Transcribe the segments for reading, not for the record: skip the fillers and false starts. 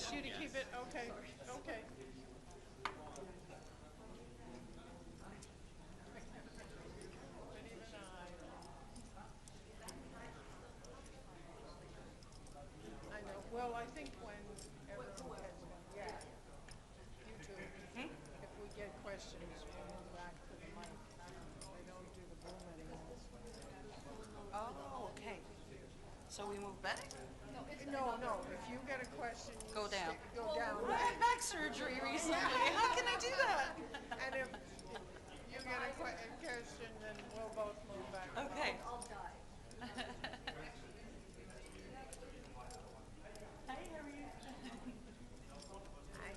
asked you to keep it, okay, okay. But even I know, well, I think when everyone gets one, yeah, you too. If we get questions, we'll move back to the mic. They don't do the boom anymore. Oh, okay. So we move back? No, if you get a question, you Go down. Go down. I had back surgery recently. How can I do that? And if you get a question, then we'll both move back. Okay. Hi, how are you? Hi.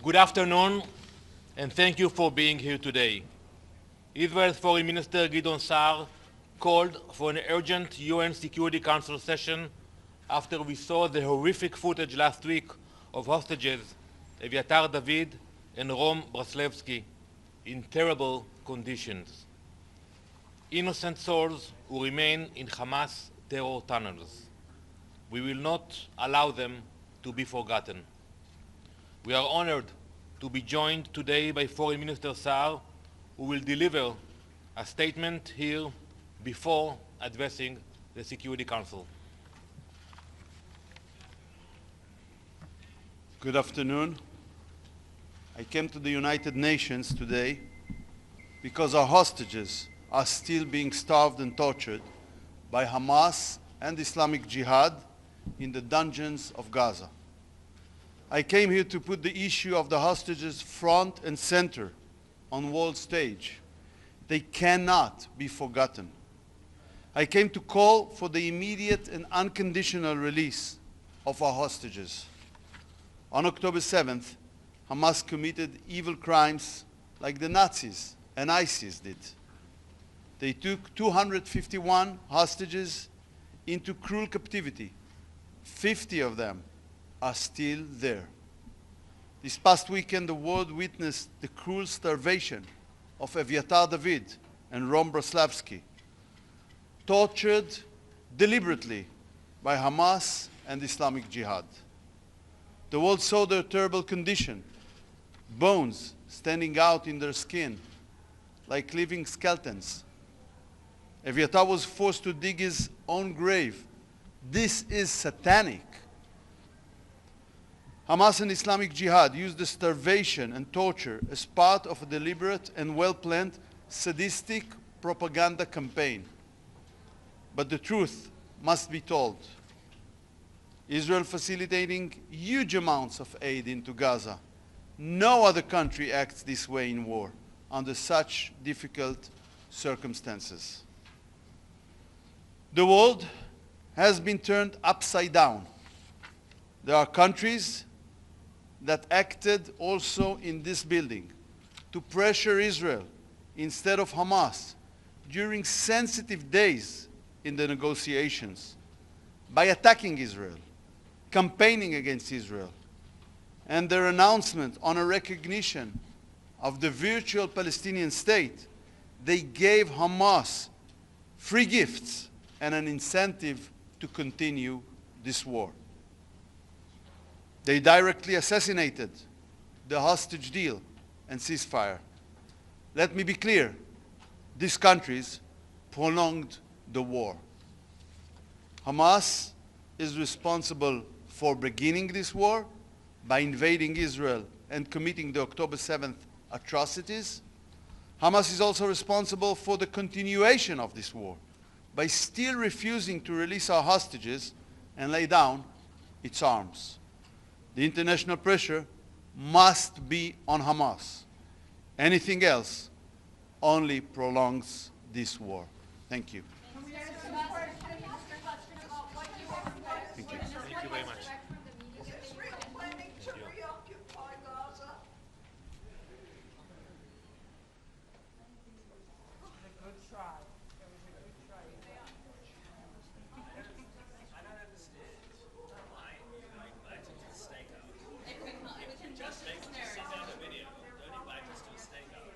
Good afternoon, and thank you for being here today. Israel's Foreign Minister Gideon Saar called for an urgent UN Security Council session after we saw the horrific footage last week of hostages Aviatar David and Rom Braslevsky in terrible conditions. Innocent souls who remain in Hamas terror tunnels. We will not allow them to be forgotten. We are honored to be joined today by Foreign Minister Saar, who will deliver a statement here before addressing the Security Council. Good afternoon. I came to the United Nations today because our hostages are still being starved and tortured by Hamas and Islamic Jihad in the dungeons of Gaza. I came here to put the issue of the hostages front and center on world stage. They cannot be forgotten. I came to call for the immediate and unconditional release of our hostages. On October 7th, Hamas committed evil crimes like the Nazis and ISIS did. They took 251 hostages into cruel captivity. 50 of them are still there. This past weekend, the world witnessed the cruel starvation of Aviatar David and Rom Braslevsky, tortured deliberately by Hamas and Islamic Jihad. The world saw their terrible condition, bones standing out in their skin like living skeletons. Aviatar was forced to dig his own grave. This is satanic. Hamas and Islamic Jihad used the starvation and torture as part of a deliberate and well-planned sadistic propaganda campaign. But the truth must be told. Israel facilitating huge amounts of aid into Gaza. No other country acts this way in war under such difficult circumstances. The world has been turned upside down. There are countries that acted also in this building to pressure Israel instead of Hamas during sensitive days in the negotiations by attacking Israel, campaigning against Israel, and their announcement on a recognition of the virtual Palestinian state. They gave Hamas free gifts and an incentive to continue this war. They directly assassinated the hostage deal and ceasefire. Let me be clear, these countries prolonged the war. Hamas is responsible for beginning this war by invading Israel and committing the October 7th atrocities. Hamas is also responsible for the continuation of this war by still refusing to release our hostages and lay down its arms. The international pressure must be on Hamas. Anything else only prolongs this war. Thank you. Thank you. Thank you very much. Is Israel planning to reoccupy Gaza? A good try. It was a good try. I don't understand why you invite us to stakeout. If you just send out a video, don't invite us to a stakeout.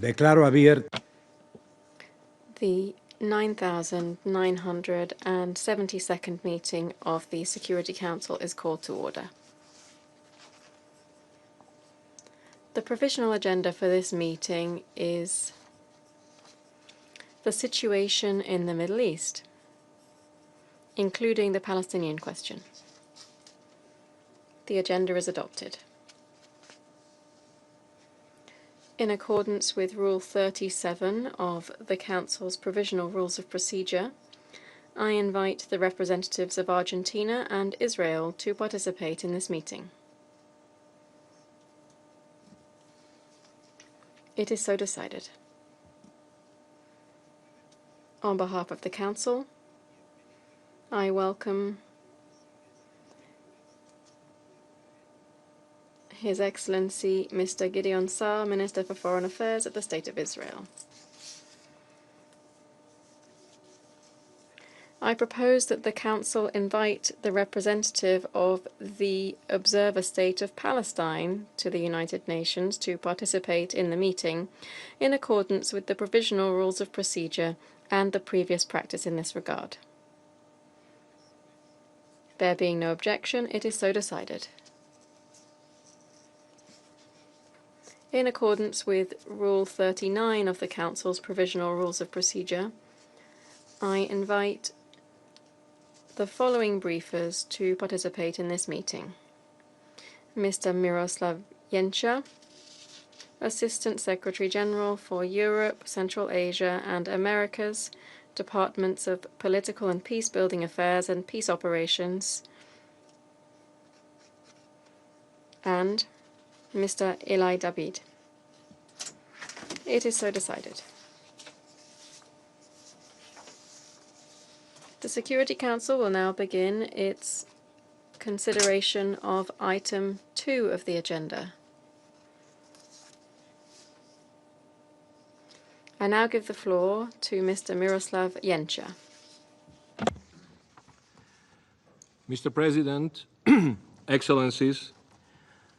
Declaro abierta. The 9,972nd meeting of the Security Council is called to order. The provisional agenda for this meeting is the situation in the Middle East, including the Palestinian question. The agenda is adopted. In accordance with Rule 37 of the Council's Provisional Rules of Procedure, I invite the representatives of Argentina and Israel to participate in this meeting. It is so decided. On behalf of the Council, I welcome His Excellency Mr. Gideon Saar, Minister for Foreign Affairs of the State of Israel. I propose that the Council invite the representative of the observer state of Palestine to the United Nations to participate in the meeting in accordance with the Provisional Rules of Procedure and the previous practice in this regard. There being no objection, it is so decided. In accordance with Rule 39 of the Council's Provisional Rules of Procedure, I invite the following briefers to participate in this meeting. Mr. Miroslav Jenča, Assistant Secretary General for Europe, Central Asia and Americas, Departments of Political and Peace-Building Affairs and Peace Operations, and Mr. Eli David. It is so decided. The Security Council will now begin its consideration of item 2 of the agenda. I now give the floor to Mr. Miroslav Jenča. Mr. President, Excellencies,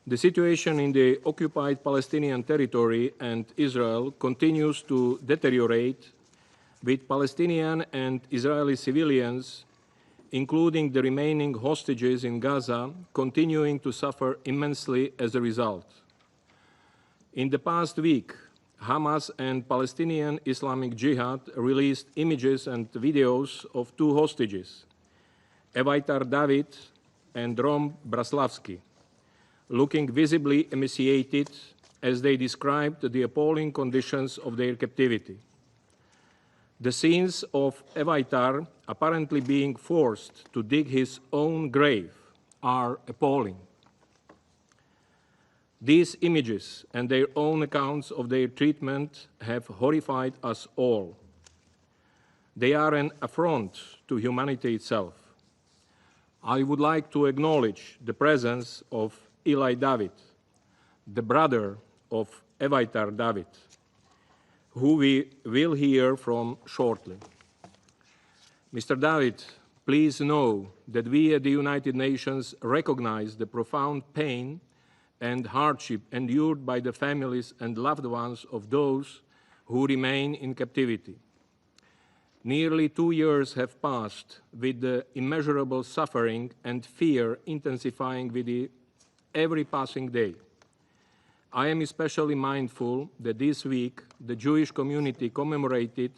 the situation in the occupied Palestinian territory and Israel continues to deteriorate, with Palestinian and Israeli civilians, including the remaining hostages in Gaza, continuing to suffer immensely as a result. In the past week, Hamas and Palestinian Islamic Jihad released images and videos of 2 hostages, Evitar David and Rom Braslavsky, looking visibly emaciated as they described the appalling conditions of their captivity. The scenes of Evitar apparently being forced to dig his own grave are appalling. These images and their own accounts of their treatment have horrified us all. They are an affront to humanity itself. I would like to acknowledge the presence of Eli David, the brother of Evitar David, who we will hear from shortly. Mr. David, please know that we at the United Nations recognize the profound pain and hardship endured by the families and loved ones of those who remain in captivity. Nearly 2 years have passed, with the immeasurable suffering and fear intensifying with every passing day. I am especially mindful that this week the Jewish community commemorated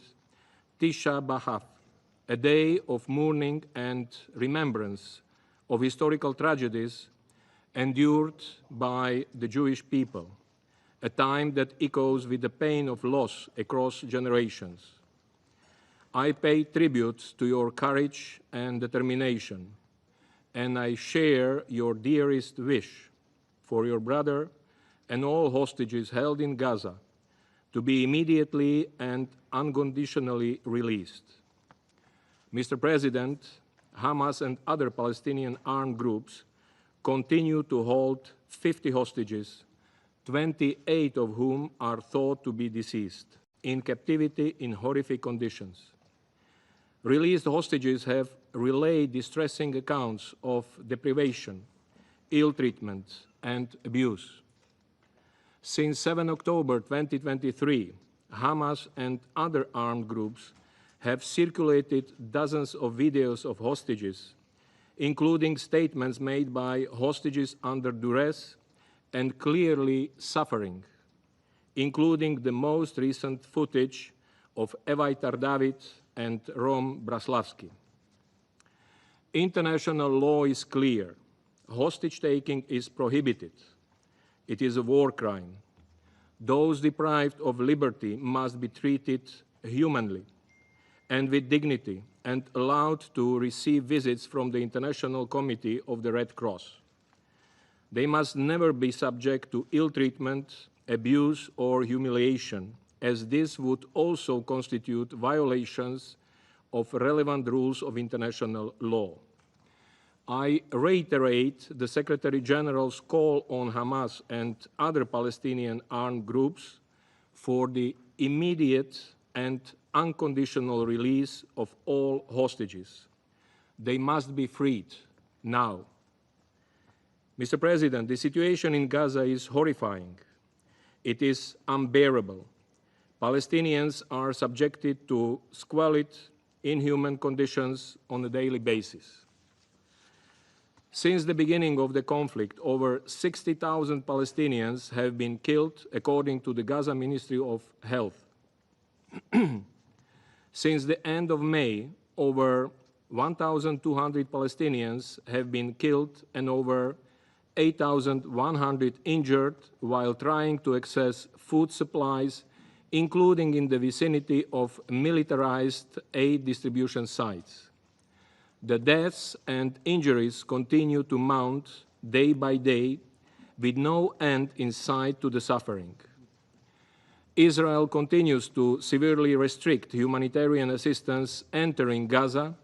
Tisha B'Av, a day of mourning and remembrance of historical tragedies endured by the Jewish people, a time that echoes with the pain of loss across generations. I pay tribute to your courage and determination, and I share your dearest wish for your brother and all hostages held in Gaza to be immediately and unconditionally released. Mr. President, Hamas and other Palestinian armed groups continue to hold 50 hostages, 28 of whom are thought to be deceased, in captivity in horrific conditions. Released hostages have relayed distressing accounts of deprivation, ill treatment, and abuse. Since 7 October 2023, Hamas and other armed groups have circulated dozens of videos of hostages, including statements made by hostages under duress and clearly suffering, including the most recent footage of Eli David and Rom Braslavsky. International law is clear. Hostage-taking is prohibited. It is a war crime. Those deprived of liberty must be treated humanly and with dignity and allowed to receive visits from the International Committee of the Red Cross. They must never be subject to ill treatment, abuse, or humiliation, as this would also constitute violations of relevant rules of international law. I reiterate the Secretary General's call on Hamas and other Palestinian armed groups for the immediate and unconditional release of all hostages. They must be freed now. Mr. President, the situation in Gaza is horrifying. It is unbearable. Palestinians are subjected to squalid, inhuman conditions on a daily basis. Since the beginning of the conflict, over 60,000 Palestinians have been killed, according to the Gaza Ministry of Health. Since the end of May, over 1,200 Palestinians have been killed and over 8,100 injured while trying to access food supplies, including in the vicinity of militarized aid distribution sites. The deaths and injuries continue to mount day by day, with no end in sight to the suffering. Israel continues to severely restrict humanitarian assistance entering Gaza,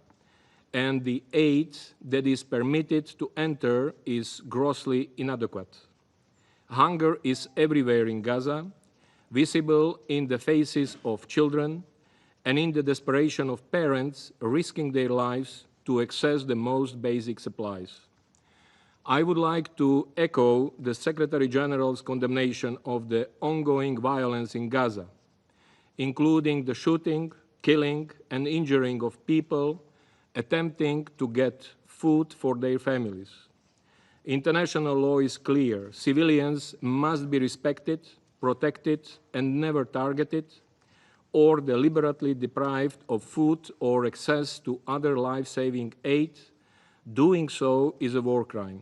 and the aid that is permitted to enter is grossly inadequate. Hunger is everywhere in Gaza, visible in the faces of children and in the desperation of parents risking their lives to access the most basic supplies. I would like to echo the Secretary General's condemnation of the ongoing violence in Gaza, including the shooting, killing, and injuring of people attempting to get food for their families. International law is clear. Civilians must be respected, protected, and never targeted, or deliberately deprived of food or access to other life-saving aid. Doing so is a war crime.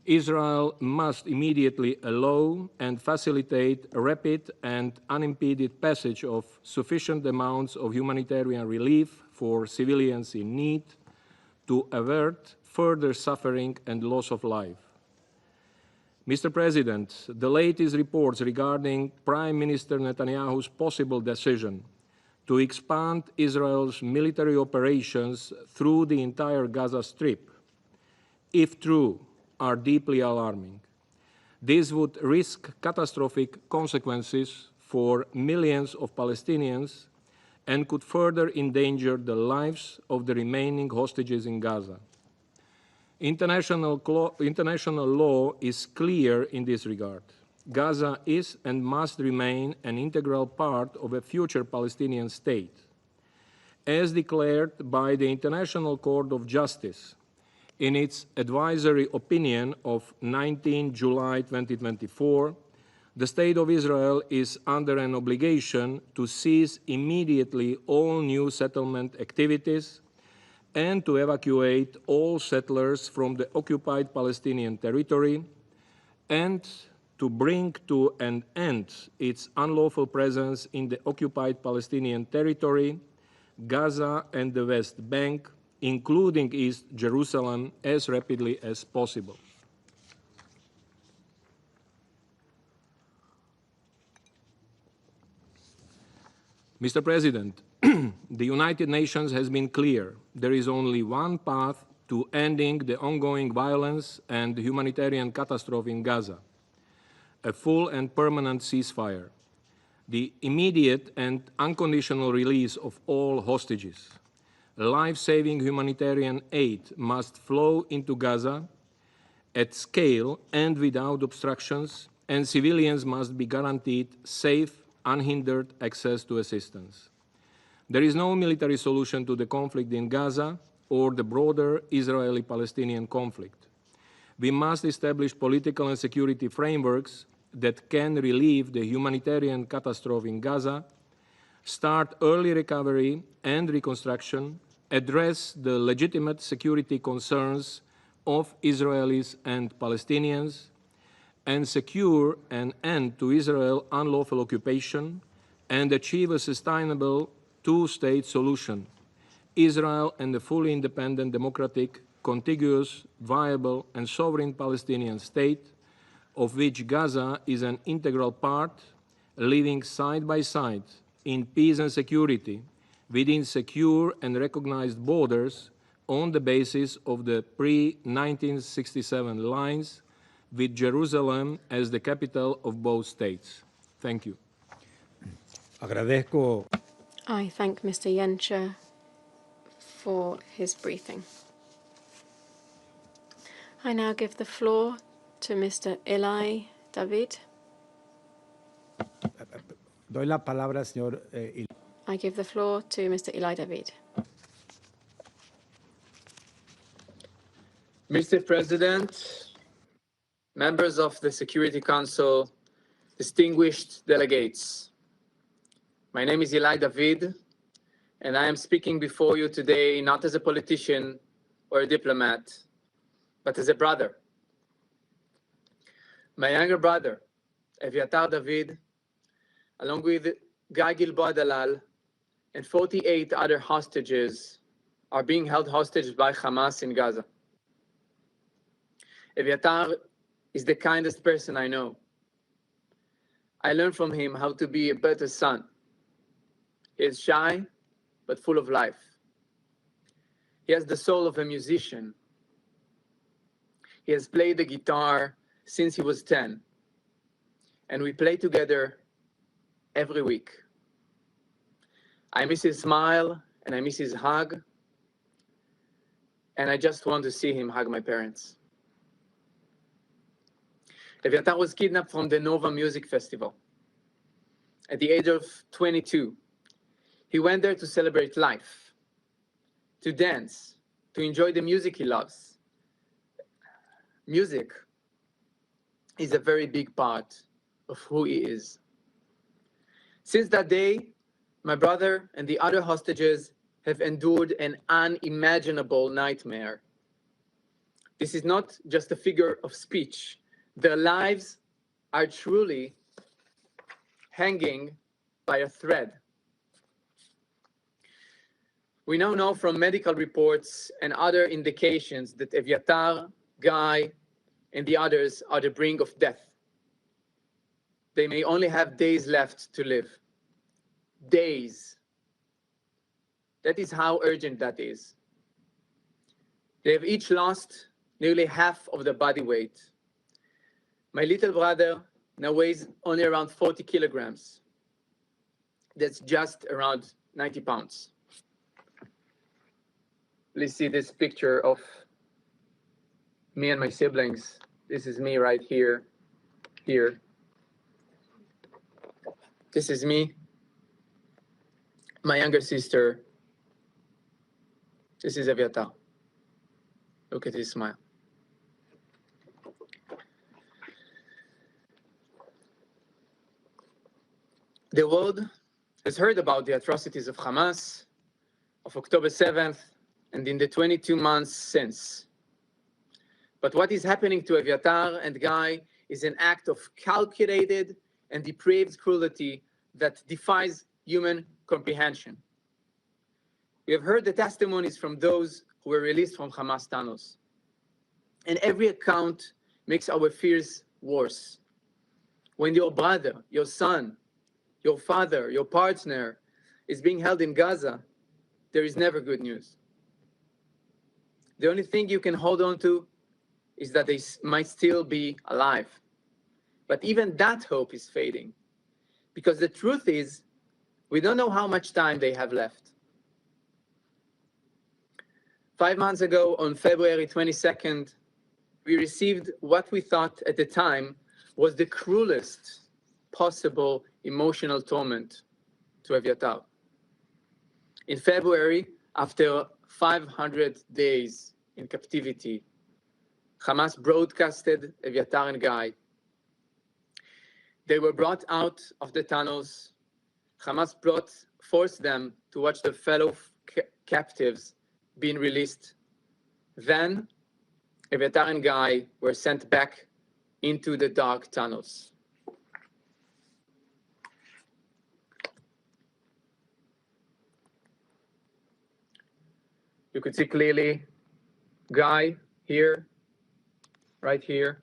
Israel must immediately allow and facilitate a rapid and unimpeded passage of sufficient amounts of humanitarian relief for civilians in need to avert further suffering and loss of life. Mr. President, the latest reports regarding Prime Minister Netanyahu's possible decision to expand Israel's military operations through the entire Gaza Strip, if true, are deeply alarming. This would risk catastrophic consequences for millions of Palestinians and could further endanger the lives of the remaining hostages in Gaza. International law is clear in this regard. Gaza is and must remain an integral part of a future Palestinian state. As declared by the International Court of Justice in its advisory opinion of 19 July 2024, the State of Israel is under an obligation to cease immediately all new settlement activities and to evacuate all settlers from the occupied Palestinian territory and to bring to an end its unlawful presence in the occupied Palestinian territory, Gaza and the West Bank, including East Jerusalem, as rapidly as possible. Mr. President, the United Nations has been clear. There is only one path to ending the ongoing violence and humanitarian catastrophe in Gaza: a full and permanent ceasefire, the immediate and unconditional release of all hostages. Life-saving humanitarian aid must flow into Gaza at scale and without obstructions, and civilians must be guaranteed safe, unhindered access to assistance. There is no military solution to the conflict in Gaza or the broader Israeli-Palestinian conflict. We must establish political and security frameworks that can relieve the humanitarian catastrophe in Gaza, start early recovery and reconstruction, address the legitimate security concerns of Israelis and Palestinians, and secure an end to Israel's unlawful occupation and achieve a sustainable two-state solution, Israel and a fully independent, democratic, contiguous, viable, and sovereign Palestinian state, of which Gaza is an integral part, living side by side in peace and security within secure and recognized borders on the basis of the pre-1967 lines, with Jerusalem as the capital of both states. Thank you. Agradezco. I thank Mr. Yencher for his briefing. I now give the floor to Mr. Eli David. Doy la palabra, señor. I give the floor to Mr. Eli David. Mr. President, members of the Security Council, distinguished delegates, my name is Eli David, and I am speaking before you today not as a politician or a diplomat, but as a brother. My younger brother, Eviatar David, along with Guy Gilboa Dalal and 48 other hostages, are being held hostage by Hamas in Gaza. Eviatar is the kindest person I know. I learned from him how to be a better son. He is shy, but full of life. He has the soul of a musician. He has played the guitar since he was 10, and we play together every week. I miss his smile, and I miss his hug, and I just want to see him hug my parents. Eviatar was kidnapped from the Nova Music Festival. At the age of 22, he went there to celebrate life, to dance, to enjoy the music he loves. Music is a very big part of who he is. Since that day, my brother and the other hostages have endured an unimaginable nightmare. This is not just a figure of speech. Their lives are truly hanging by a thread. We now know from medical reports and other indications that Eviatar, Guy, and the others are the brink of death. They may only have days left to live. Days. That is how urgent that is. They have each lost nearly half of their body weight. My little brother now weighs only around 40 kilograms. That's just around 90 pounds. Please see this picture of me and my siblings. This is me right here. This is me. My younger sister. This is Eviatar. Look at his smile. The world has heard about the atrocities of Hamas, of October 7th, and in the 22 months since. But what is happening to Eviatar and Guy is an act of calculated and depraved cruelty that defies human comprehension. We have heard the testimonies from those who were released from Hamas tunnels. And every account makes our fears worse. When your brother, your son, your father, your partner is being held in Gaza, there is never good news. The only thing you can hold on to is that they might still be alive. But even that hope is fading, because the truth is, we don't know how much time they have left. 5 months ago, on February 22nd, we received what we thought at the time was the cruelest possible emotional torment to Eviatar. In February, after 500 days in captivity, Hamas broadcasted Eviatar and Guy. They were brought out of the tunnels. Hamas forced them to watch their fellow captives being released. Then, Eviatar and Guy were sent back into the dark tunnels. You could see clearly Guy here, right here,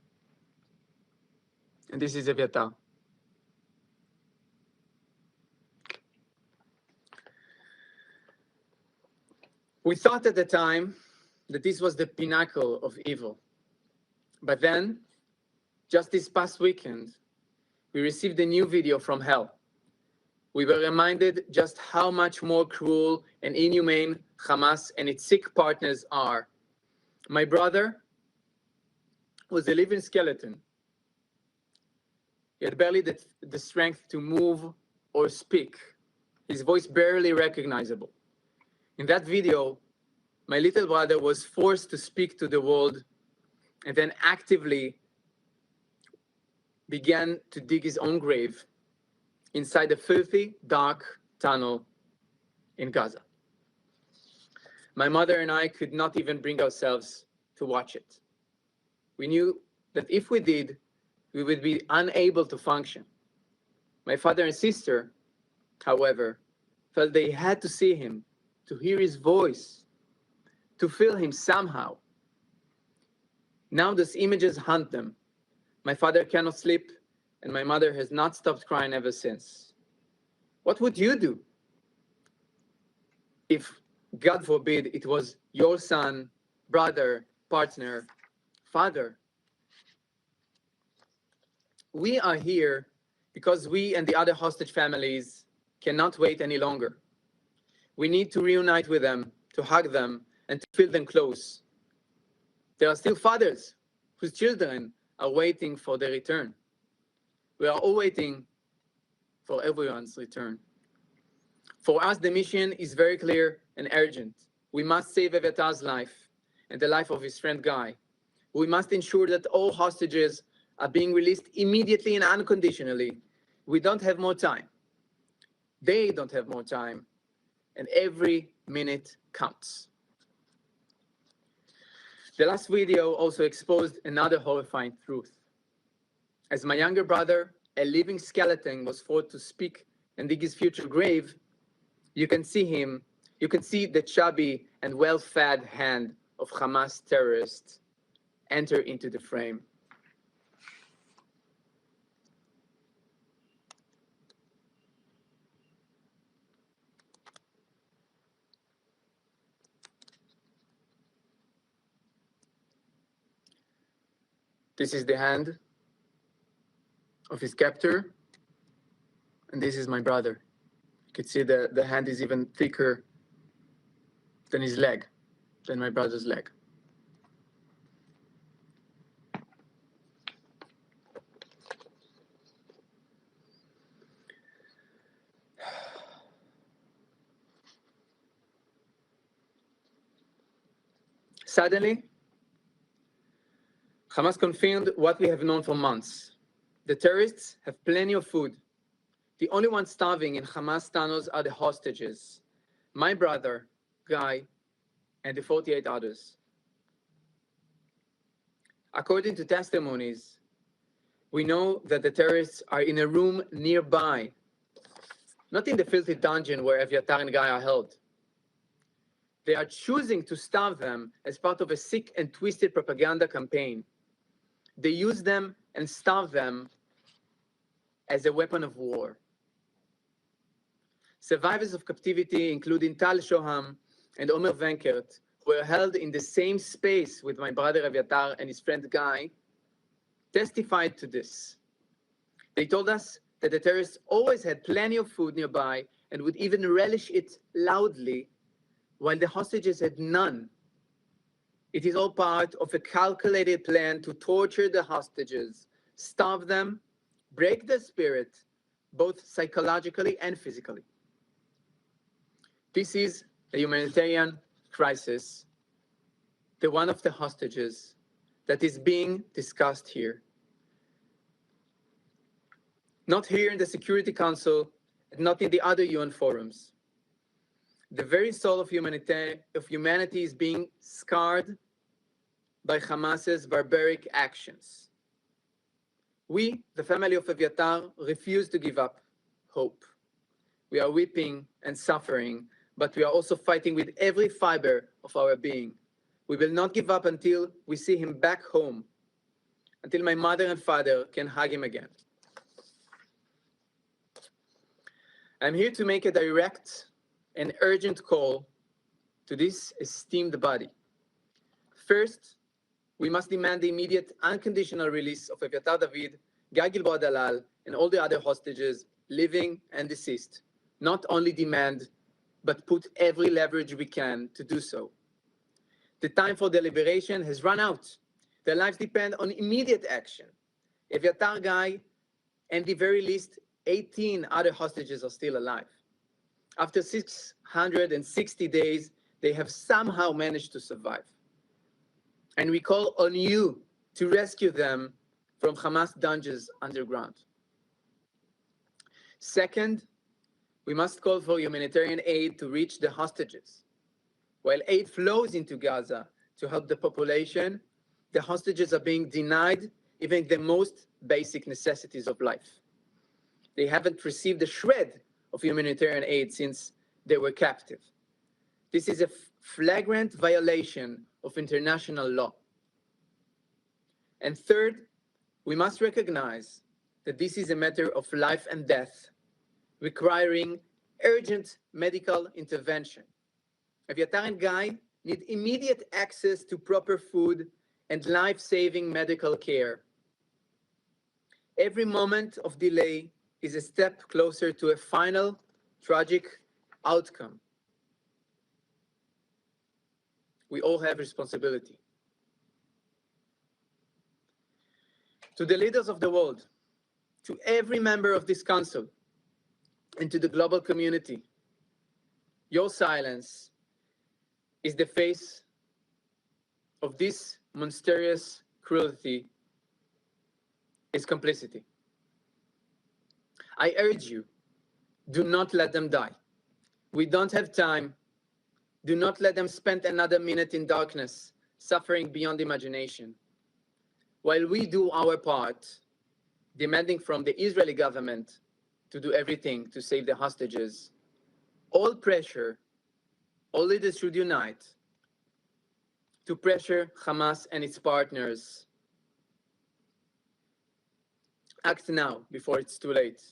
and this is Eviatar. We thought at the time that this was the pinnacle of evil. But then, just this past weekend, we received a new video from hell. We were reminded just how much more cruel and inhumane Hamas and its sick partners are. My brother was a living skeleton. He had barely the strength to move or speak, his voice barely recognizable. In that video, my little brother was forced to speak to the world and then actively began to dig his own grave inside a filthy, dark tunnel in Gaza. My mother and I could not even bring ourselves to watch it. We knew that if we did, we would be unable to function. My father and sister, however, felt they had to see him, to hear his voice, to feel him somehow. Now those images haunt them. My father cannot sleep, and my mother has not stopped crying ever since. What would you do if, God forbid, it was your son, brother, partner, father? We are here because we and the other hostage families cannot wait any longer. We need to reunite with them, to hug them, and to feel them close. There are still fathers whose children are waiting for their return. We are all waiting for everyone's return. For us, the mission is very clear and urgent. We must save Eviatar's life and the life of his friend Guy. We must ensure that all hostages are being released immediately and unconditionally. We don't have more time. They don't have more time. And every minute counts. The last video also exposed another horrifying truth. As my younger brother, a living skeleton, was forced to speak and dig his future grave, you can see the chubby and well-fed hand of Hamas terrorists enter into the frame. This is the hand of his captor, and this is my brother. You can see the hand is even thicker than his leg, than my brother's leg. Suddenly, Hamas confirmed what we have known for months. The terrorists have plenty of food. The only ones starving in Hamas tunnels are the hostages, my brother, Guy, and the 48 others. According to testimonies, we know that the terrorists are in a room nearby, not in the filthy dungeon where Eviatar and Guy are held. They are choosing to starve them as part of a sick and twisted propaganda campaign. They use them and starve them as a weapon of war. Survivors of captivity, including Tal Shoham and Omer Venkert, were held in the same space with my brother Eviatar and his friend Guy, testified to this. They told us that the terrorists always had plenty of food nearby and would even relish it loudly, while the hostages had none. It is all part of a calculated plan to torture the hostages, starve them, break their spirit, both psychologically and physically. This is a humanitarian crisis, the one of the hostages that is being discussed here. Not here in the Security Council, and not in the other UN forums. The very soul of humanity is being scarred by Hamas's barbaric actions. We, the family of Eviatar, refuse to give up hope. We are weeping and suffering, but we are also fighting with every fiber of our being. We will not give up until we see him back home, until my mother and father can hug him again. I'm here to make a direct and urgent call to this esteemed body. First, we must demand the immediate unconditional release of Eviatar David, Guy Gilboa Dalal, and all the other hostages, living and deceased. Not only demand, but put every leverage we can to do so. The time for deliberation has run out. Their lives depend on immediate action. Eviatar, Guy, and the very least 18 other hostages are still alive. After 660 days, they have somehow managed to survive. And we call on you to rescue them from Hamas dungeons underground. Second, we must call for humanitarian aid to reach the hostages. While aid flows into Gaza to help the population, the hostages are being denied even the most basic necessities of life. They haven't received a shred of humanitarian aid since they were captive. This is a flagrant violation of international law. And third, we must recognize that this is a matter of life and death, requiring urgent medical intervention. Eviatar and Guy need immediate access to proper food and life-saving medical care. Every moment of delay is a step closer to a final, tragic outcome. We all have responsibility. To the leaders of the world, to every member of this council, and to the global community, your silence is the face of this monstrous cruelty, is complicity. I urge you, do not let them die. We don't have time. Do not let them spend another minute in darkness, suffering beyond imagination. While we do our part, demanding from the Israeli government to do everything to save the hostages, all pressure, all leaders should unite to pressure Hamas and its partners. Act now before it's too late.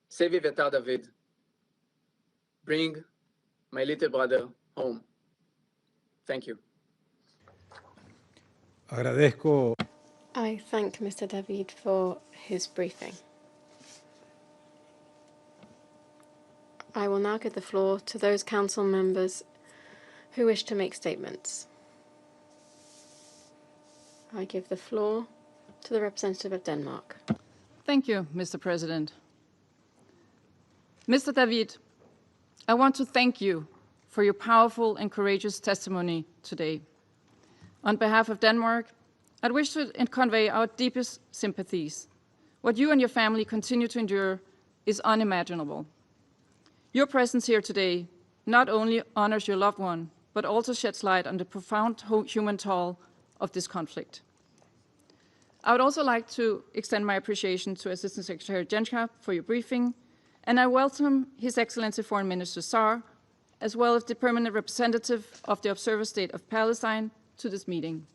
Save Eviatar David. Bring my little brother home. Thank you. Agradezco. I thank Mr. David for his briefing. I will now give the floor to those council members who wish to make statements. I give the floor to the representative of Denmark. Thank you, Mr. President. Mr. David, I want to thank you for your powerful and courageous testimony today. On behalf of Denmark, I'd wish to convey our deepest sympathies. What you and your family continue to endure is unimaginable. Your presence here today not only honors your loved one, but also sheds light on the profound human toll of this conflict. I would also like to extend my appreciation to Assistant Secretary Jenka for your briefing, and I welcome His Excellency Foreign Minister Saar, as well as the permanent representative of the Observer State of Palestine, to this meeting.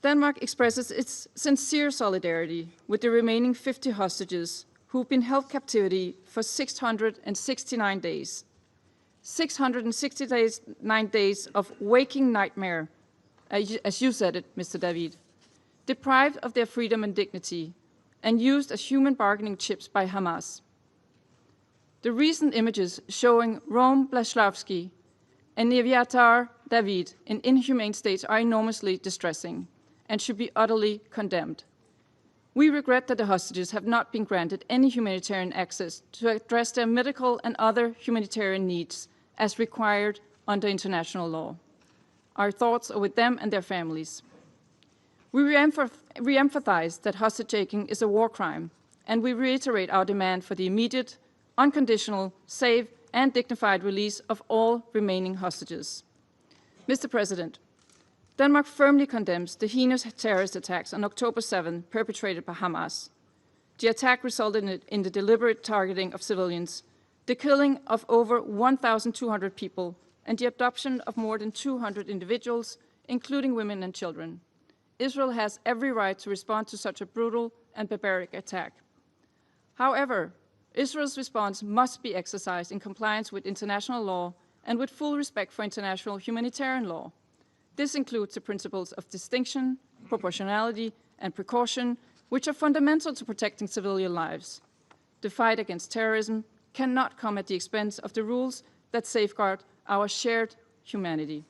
Denmark expresses its sincere solidarity with the remaining 50 hostages who've been held captivity for 669 days. 669 days of waking nightmare, as you said it, Mr. David, deprived of their freedom and dignity, and used as human bargaining chips by Hamas. The recent images showing Rom Blaslavsky and Eviatar David in inhumane states are enormously distressing, and should be utterly condemned. We regret that the hostages have not been granted any humanitarian access to address their medical and other humanitarian needs as required under international law. Our thoughts are with them and their families. We re-emphasize that hostage-taking is a war crime, and we reiterate our demand for the immediate, unconditional, safe, and dignified release of all remaining hostages. Mr. President, Denmark firmly condemns the heinous terrorist attacks on October 7 perpetrated by Hamas. The attack resulted in the deliberate targeting of civilians, the killing of over 1,200 people, and the abduction of more than 200 individuals, including women and children. Israel has every right to respond to such a brutal and barbaric attack. However, Israel's response must be exercised in compliance with international law and with full respect for international humanitarian law. This includes the principles of distinction, proportionality, and precaution, which are fundamental to protecting civilian lives. The fight against terrorism cannot come at the expense of the rules that safeguard our shared humanity.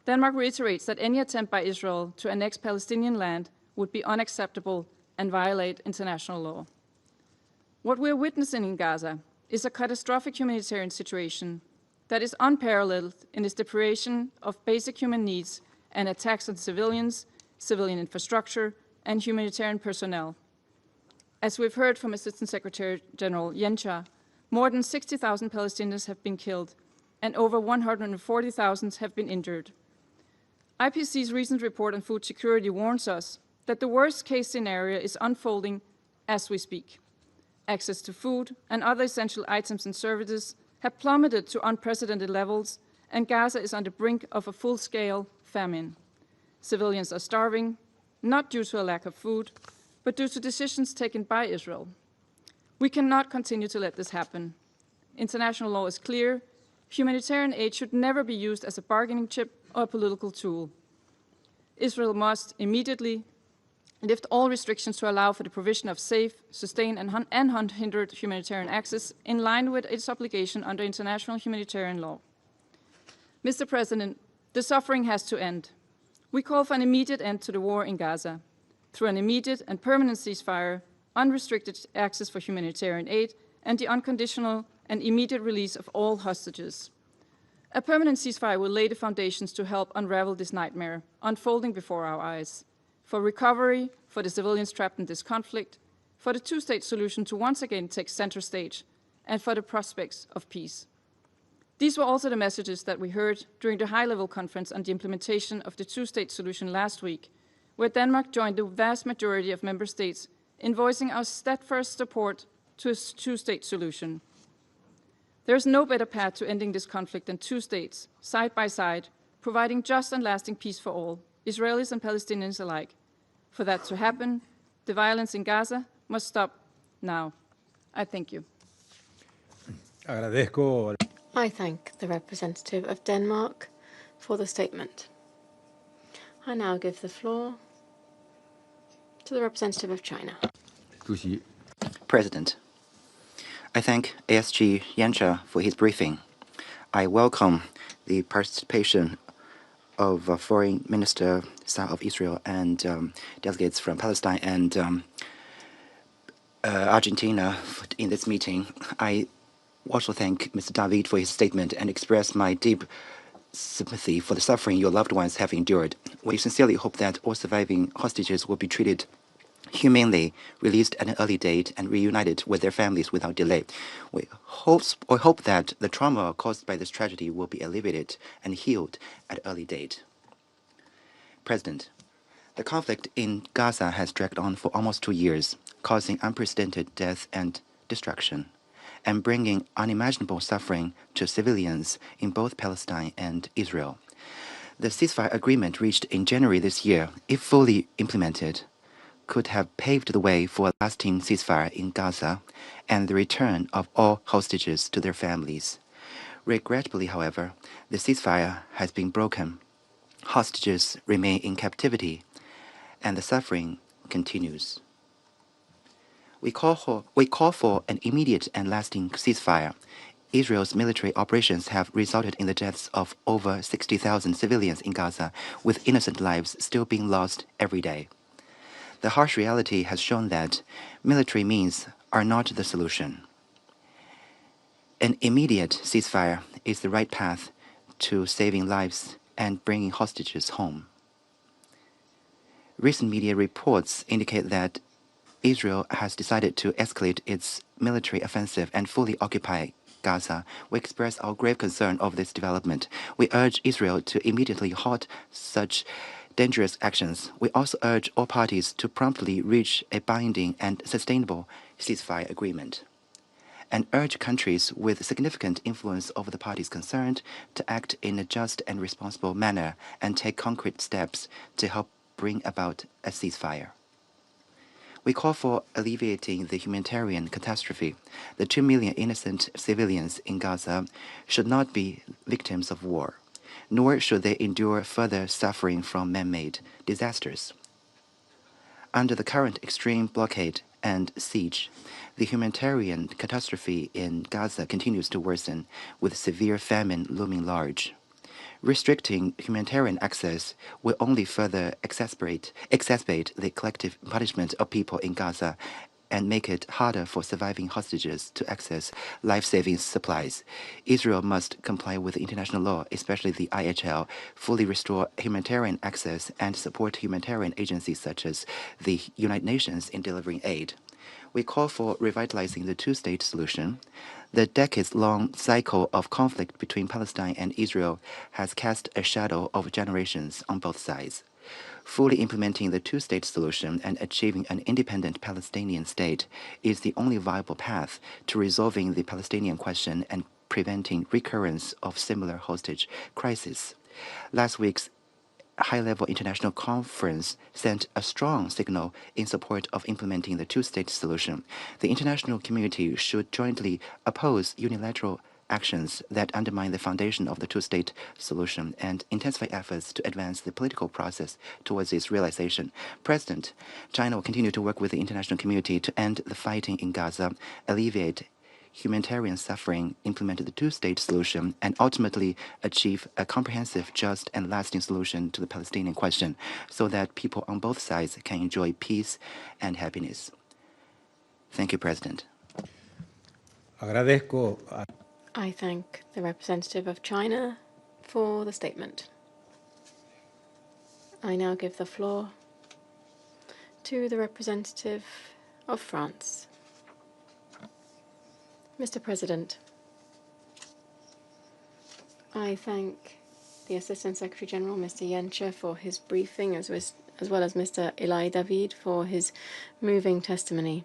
Denmark reiterates that any attempt by Israel to annex Palestinian land would be unacceptable and violate international law. What we're witnessing in Gaza is a catastrophic humanitarian situation that is unparalleled in its deprivation of basic human needs and attacks on civilians, civilian infrastructure, and humanitarian personnel. As we've heard from Assistant Secretary General Yencha, more than 60,000 Palestinians have been killed and over 140,000 have been injured. IPC's recent report on food security warns us that the worst-case scenario is unfolding as we speak. Access to food and other essential items and services have plummeted to unprecedented levels, and Gaza is on the brink of a full-scale famine. Civilians are starving, not due to a lack of food, but due to decisions taken by Israel. We cannot continue to let this happen. International law is clear. Humanitarian aid should never be used as a bargaining chip or a political tool. Israel must immediately lift all restrictions to allow for the provision of safe, sustained, and unhindered humanitarian access in line with its obligation under international humanitarian law. Mr. President, the suffering has to end. We call for an immediate end to the war in Gaza through an immediate and permanent ceasefire, unrestricted access for humanitarian aid, and the unconditional and immediate release of all hostages. A permanent ceasefire will lay the foundations to help unravel this nightmare unfolding before our eyes, for recovery, for the civilians trapped in this conflict, for the two-state solution to once again take center stage, and for the prospects of peace. These were also the messages that we heard during the high-level conference on the implementation of the two-state solution last week, where Denmark joined the vast majority of member states in voicing our steadfast support to a two-state solution. There is no better path to ending this conflict than two states, side by side, providing just and lasting peace for all, Israelis and Palestinians alike. For that to happen, the violence in Gaza must stop now. I thank you. I thank the representative of Denmark for the statement. I now give the floor to the representative of China. President, I thank ASG Yencha for his briefing. I welcome the participation of Foreign Minister Saar of Israel and delegates from Palestine and Argentina in this meeting. I also thank Mr. David for his statement and express my deep sympathy for the suffering your loved ones have endured. We sincerely hope that all surviving hostages will be treated humanely, released at an early date, and reunited with their families without delay. We hope that the trauma caused by this tragedy will be alleviated and healed at an early date. President, the conflict in Gaza has dragged on for almost 2 years, causing unprecedented death and destruction, and bringing unimaginable suffering to civilians in both Palestine and Israel. The ceasefire agreement reached in January this year, if fully implemented, could have paved the way for a lasting ceasefire in Gaza and the return of all hostages to their families. Regrettably, however, the ceasefire has been broken. Hostages remain in captivity, and the suffering continues. We call for an immediate and lasting ceasefire Israel's military operations have resulted in the deaths of over 60,000 civilians in Gaza, with innocent lives still being lost every day. The harsh reality has shown that military means are not the solution. An immediate ceasefire is the right path to saving lives and bringing hostages home. Recent media reports indicate that Israel has decided to escalate its military offensive and fully occupy Gaza. We express our grave concern of this development. We urge Israel to immediately halt such dangerous actions. We also urge all parties to promptly reach a binding and sustainable ceasefire agreement, and urge countries with significant influence over the parties concerned to act in a just and responsible manner and take concrete steps to help bring about a ceasefire. We call for alleviating the humanitarian catastrophe. The 2 million innocent civilians in Gaza should not be victims of war, nor should they endure further suffering from man-made disasters. Under the current extreme blockade and siege, the humanitarian catastrophe in Gaza continues to worsen, with severe famine looming large. Restricting humanitarian access will only further exacerbate the collective punishment of people in Gaza and make it harder for surviving hostages to access life-saving supplies. Israel must comply with international law, especially the IHL, fully restore humanitarian access, and support humanitarian agencies such as the United Nations in delivering aid. We call for revitalizing the two-state solution. The decades-long cycle of conflict between Palestine and Israel has cast a shadow over generations on both sides. Fully implementing the two-state solution and achieving an independent Palestinian state is the only viable path to resolving the Palestinian question and preventing recurrence of similar hostage crises. Last week's high-level international conference sent a strong signal in support of implementing the two-state solution. The international community should jointly oppose unilateral actions that undermine the foundation of the two-state solution and intensify efforts to advance the political process towards its realization. President, China will continue to work with the international community to end the fighting in Gaza, alleviate humanitarian suffering, implement the two-state solution, and ultimately achieve a comprehensive, just, and lasting solution to the Palestinian question so that people on both sides can enjoy peace and happiness. Thank you, President. Agradezco a I thank the representative of China for the statement. I now give the floor to the representative of France. Mr. President, I thank the Assistant Secretary General, Mr. Yencher, for his briefing, as well as Mr. Eli David for his moving testimony.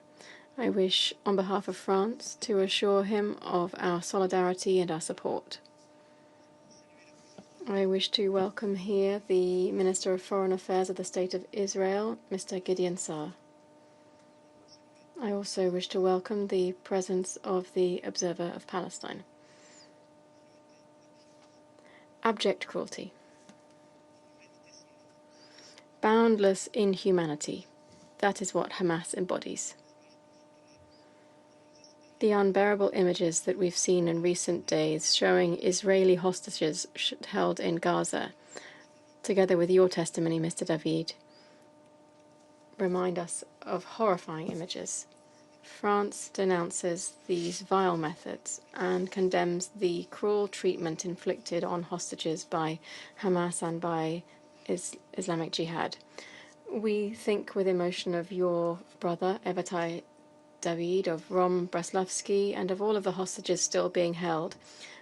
I wish, on behalf of France, to assure him of our solidarity and our support. I wish to welcome here the Minister of Foreign Affairs of the State of Israel, Mr. Gideon Saar. I also wish to welcome the presence of the Observer of Palestine. Abject cruelty. Boundless inhumanity. That is what Hamas embodies. The unbearable images that we've seen in recent days showing Israeli hostages held in Gaza, together with your testimony, Mr. David, remind us of horrifying images. France denounces these vile methods and condemns the cruel treatment inflicted on hostages by Hamas and by Islamic Jihad. We think with emotion of your brother, Eli David, of Rom Braslavsky, and of all of the hostages still being held,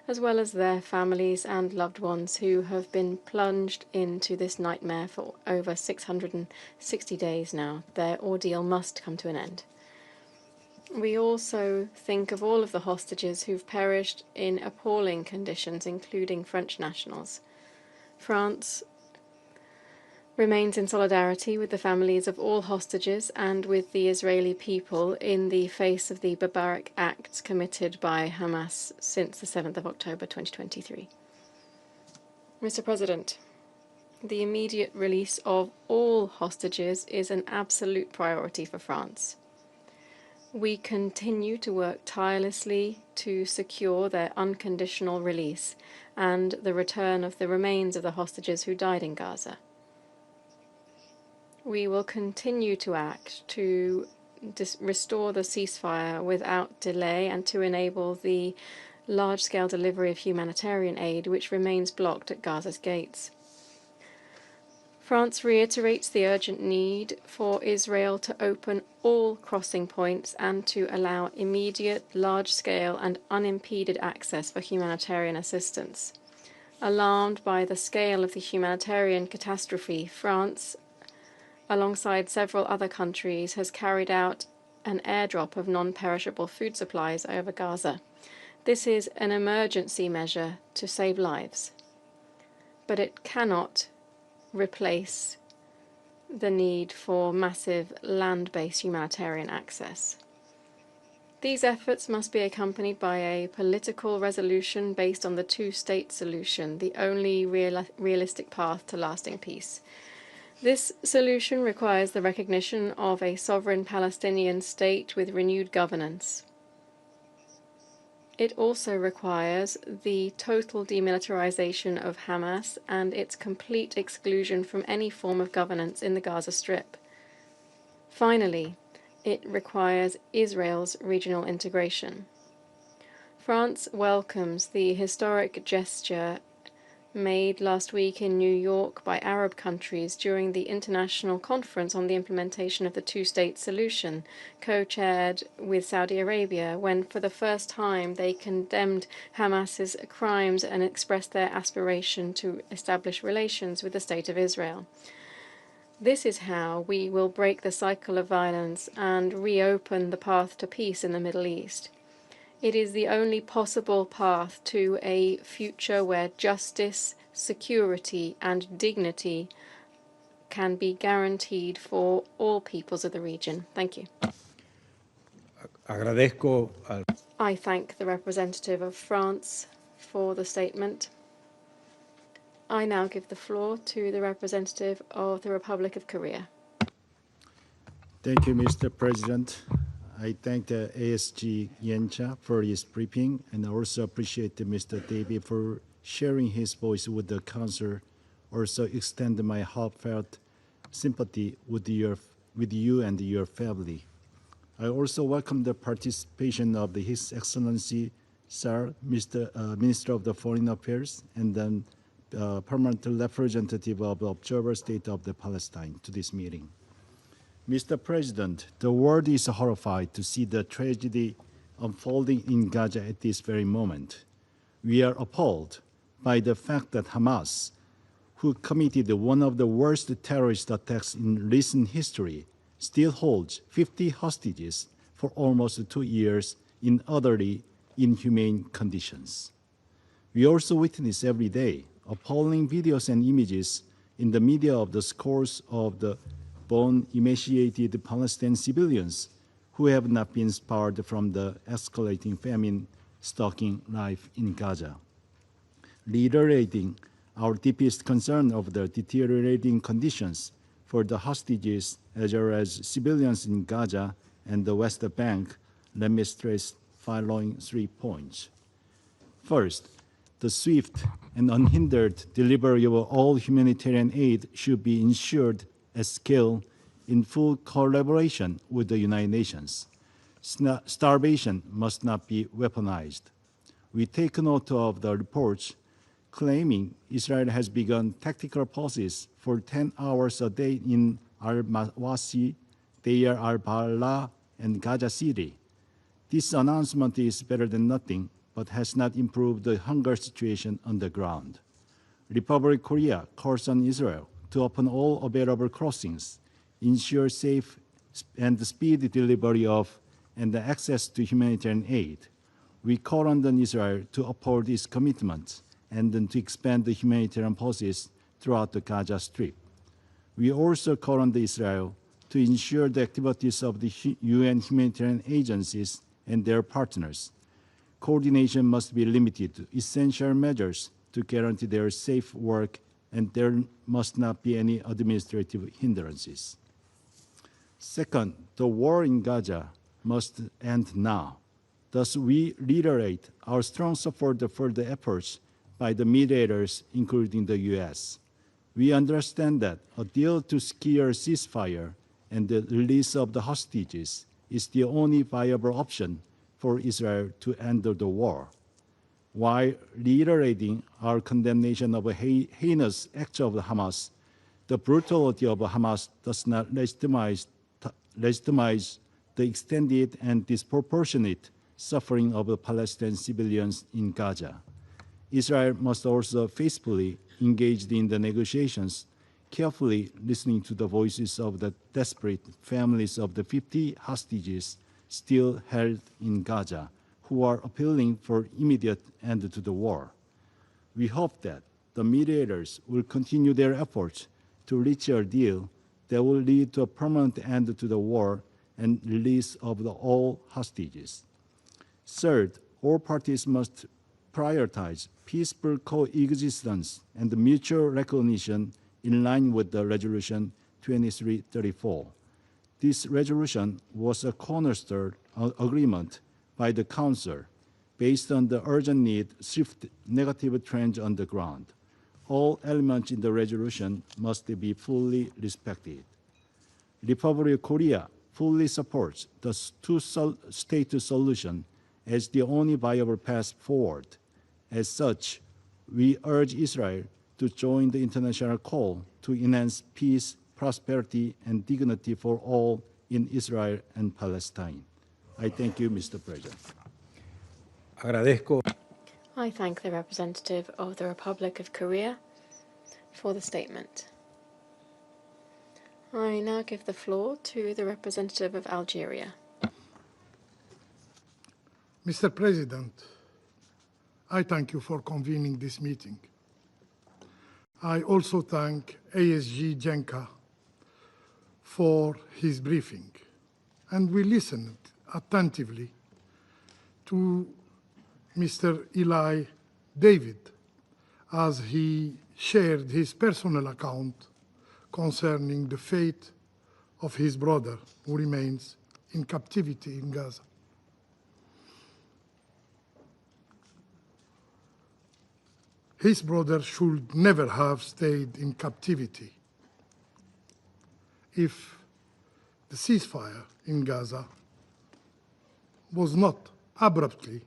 as well as their families and loved ones who have been plunged into this nightmare for over 660 days now. Their ordeal must come to an end. We also think of all of the hostages who've perished in appalling conditions, including French nationals. France remains in solidarity with the families of all hostages and with the Israeli people in the face of the barbaric acts committed by Hamas since the 7th of October 2023. Mr. President, the immediate release of all hostages is an absolute priority for France. We continue to work tirelessly to secure their unconditional release and the return of the remains of the hostages who died in Gaza. We will continue to act to restore the ceasefire without delay and to enable the large-scale delivery of humanitarian aid which remains blocked at Gaza's gates. France reiterates the urgent need for Israel to open all crossing points and to allow immediate, large-scale and unimpeded access for humanitarian assistance. Alarmed by the scale of the humanitarian catastrophe, France, alongside several other countries, has carried out an airdrop of non-perishable food supplies over Gaza. This is an emergency measure to save lives, but it cannot replace the need for massive land-based humanitarian access. These efforts must be accompanied by a political resolution based on the two-state solution, the only realistic path to lasting peace. This solution requires the recognition of a sovereign Palestinian state with renewed governance. It also requires the total demilitarization of Hamas and its complete exclusion from any form of governance in the Gaza Strip. Finally, it requires Israel's regional integration. France welcomes the historic gesture made last week in New York by Arab countries during the International Conference on the Implementation of the Two-State Solution, co-chaired with Saudi Arabia, when for the first time they condemned Hamas's crimes and expressed their aspiration to establish relations with the State of Israel. This is how we will break the cycle of violence and reopen the path to peace in the Middle East. It is the only possible path to a future where justice, security, and dignity can be guaranteed for all peoples of the region. Thank you. I thank the representative of France for the statement. I now give the floor to the representative of the Republic of Korea. Thank you, Mr. President. I thank the ASG Yencha for his briefing, and I also appreciate Mr. David for sharing his voice with the Council. Also extend my heartfelt sympathy with you and your family. I also welcome the participation of His Excellency Saar, Minister of the Foreign Affairs, and then Permanent Representative of the Observer State of the Palestine to this meeting. Mr. President, the world is horrified to see the tragedy unfolding in Gaza at this very moment. We are appalled by the fact that Hamas, who committed one of the worst terrorist attacks in recent history, still holds 50 hostages for almost 2 years in utterly inhumane conditions. We also witness every day appalling videos and images in the media of the scores of the bone-emaciated Palestinian civilians who have not been spared from the escalating famine stalking life in Gaza. Reiterating our deepest concern of the deteriorating conditions for the hostages as well as civilians in Gaza and the West Bank, let me stress following 3 points. First, the swift and unhindered delivery of all humanitarian aid should be ensured at scale in full collaboration with the United Nations. Starvation must not be weaponized. We take note of the reports claiming Israel has begun tactical pauses for 10 hours a day in al-Mawasi, Deir al-Balah, and Gaza City. This announcement is better than nothing, but has not improved the hunger situation on the ground. Republic of Korea calls on Israel to open all available crossings, ensure safe and speedy delivery of and access to humanitarian aid. We call on Israel to uphold its commitments and then to expand the humanitarian pauses throughout the Gaza Strip. We also call on Israel to ensure the activities of the UN humanitarian agencies and their partners. Coordination must be limited to essential measures to guarantee their safe work, and there must not be any administrative hindrances. Second, the war in Gaza must end now. Thus, we reiterate our strong support for the efforts by the mediators, including the U.S. We understand that a deal to secure ceasefire and the release of the hostages is the only viable option for Israel to end the war. While reiterating our condemnation of a heinous act of Hamas, the brutality of Hamas does not legitimize the extended and disproportionate suffering of the Palestinian civilians in Gaza. Israel must also faithfully engage in the negotiations, carefully listening to the voices of the desperate families of the 50 hostages still held in Gaza, who are appealing for immediate end to the war. We hope that the mediators will continue their efforts to reach a deal that will lead to a permanent end to the war and release of all hostages. Third, all parties must prioritize peaceful coexistence and mutual recognition in line with the Resolution 2334. This resolution was a cornerstone agreement by the Council based on the urgent need to shift negative trends on the ground. All elements in the resolution must be fully respected. The Republic of Korea fully supports the two-state solution as the only viable path forward. As such, we urge Israel to join the international call to enhance peace, prosperity, and dignity for all in Israel and Palestine. I thank you, Mr. President. Agradezco. I thank the representative of the Republic of Korea for the statement. I now give the floor to the representative of Algeria. Mr. President, I thank you for convening this meeting. I also thank ASG Genka for his briefing, and we listened attentively to Mr. Eli David as he shared his personal account concerning the fate of his brother who remains in captivity in Gaza. His brother should never have stayed in captivity if the ceasefire in Gaza was not abruptly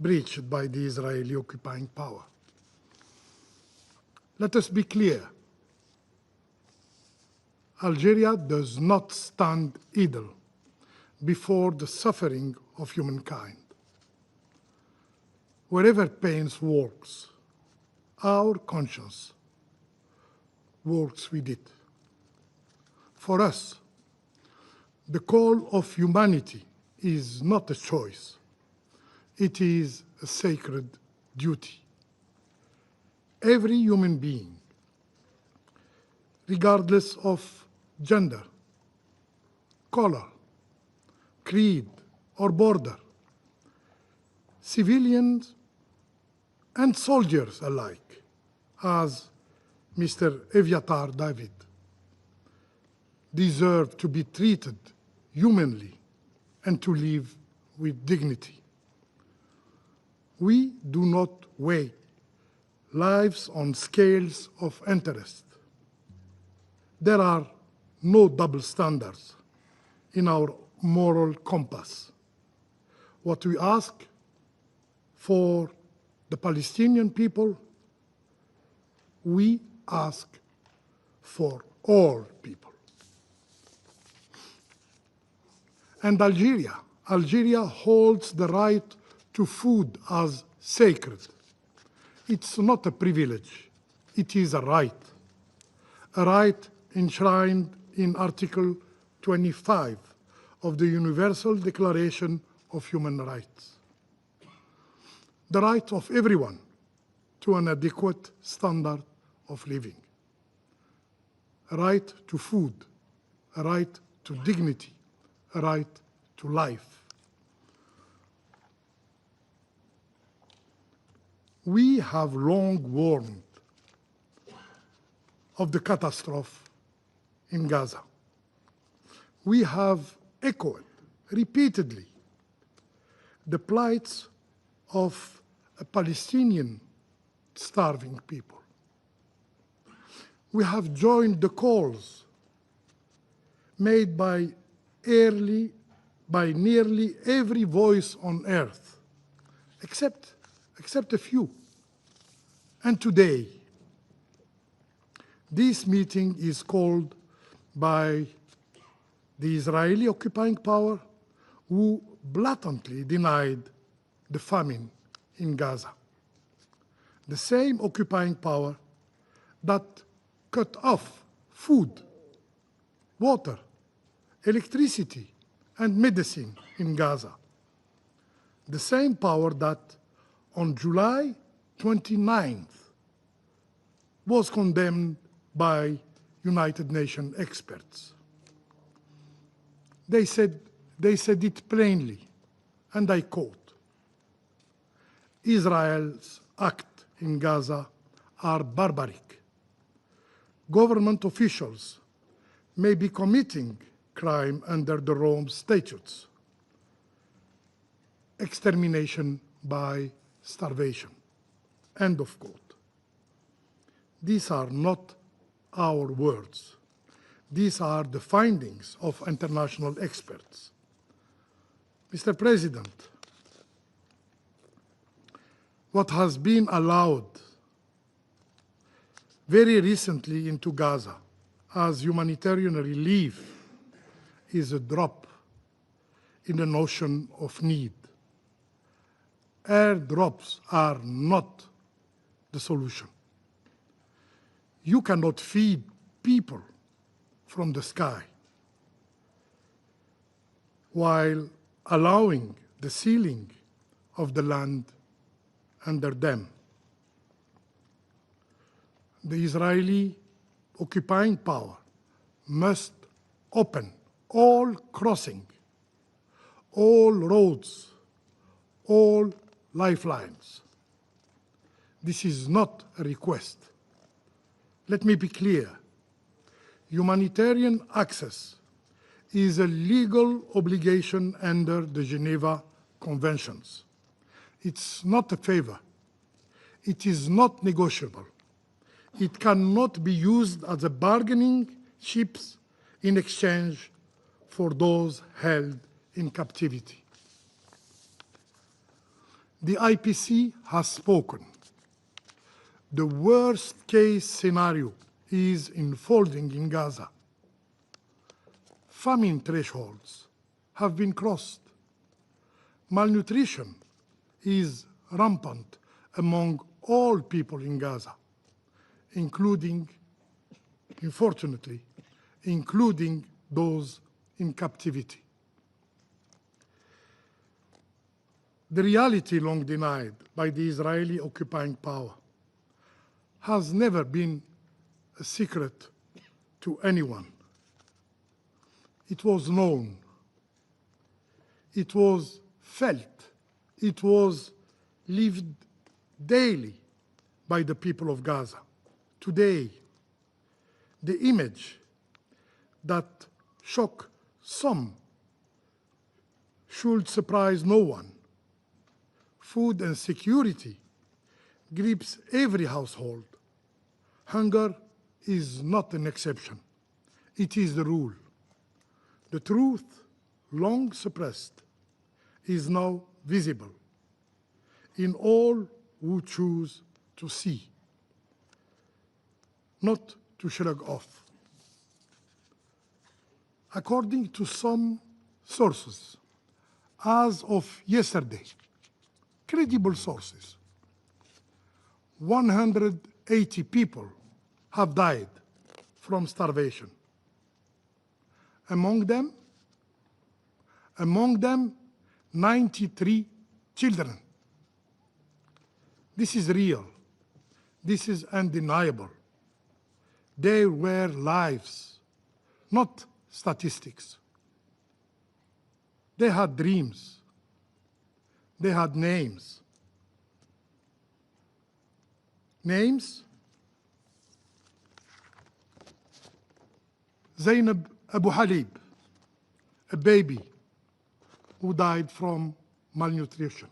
breached by the Israeli occupying power. Let us be clear. Algeria does not stand idle before the suffering of humankind. Wherever pain works, our conscience works with it. For us, the call of humanity is not a choice. It is a sacred duty. Every human being, regardless of gender, color, creed, or border, civilians and soldiers alike, as Mr. Eviatar David, deserve to be treated humanly and to live with dignity. We do not weigh lives on scales of interest. There are no double standards in our moral compass. What we ask for the Palestinian people, we ask for all people. And Algeria holds the right to food as sacred. It's not a privilege, it is a right enshrined in Article 25 of the Universal Declaration of Human Rights. The right of everyone to an adequate standard of living. A right to food, a right to dignity, a right to life. We have long warned of the catastrophe in Gaza. We have echoed repeatedly the plights of a Palestinian starving people. We have joined the calls made by nearly every voice on earth, except a few. And today, this meeting is called by the Israeli occupying power, who blatantly denied the famine in Gaza. The same occupying power that cut off food, water, electricity, and medicine in Gaza. The same power that on July 29th was condemned by United Nations experts. They said it plainly, and I quote, Israel's acts in Gaza are barbaric. Government officials may be committing crime under the Rome statutes, extermination by starvation, end of quote. These are not our words. These are the findings of international experts. Mr. President, what has been allowed very recently into Gaza as humanitarian relief is a drop in the ocean of need. Airdrops are not the solution. You cannot feed people from the sky while allowing the sealing of the land under them. The Israeli occupying power must open all crossing, all roads, all lifelines. This is not a request. Let me be clear. Humanitarian access is a legal obligation under the Geneva Conventions. It's not a favor. It is not negotiable. It cannot be used as a bargaining chips in exchange for those held in captivity. The IPC has spoken. The worst-case scenario is unfolding in Gaza. Famine thresholds have been crossed. Malnutrition is rampant among all people in Gaza, including, unfortunately, including those in captivity. The reality long denied by the Israeli occupying power has never been a secret to anyone. It was known. It was felt. It was lived daily by the people of Gaza. Today, the image that shocked some should surprise no one. Food insecurity grips every household. Hunger is not an exception. It is the rule. The truth, long suppressed, is now visible in all who choose to see, not to shrug off. According to some sources, as of yesterday, credible sources, 180 people have died from starvation. Among them, 93 children. This is real. This is undeniable. They were lives, not statistics. They had dreams. They had names. Names? Zainab Abu Halib, a baby, who died from malnutrition.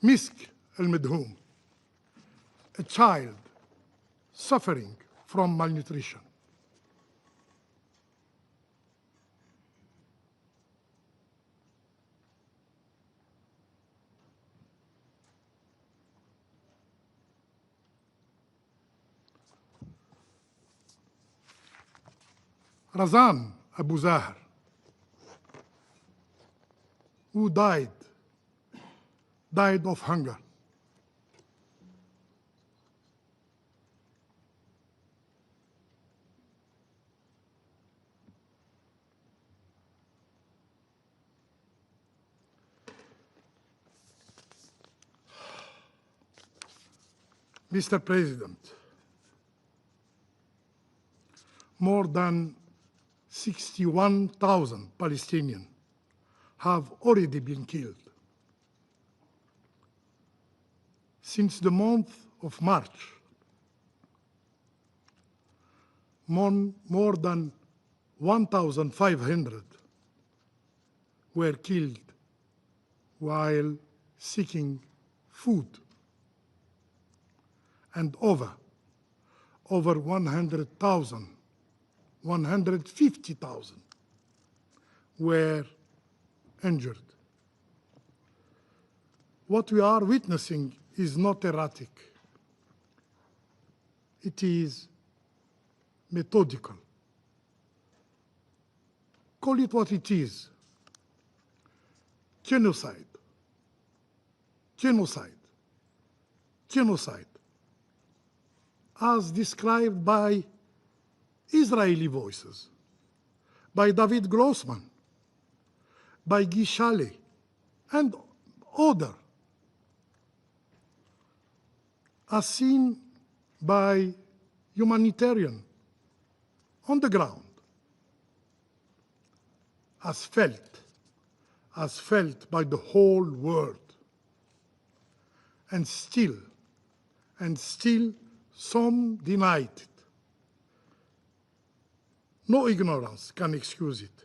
Misk al-Medhoum, a child suffering from malnutrition. Razan Abu Zahar, who died of hunger. Mr. President, more than 61,000 Palestinians have already been killed. Since the month of March, more than 1,500 were killed while seeking food, and over 100,000, 150,000 were injured. What we are witnessing is not erratic. It is methodical. Call it what it is. Genocide. Genocide. Genocide. As described by Israeli voices, by David Grossman, by Guy Chalet, and others, as seen by humanitarians on the ground, as felt by the whole world. And still some denied it. No ignorance can excuse it.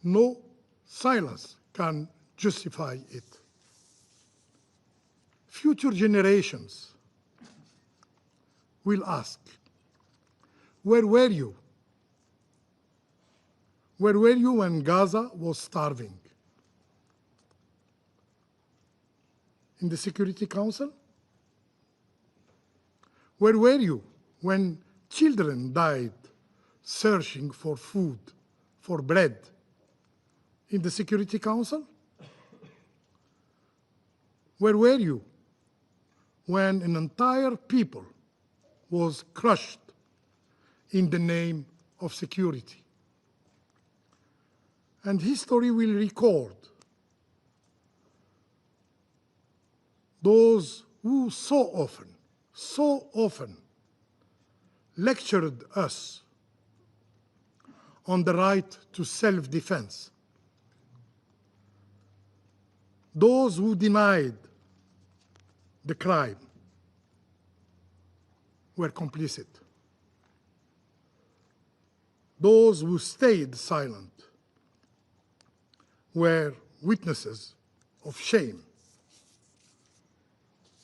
No silence can justify it. Future generations will ask, where were you? Where were you when Gaza was starving? In the Security Council? Where were you when children died searching for food, for bread? In the Security Council? Where were you when an entire people was crushed in the name of security? And history will record those who so often lectured us on the right to self-defense. Those who denied the crime were complicit. Those who stayed silent were witnesses of shame.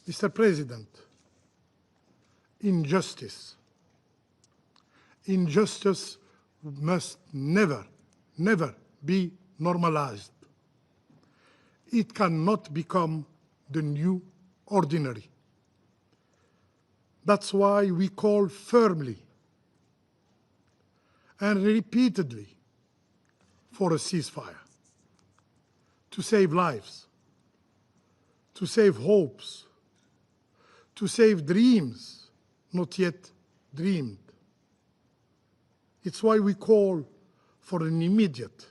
Mr. President, injustice must never be normalized. It cannot become the new ordinary. That's why we call firmly and repeatedly for a ceasefire, to save lives, to save hopes, to save dreams not yet dreamed. It's why we call for an immediate,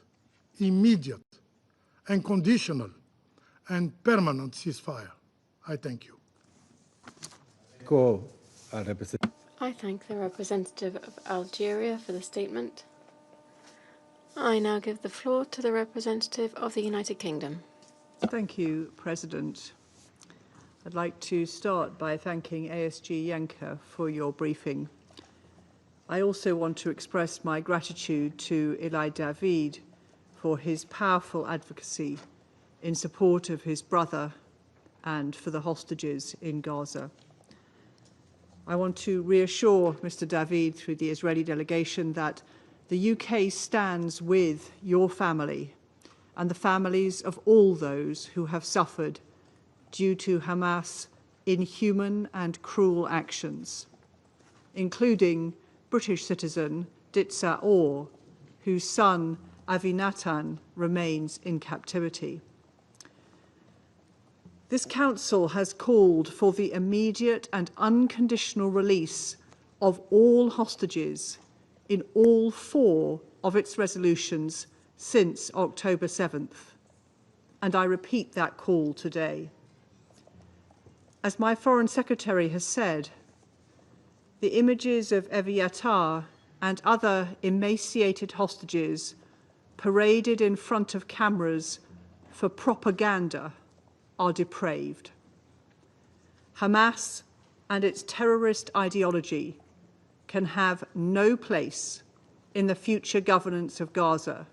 unconditional, and permanent ceasefire. I thank you. I thank the representative of Algeria for the statement. I now give the floor to the representative of the United Kingdom. Thank you, President. I'd like to start by thanking ASG Yenka for your briefing. I also want to express my gratitude to Eli David for his powerful advocacy in support of his brother and for the hostages in Gaza. I want to reassure Mr. David through the Israeli delegation that the UK stands with your family and the families of all those who have suffered due to Hamas' inhuman and cruel actions, including British citizen Ditsa Orr, whose son Avinatan remains in captivity. This Council has called for the immediate and unconditional release of all hostages in all 4 of its resolutions since October 7th, and I repeat that call today. As my Foreign Secretary has said, the images of Eviatar and other emaciated hostages paraded in front of cameras for propaganda are depraved. Hamas and its terrorist ideology can have no place in the future governance of Gaza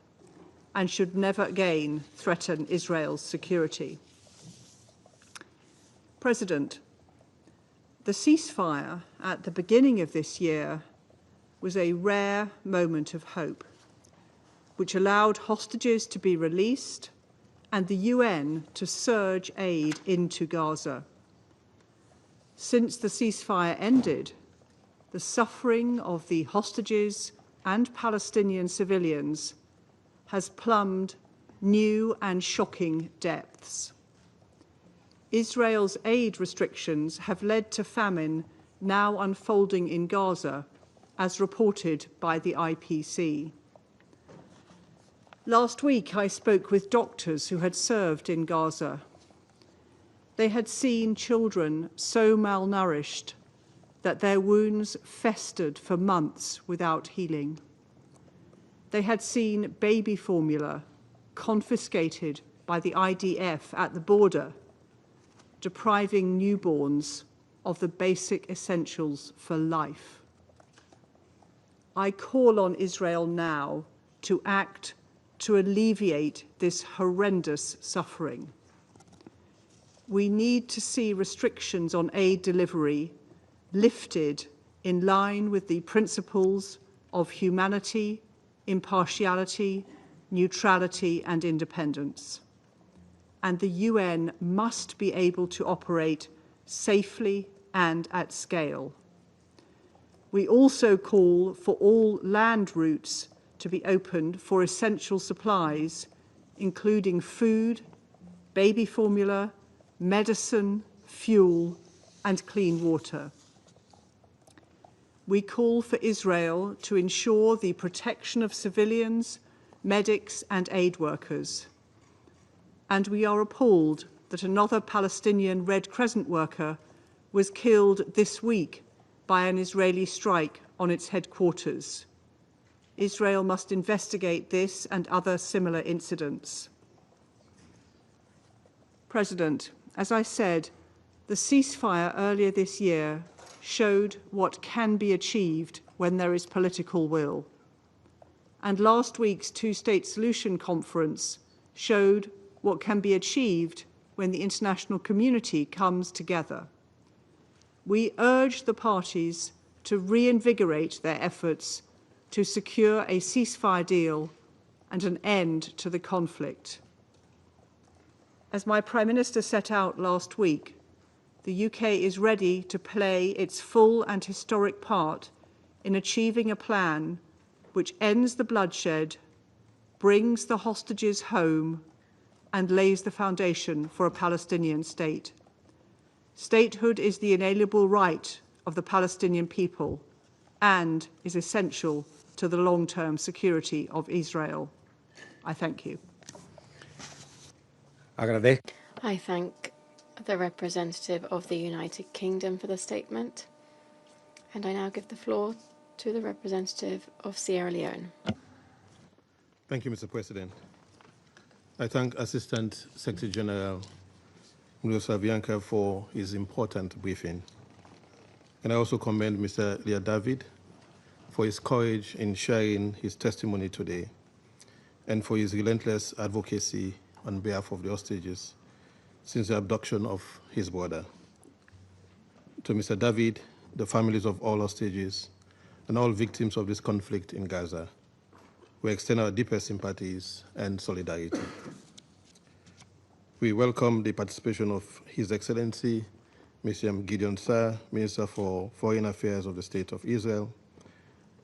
and should never again threaten Israel's security. President, the ceasefire at the beginning of this year was a rare moment of hope, which allowed hostages to be released and the UN to surge aid into Gaza. Since the ceasefire ended, the suffering of the hostages and Palestinian civilians has plumbed new and shocking depths. Israel's aid restrictions have led to famine now unfolding in Gaza, as reported by the IPC. Last week, I spoke with doctors who had served in Gaza. They had seen children so malnourished that their wounds festered for months without healing. They had seen baby formula confiscated by the IDF at the border, depriving newborns of the basic essentials for life. I call on Israel now to act to alleviate this horrendous suffering. We need to see restrictions on aid delivery lifted in line with the principles of humanity, impartiality, neutrality, and independence. And the UN must be able to operate safely and at scale. We also call for all land routes to be opened for essential supplies, including food, baby formula, medicine, fuel, and clean water. We call for Israel to ensure the protection of civilians, medics, and aid workers. And we are appalled that another Palestinian Red Crescent worker was killed this week by an Israeli strike on its headquarters. Israel must investigate this and other similar incidents. President, as I said, the ceasefire earlier this year showed what can be achieved when there is political will. And last week's two-state solution conference showed what can be achieved when the international community comes together. We urge the parties to reinvigorate their efforts to secure a ceasefire deal and an end to the conflict. As my Prime Minister set out last week, the UK is ready to play its full and historic part in achieving a plan which ends the bloodshed, brings the hostages home, and lays the foundation for a Palestinian state. Statehood is the inalienable right of the Palestinian people and is essential to the long-term security of Israel. I thank you. I thank the representative of the United Kingdom for the statement, and I now give the floor to the representative of Sierra Leone. Thank you, Mr. President. I thank Assistant Secretary General Savianka for his important briefing. And I also commend Mr. Eli David for his courage in sharing his testimony today and for his relentless advocacy on behalf of the hostages since the abduction of his brother. To Mr. David, the families of all hostages, and all victims of this conflict in Gaza, we extend our deepest sympathies and solidarity. We welcome the participation of His Excellency, Mr. Gideon Saar, Minister for Foreign Affairs of the State of Israel,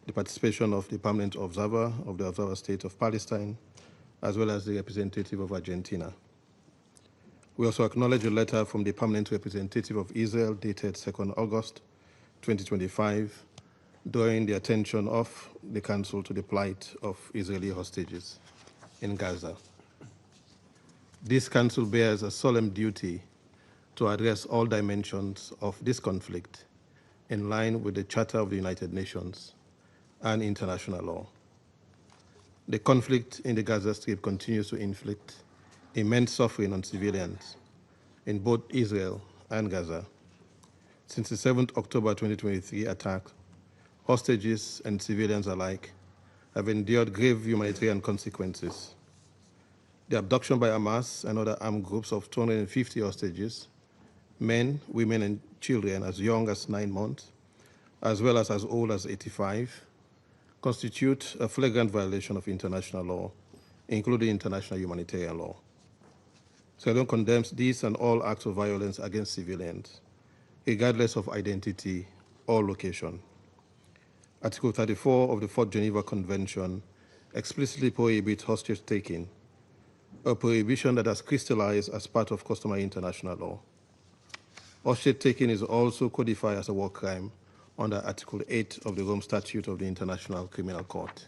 the participation of the permanent observer of the Observer State of Palestine, as well as the representative of Argentina. We also acknowledge a letter from the permanent representative of Israel dated 2nd August 2025, drawing the attention of the Council to the plight of Israeli hostages in Gaza. This Council bears a solemn duty to address all dimensions of this conflict in line with the Charter of the United Nations and international law. The conflict in the Gaza Strip continues to inflict immense suffering on civilians in both Israel and Gaza. Since the 7th October 2023 attack, hostages and civilians alike have endured grave humanitarian consequences. The abduction by Hamas and other armed groups of 250 hostages, men, women, and children as young as 9 months, as well as old as 85, constitute a flagrant violation of international law, including international humanitarian law. Sierra Leone condemns these and all acts of violence against civilians, regardless of identity or location. Article 34 of the 4th Geneva Convention explicitly prohibits hostage-taking, a prohibition that has crystallized as part of customary international law. Hostage-taking is also codified as a war crime under Article 8 of the Rome Statute of the International Criminal Court.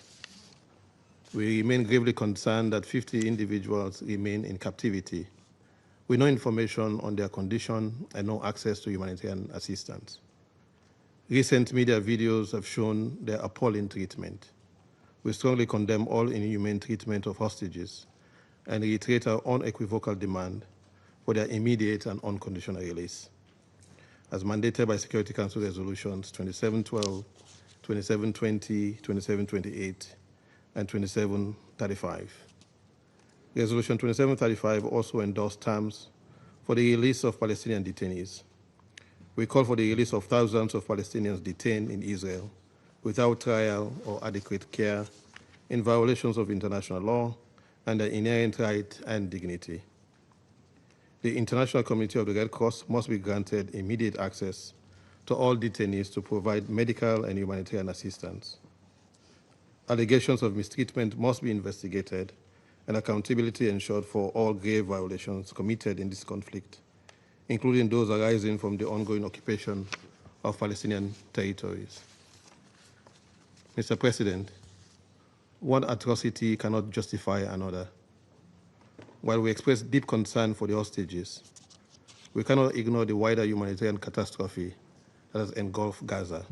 We remain gravely concerned that 50 individuals remain in captivity with no information on their condition and no access to humanitarian assistance. Recent media videos have shown their appalling treatment. We strongly condemn all inhumane treatment of hostages and reiterate our unequivocal demand for their immediate and unconditional release, as mandated by Security Council resolutions 2712, 2720, 2728, and 2735. Resolution 2735 also endorsed terms for the release of Palestinian detainees. We call for the release of thousands of Palestinians detained in Israel without trial or adequate care, in violations of international law and their inherent right and dignity. The international community of the Red Cross must be granted immediate access to all detainees to provide medical and humanitarian assistance. Allegations of mistreatment must be investigated and accountability ensured for all grave violations committed in this conflict, including those arising from the ongoing occupation of Palestinian territories. Mr. President, one atrocity cannot justify another. While we express deep concern for the hostages, we cannot ignore the wider humanitarian catastrophe that has engulfed Gaza.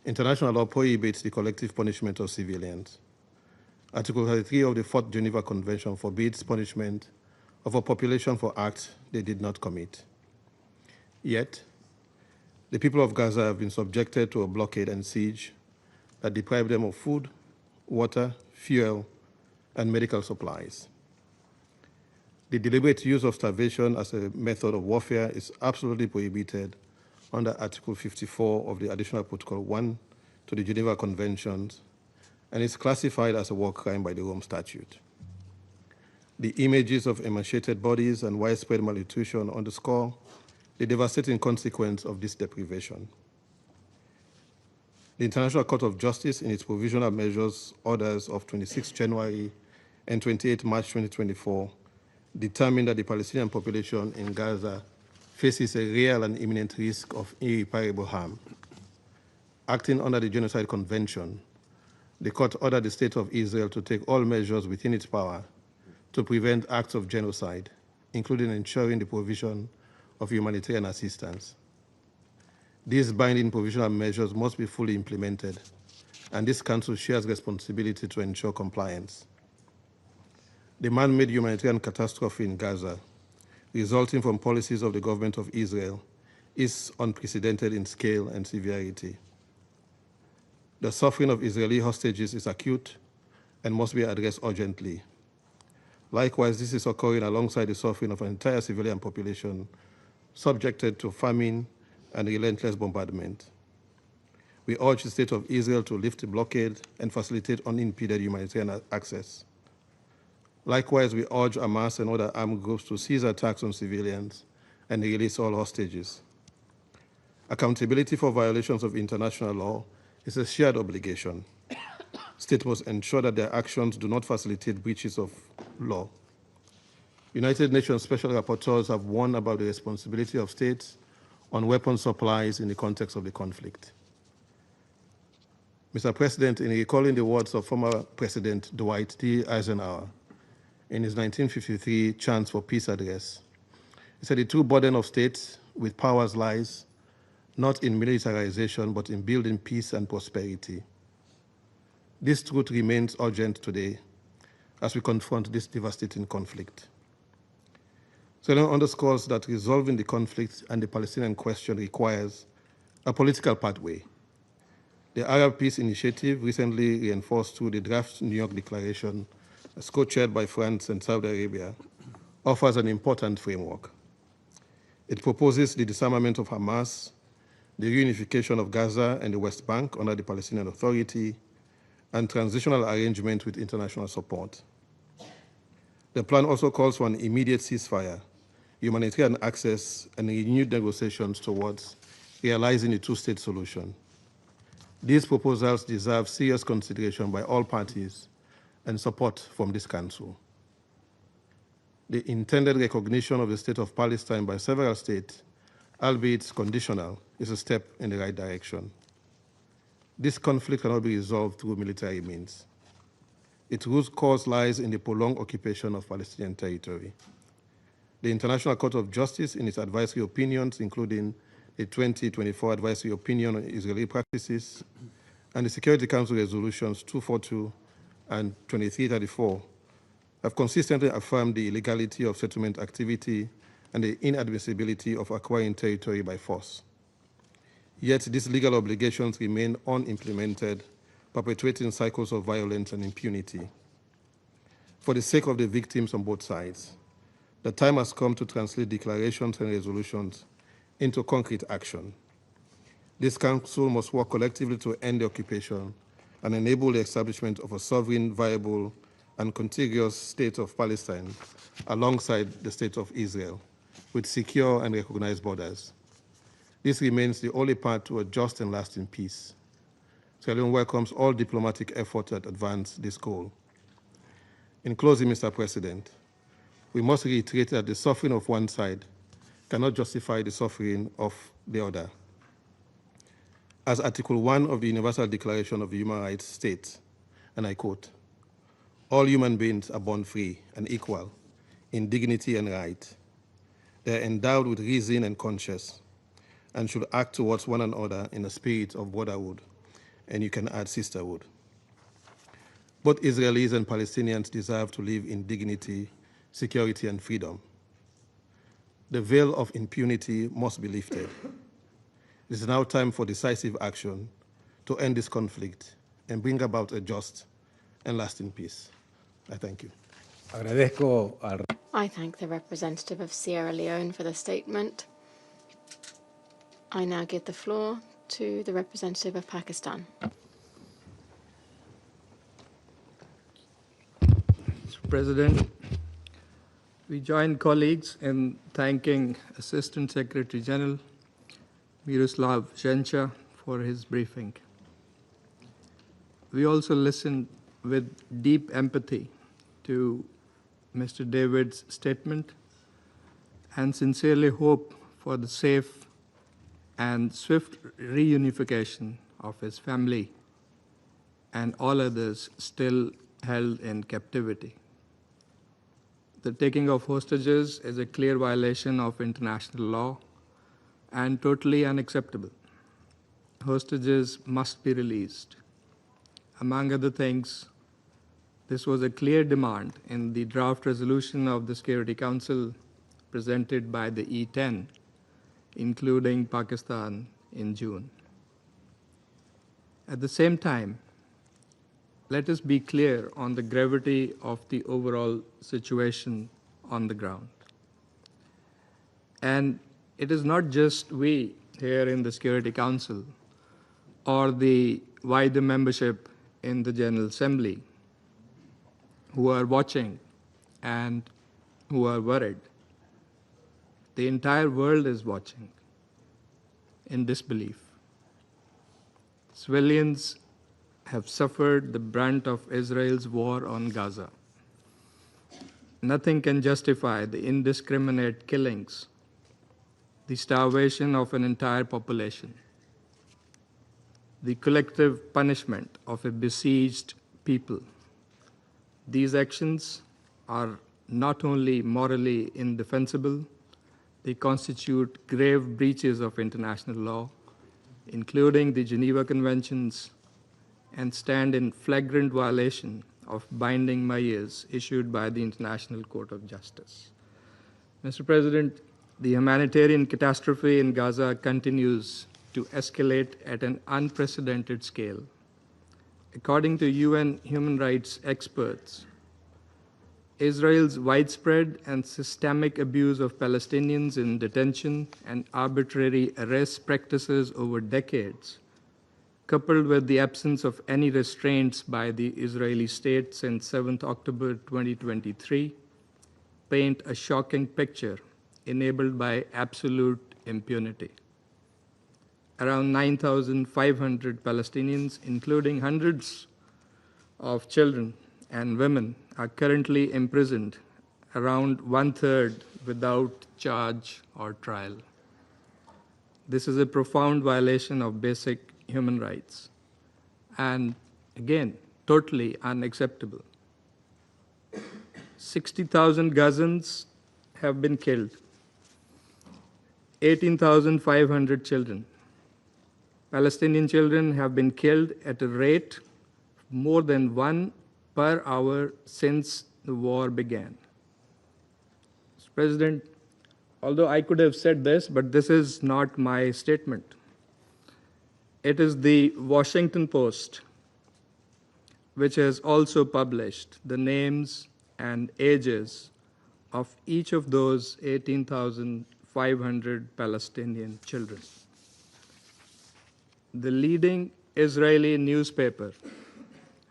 International law prohibits the collective punishment of civilians. Article 33 of the 4th Geneva Convention forbids punishment of a population for acts they did not commit. Yet, the people of Gaza have been subjected to a blockade and siege that deprive them of food, water, fuel, and medical supplies. The deliberate use of starvation as a method of warfare is absolutely prohibited under Article 54 of the Additional Protocol 1 to the Geneva Conventions and is classified as a war crime by the Rome Statute. The images of emaciated bodies and widespread malnutrition underscore the devastating consequence of this deprivation. The International Court of Justice, in its provisional measures orders of 26 January and 28 March 2024, determined that the Palestinian population in Gaza faces a real and imminent risk of irreparable harm. Acting under the Genocide Convention, the court ordered the State of Israel to take all measures within its power to prevent acts of genocide, including ensuring the provision of humanitarian assistance. These binding provisional measures must be fully implemented and this Council shares responsibility to ensure compliance. The man-made humanitarian catastrophe in Gaza, resulting from policies of the government of Israel, is unprecedented in scale and severity. The suffering of Israeli hostages is acute and must be addressed urgently. Likewise, this is occurring alongside the suffering of an entire civilian population subjected to famine and relentless bombardment. We urge the State of Israel to lift the blockade and facilitate unimpeded humanitarian access. Likewise, we urge Hamas and other armed groups to cease attacks on civilians and release all hostages. Accountability for violations of international law is a shared obligation. States must ensure that their actions do not facilitate breaches of law. United Nations Special Rapporteurs have warned about the responsibility of states on weapons supplies in the context of the conflict. Mr. President, in recalling the words of former President Dwight D. Eisenhower in his 1953 Chants for Peace address, he said the true burden of states with powers lies not in militarization, but in building peace and prosperity. This truth remains urgent today as we confront this devastating conflict. Sierra Leone underscores that resolving the conflict and the Palestinian question requires a political pathway. The Arab Peace Initiative, recently reinforced through the draft New York Declaration, as co-chaired by France and Saudi Arabia, offers an important framework. It proposes the disarmament of Hamas, the reunification of Gaza and the West Bank under the Palestinian Authority, and transitional arrangement with international support. The plan also calls for an immediate ceasefire, humanitarian access, and renewed negotiations towards realizing a two-state solution. These proposals deserve serious consideration by all parties and support from this Council. The intended recognition of the State of Palestine by several states, albeit conditional, is a step in the right direction. This conflict cannot be resolved through military means. Its root cause lies in the prolonged occupation of Palestinian territory. The International Court of Justice, in its advisory opinions, including the 2024 Advisory Opinion on Israeli Practices and the Security Council Resolutions 242 and 2334, have consistently affirmed the illegality of settlement activity and the inadmissibility of acquiring territory by force. Yet these legal obligations remain unimplemented, perpetuating cycles of violence and impunity. For the sake of the victims on both sides, the time has come to translate declarations and resolutions into concrete action. This Council must work collectively to end the occupation and enable the establishment of a sovereign, viable, and contiguous state of Palestine alongside the state of Israel, with secure and recognized borders. This remains the only path to a just and lasting peace. Sierra Leone welcomes all diplomatic efforts that advance this goal. In closing, Mr. President, we must reiterate that the suffering of one side cannot justify the suffering of the other. As Article 1 of the Universal Declaration of the Human Rights states, and I quote, "All human beings are born free and equal in dignity and right. They are endowed with reason and conscience and should act towards one another in a spirit of brotherhood," and you can add sisterhood. Both Israelis and Palestinians deserve to live in dignity, security, and freedom. The veil of impunity must be lifted. It is now time for decisive action to end this conflict and bring about a just and lasting peace. I thank you. I thank the representative of Sierra Leone for the statement. I now give the floor to the representative of Pakistan. Mr. President, we join colleagues in thanking Assistant Secretary General Miroslav Zhencha for his briefing. We also listened with deep empathy to Mr. David's statement and sincerely hope for the safe and swift reunification of his family and all others still held in captivity. The taking of hostages is a clear violation of international law and totally unacceptable. Hostages must be released. Among other things, this was a clear demand in the draft resolution of the Security Council presented by the E10, including Pakistan in June. At the same time, let us be clear on the gravity of the overall situation on the ground. And it is not just we here in the Security Council or the wider membership in the General Assembly who are watching and who are worried. The entire world is watching in disbelief. Civilians have suffered the brunt of Israel's war on Gaza. Nothing can justify the indiscriminate killings, the starvation of an entire population, the collective punishment of a besieged people. These actions are not only morally indefensible, they constitute grave breaches of international law, including the Geneva Conventions, and stand in flagrant violation of binding measures issued by the International Court of Justice. Mr. President, the humanitarian catastrophe in Gaza continues to escalate at an unprecedented scale. According to UN human rights experts, Israel's widespread and systemic abuse of Palestinians in detention and arbitrary arrest practices over decades, coupled with the absence of any restraints by the Israeli state since 7th October 2023, paint a shocking picture enabled by absolute impunity. Around 9,500 Palestinians, including hundreds of children and women, are currently imprisoned, around 1/3 without charge or trial. This is a profound violation of basic human rights and, again, totally unacceptable. 60,000 Gazans have been killed, 18,500 children. Palestinian children have been killed at a rate more than 1 per hour since the war began. Mr. President, although I could have said this, but this is not my statement. It is the Washington Post, which has also published the names and ages of each of those 18,500 Palestinian children. The leading Israeli newspaper,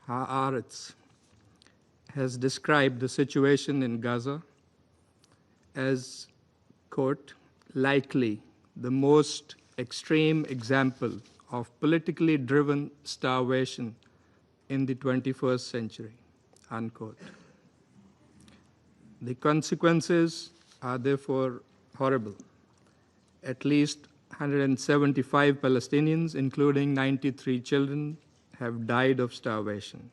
Haaretz, has described the situation in Gaza as, quote, likely the most extreme example of politically driven starvation in the 21st century, unquote. The consequences are therefore horrible. At least 175 Palestinians, including 93 children, have died of starvation.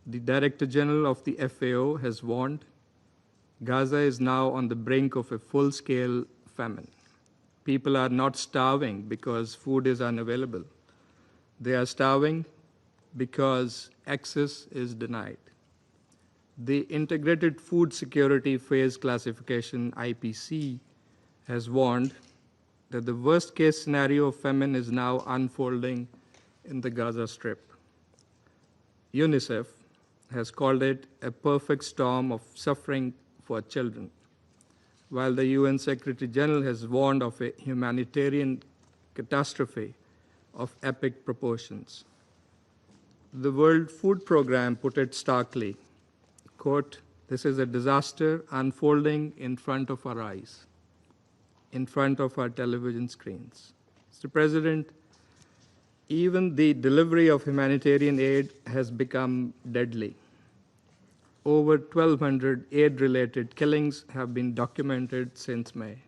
The Director General of the FAO has warned Gaza is now on the brink of a full-scale famine. People are not starving because food is unavailable. They are starving because access is denied. The Integrated Food Security Phase Classification, IPC, has warned that the worst-case scenario of famine is now unfolding in the Gaza Strip. UNICEF has called it a perfect storm of suffering for children, while the UN Secretary General has warned of a humanitarian catastrophe of epic proportions. The World Food Programme put it starkly, quote, "This is a disaster unfolding in front of our eyes, in front of our television screens." Mr. President, even the delivery of humanitarian aid has become deadly. Over 1,200 aid-related killings have been documented since May.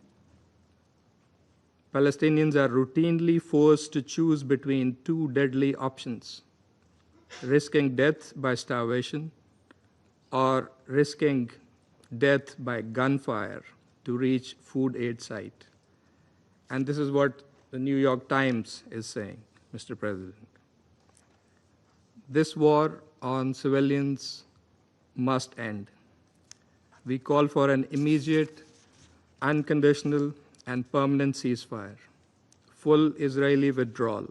Palestinians are routinely forced to choose between two deadly options: risking death by starvation or risking death by gunfire to reach food aid site. And this is what the New York Times is saying, Mr. President. This war on civilians must end. We call for an immediate, unconditional, and permanent ceasefire, full Israeli withdrawal,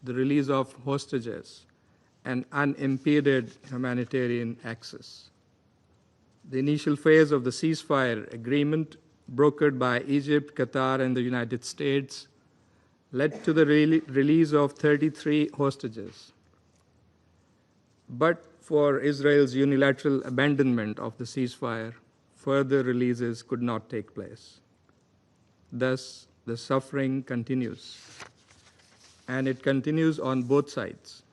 the release of hostages, and unimpeded humanitarian access. The initial phase of the ceasefire agreement, brokered by Egypt, Qatar, and the United States, led to the release of 33 hostages. But for Israel's unilateral abandonment of the ceasefire, further releases could not take place. Thus, the suffering continues, and it continues on both sides.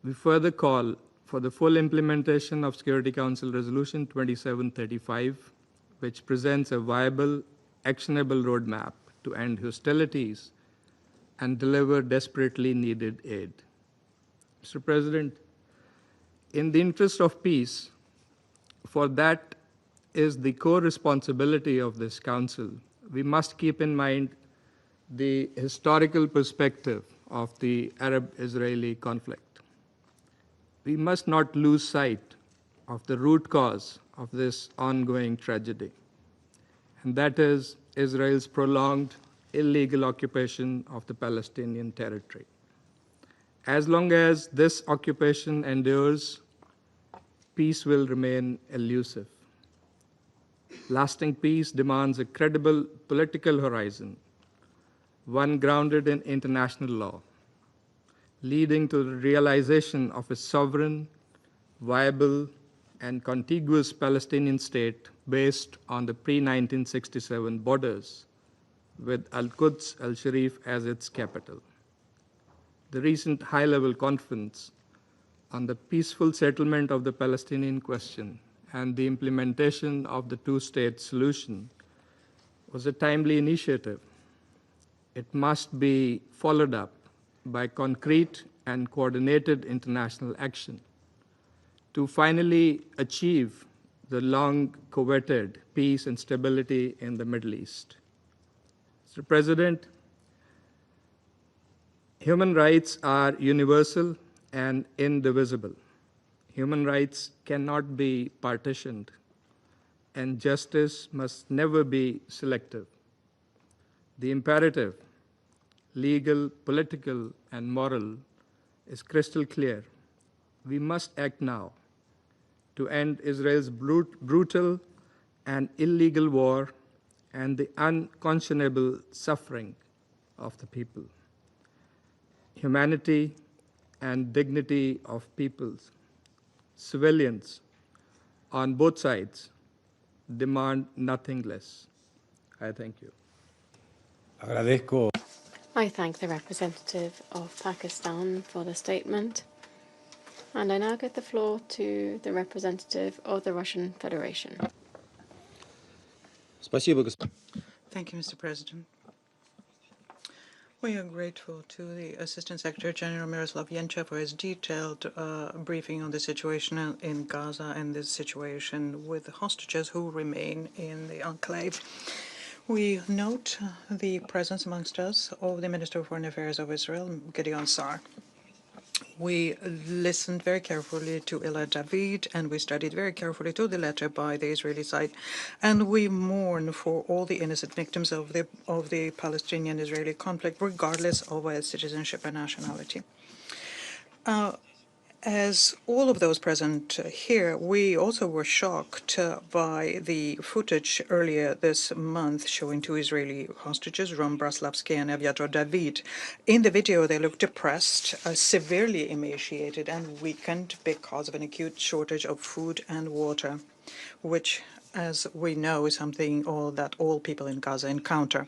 We further call for the full implementation of Security Council Resolution 2735, which presents a viable, actionable roadmap to end hostilities and deliver desperately needed aid. Mr. President, in the interest of peace, for that is the core responsibility of this Council, we must keep in mind the historical perspective of the Arab-Israeli conflict. We must not lose sight of the root cause of this ongoing tragedy, and that is Israel's prolonged illegal occupation of the Palestinian territory. As long as this occupation endures, peace will remain elusive. Lasting peace demands a credible political horizon, one grounded in international law, leading to the realization of a sovereign, viable, and contiguous Palestinian state based on the pre-1967 borders, with Al-Quds al-Sharif as its capital. The recent high-level conference on the peaceful settlement of the Palestinian question and the implementation of the two-state solution was a timely initiative. It must be followed up by concrete and coordinated international action to finally achieve the long-coveted peace and stability in the Middle East. Mr. President, human rights are universal and indivisible. Human rights cannot be partitioned, and justice must never be selective. The imperative, legal, political, and moral, is crystal clear. We must act now to end Israel's brutal and illegal war and the unconscionable suffering of the people. Humanity and dignity of peoples, civilians on both sides, demand nothing less. I thank you. I thank the representative of Pakistan for the statement. And I now give the floor to the representative of the Russian Federation. Thank you, Mr. President. We are grateful to the Assistant Secretary General Miroslav Yencha for his detailed briefing on the situation in Gaza and the situation with the hostages who remain in the enclave. We note the presence amongst us of the Minister of Foreign Affairs of Israel, Gideon Saar. We listened very carefully to Eli David, and we studied very carefully to the letter by the Israeli side, and we mourn for all the innocent victims of the Palestinian-Israeli conflict, regardless of their citizenship and nationality. As all of those present here, we also were shocked by the footage earlier this month showing two Israeli hostages, Ron Braslavsky and Aviator David. In the video, they looked depressed, severely emaciated, and weakened because of an acute shortage of food and water, which, as we know, is something that all people in Gaza encounter.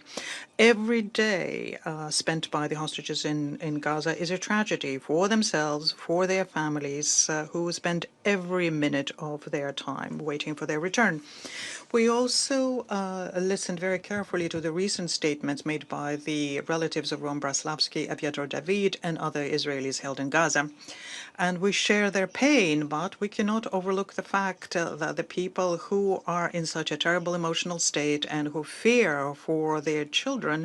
Every day spent by the hostages in Gaza is a tragedy for themselves, for their families, who spend every minute of their time waiting for their return. We also listened very carefully to the recent statements made by the relatives of Ron Braslavsky, Aviator David, and other Israelis held in Gaza. And we share their pain, but we cannot overlook the fact that the people who are in such a terrible emotional state and who fear for their children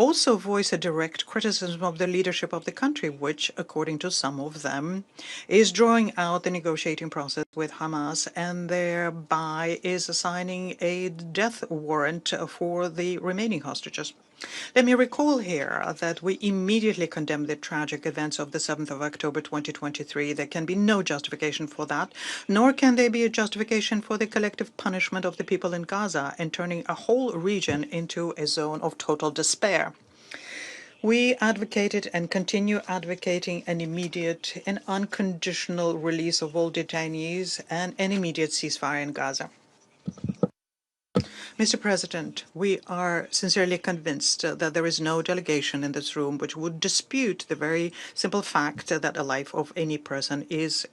also voice a direct criticism of the leadership of the country, which, according to some of them, is drawing out the negotiating process with Hamas and thereby is assigning a death warrant for the remaining hostages. Let me recall here that we immediately condemned the tragic events of the 7th of October 2023. There can be no justification for that, nor can there be a justification for the collective punishment of the people in Gaza and turning a whole region into a zone of total despair. We advocated and continue advocating an immediate and unconditional release of all detainees and an immediate ceasefire in Gaza. Mr. President, we are sincerely convinced that there is no delegation in this room which would dispute the very simple fact that the life of any person is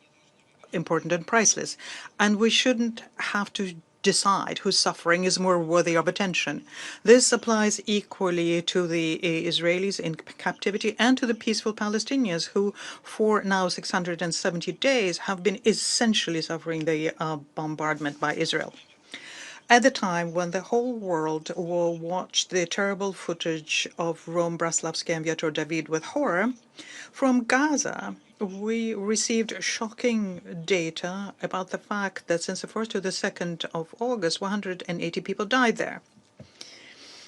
important and priceless, and we shouldn't have to decide whose suffering is more worthy of attention. This applies equally to the Israelis in captivity and to the peaceful Palestinians who, for now 670 days, have been essentially suffering the bombardment by Israel. At the time when the whole world will watch the terrible footage of Rom Braslavsky and Viator David with horror, from Gaza, we received shocking data about the fact that since the 1st to the 2nd of August, 180 people died there.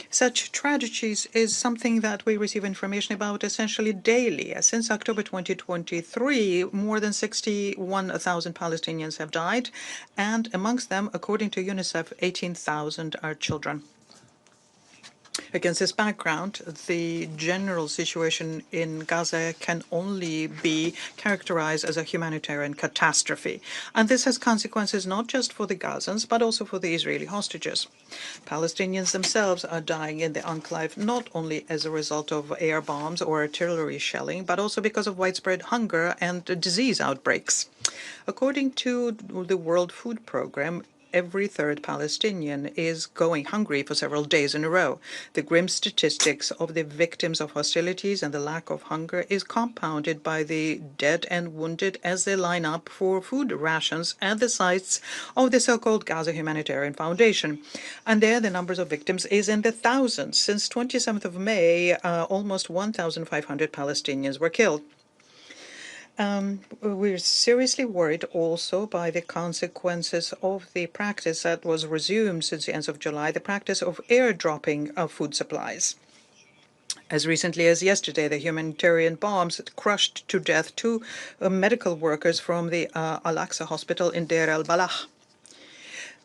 Such tragedies is something that we receive information about essentially daily. Since October 2023, more than 61,000 Palestinians have died, and amongst them, according to UNICEF, 18,000 are children. Against this background, the general situation in Gaza can only be characterized as a humanitarian catastrophe. And this has consequences not just for the Gazans, but also for the Israeli hostages. Palestinians themselves are dying in the enclave not only as a result of air bombs or artillery shelling, but also because of widespread hunger and disease outbreaks. According to the World Food Programme, every third Palestinian is going hungry for several days in a row. The grim statistics of the victims of hostilities and the lack of hunger is compounded by the dead and wounded as they line up for food rations at the sites of the so-called Gaza Humanitarian Foundation. And there the numbers of victims is in the thousands. Since 27th of May, almost 1,500 Palestinians were killed. We're seriously worried also by the consequences of the practice that was resumed since the end of July, the practice of airdropping of food supplies. As recently as yesterday, the humanitarian bombs crushed to death two medical workers from the Al-Aqsa hospital in Deir el-Balah.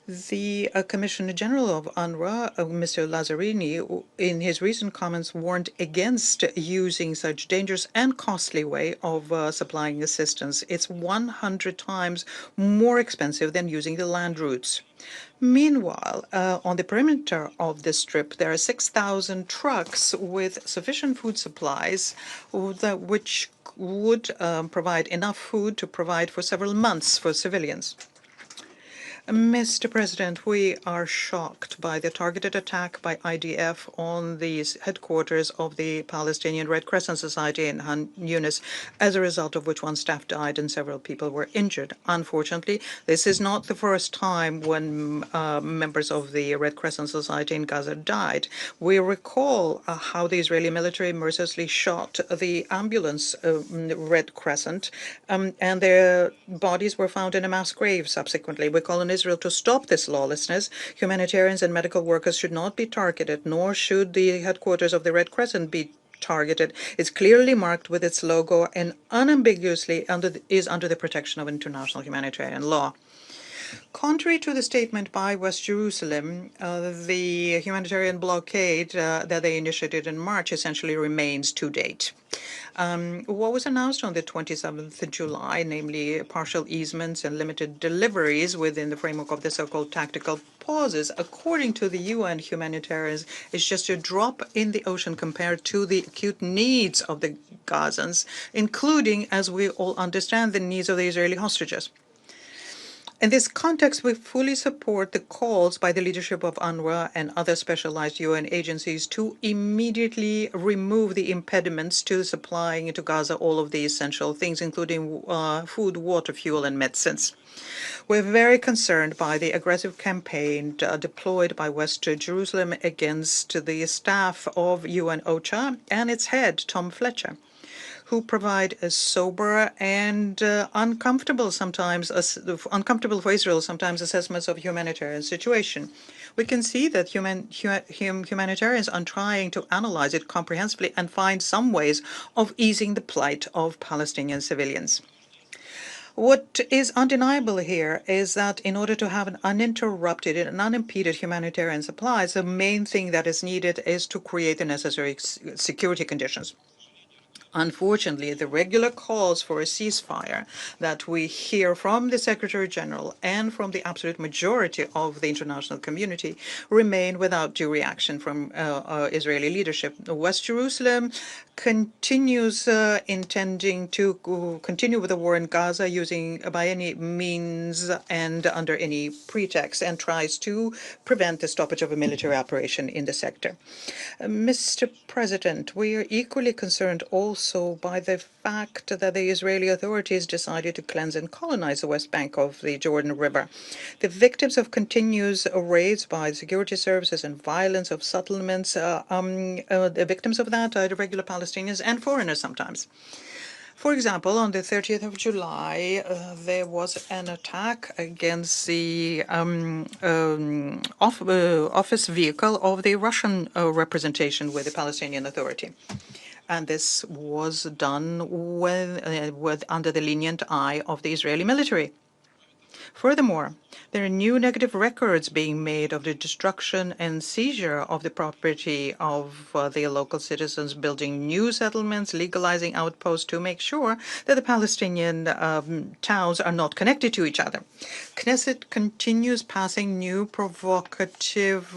The Commissioner General of UNRWA, Mr. Lazzarini, in his recent comments warned against using such dangerous and costly way of supplying assistance. It's 100 times more expensive than using the land routes. Meanwhile, on the perimeter of this strip, there are 6,000 trucks with sufficient food supplies which would provide enough food to provide for several months for civilians. Mr. President, we are shocked by the targeted attack by IDF on the headquarters of the Palestinian Red Crescent Society in Han Yunis, as a result of which one staff died and several people were injured. Unfortunately, this is not the first time when members of the Red Crescent Society in Gaza died. We recall how the Israeli military mercilessly shot the ambulance Red Crescent, and their bodies were found in a mass grave subsequently. We call on Israel to stop this lawlessness. Humanitarians and medical workers should not be targeted, nor should the headquarters of the Red Crescent be targeted. It's clearly marked with its logo and unambiguously is under the protection of international humanitarian law. Contrary to the statement by West Jerusalem, the humanitarian blockade that they initiated in March essentially remains to date. What was announced on the 27th of July, namely partial easements and limited deliveries within the framework of the so-called tactical pauses, according to the UN humanitarians, is just a drop in the ocean compared to the acute needs of the Gazans, including, as we all understand, the needs of the Israeli hostages. In this context, we fully support the calls by the leadership of UNRWA and other specialized UN agencies to immediately remove the impediments to supplying into Gaza all of the essential things, including food, water, fuel, and medicines. We're very concerned by the aggressive campaign deployed by West Jerusalem against the staff of UN OCHA and its head, Tom Fletcher, who provide a sober and uncomfortable for Israel sometimes assessments of humanitarian situation. We can see that humanitarians are trying to analyze it comprehensively and find some ways of easing the plight of Palestinian civilians. What is undeniable here is that in order to have an uninterrupted and unimpeded humanitarian supplies, the main thing that is needed is to create the necessary security conditions. Unfortunately, the regular calls for a ceasefire that we hear from the Secretary General and from the absolute majority of the international community remain without due reaction from Israeli leadership. West Jerusalem continues intending to continue with the war in Gaza using by any means and under any pretext, and tries to prevent the stoppage of a military operation in the sector. Mr. President, we are equally concerned also by the fact that the Israeli authorities decided to cleanse and colonize the West Bank of the Jordan River. The victims of continuous raids by security services and violence of settlements, the victims of that are regular Palestinians and foreigners sometimes. For example, on the 30th of July, there was an attack against the office vehicle of the Russian representation with the Palestinian Authority. And this was done under the lenient eye of the Israeli military. Furthermore, there are new negative records being made of the destruction and seizure of the property of the local citizens, building new settlements, legalizing outposts to make sure that the Palestinian towns are not connected to each other. Knesset continues passing new provocative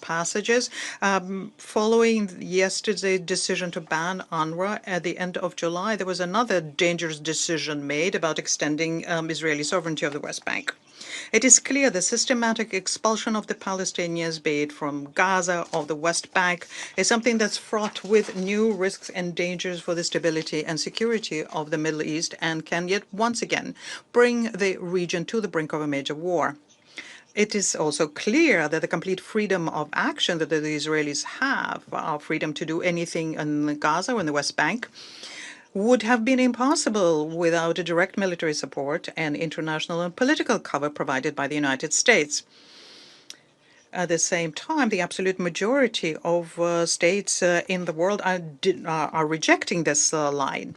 passages. Following yesterday's decision to ban UNRWA at the end of July, there was another dangerous decision made about extending Israeli sovereignty of the West Bank. It is clear the systematic expulsion of the Palestinians, be it from Gaza or the West Bank, is something that's fraught with new risks and dangers for the stability and security of the Middle East and can yet once again bring the region to the brink of a major war. It is also clear that the complete freedom of action that the Israelis have, freedom to do anything in Gaza or in the West Bank, would have been impossible without a direct military support and international and political cover provided by the United States. At the same time, the absolute majority of states in the world are rejecting this line.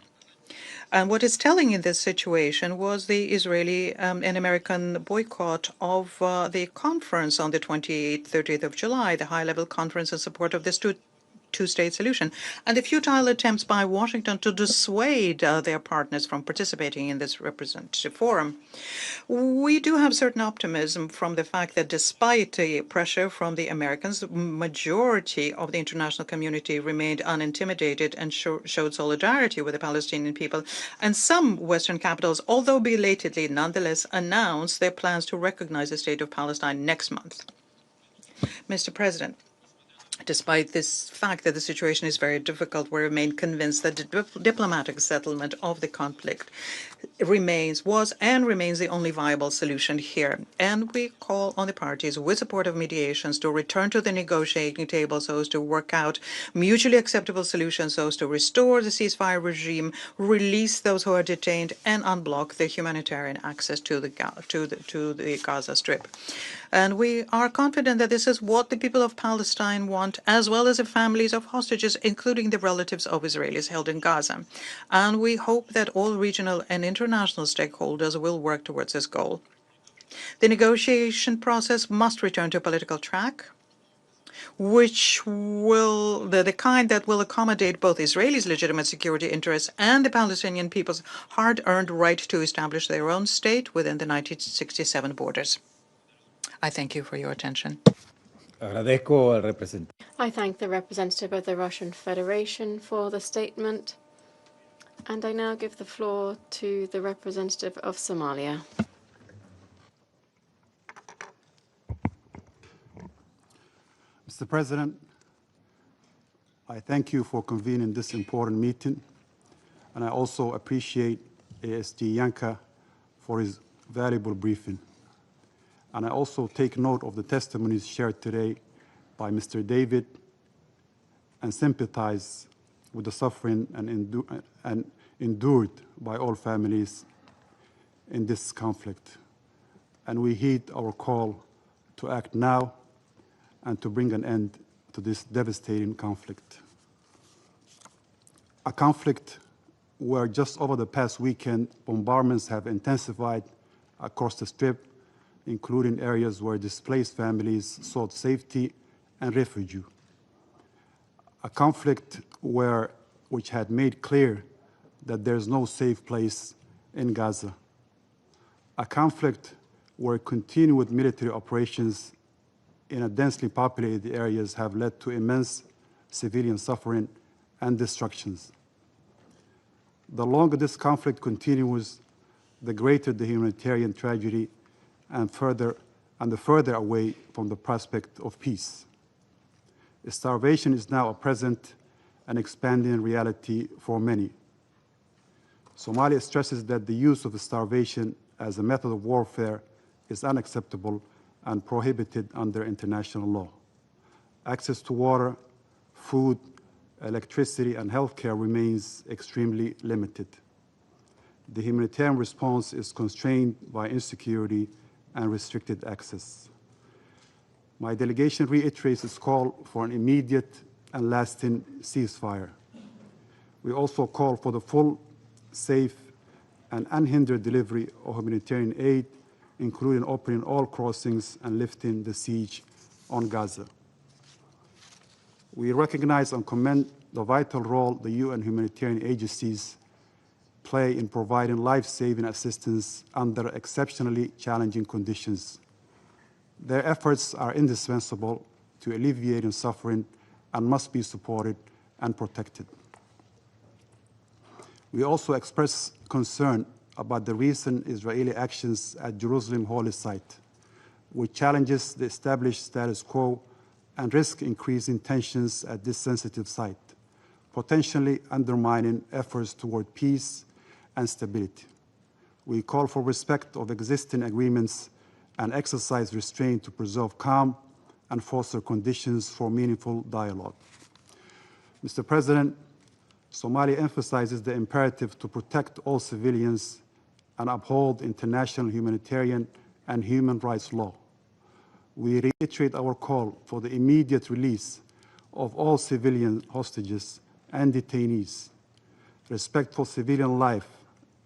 And what is telling in this situation was the Israeli and American boycott of the conference on the 28th, 30th of July, the high-level conference in support of this two-state solution, and the futile attempts by Washington to dissuade their partners from participating in this representative forum. We do have certain optimism from the fact that despite the pressure from the Americans, the majority of the international community remained unintimidated and showed solidarity with the Palestinian people, and some Western capitals, although belatedly, nonetheless announced their plans to recognize the state of Palestine next month. Mr. President, despite this fact that the situation is very difficult, we remain convinced that the diplomatic settlement of the conflict was and remains the only viable solution here. And we call on the parties with support of mediations to return to the negotiating table so as to work out mutually acceptable solutions so as to restore the ceasefire regime, release those who are detained, and unblock the humanitarian access to the Gaza Strip. And we are confident that this is what the people of Palestine want, as well as the families of hostages, including the relatives of Israelis held in Gaza. And we hope that all regional and international stakeholders will work towards this goal. The negotiation process must return to a political track, which will, the kind that will accommodate both Israelis' legitimate security interests and the Palestinian people's hard-earned right to establish their own state within the 1967 borders. I thank you for your attention. I thank the representative of the Russian Federation for the statement, and I now give the floor to the representative of Somalia. President, I thank you for convening this important meeting, and I also appreciate ASG Yanka for his valuable briefing. And I also take note of the testimonies shared today by Mr. David and sympathize with the suffering and endured by all families in this conflict. And we heed our call to act now and to bring an end to this devastating conflict. A conflict where just over the past weekend, bombardments have intensified across the Strip, including areas where displaced families sought safety and refuge. A conflict which had made clear that there's no safe place in Gaza. A conflict where continued military operations in densely populated areas have led to immense civilian suffering and destructions. The longer this conflict continues, the greater the humanitarian tragedy and the further away from the prospect of peace. Starvation is now a present and expanding reality for many. Somalia stresses that the use of starvation as a method of warfare is unacceptable and prohibited under international law. Access to water, food, electricity, and healthcare remains extremely limited. The humanitarian response is constrained by insecurity and restricted access. My delegation reiterates its call for an immediate and lasting ceasefire. We also call for the full, safe, and unhindered delivery of humanitarian aid, including opening all crossings and lifting the siege on Gaza. We recognize and commend the vital role the UN humanitarian agencies play in providing life-saving assistance under exceptionally challenging conditions. Their efforts are indispensable to alleviating suffering and must be supported and protected. We also express concern about the recent Israeli actions at Jerusalem Holy Site, which challenges the established status quo and risk increasing tensions at this sensitive site, potentially undermining efforts toward peace and stability. We call for respect of existing agreements and exercise restraint to preserve calm and foster conditions for meaningful dialogue. Mr. President, Somalia emphasizes the imperative to protect all civilians and uphold international humanitarian and human rights law. We reiterate our call for the immediate release of all civilian hostages and detainees, respect for civilian life,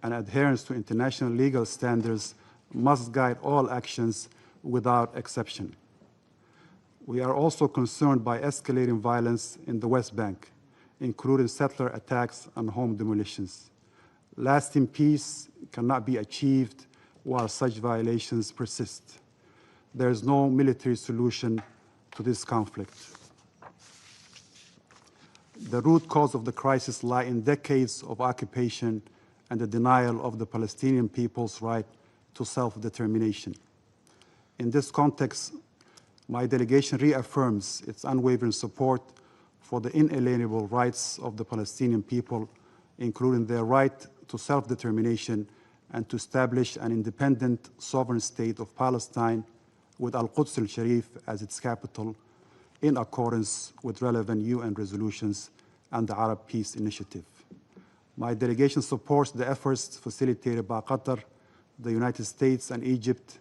and adherence to international legal standards must guide all actions without exception. We are also concerned by escalating violence in the West Bank, including settler attacks and home demolitions. Lasting peace cannot be achieved while such violations persist. There is no military solution to this conflict. The root cause of the crisis lies in decades of occupation and the denial of the Palestinian people's right to self-determination. In this context, my delegation reaffirms its unwavering support for the inalienable rights of the Palestinian people, including their right to self-determination and to establish an independent sovereign state of Palestine with Al-Quds al-Sharif as its capital, in accordance with relevant UN resolutions and the Arab Peace Initiative. My delegation supports the efforts facilitated by Qatar, the United States, and Egypt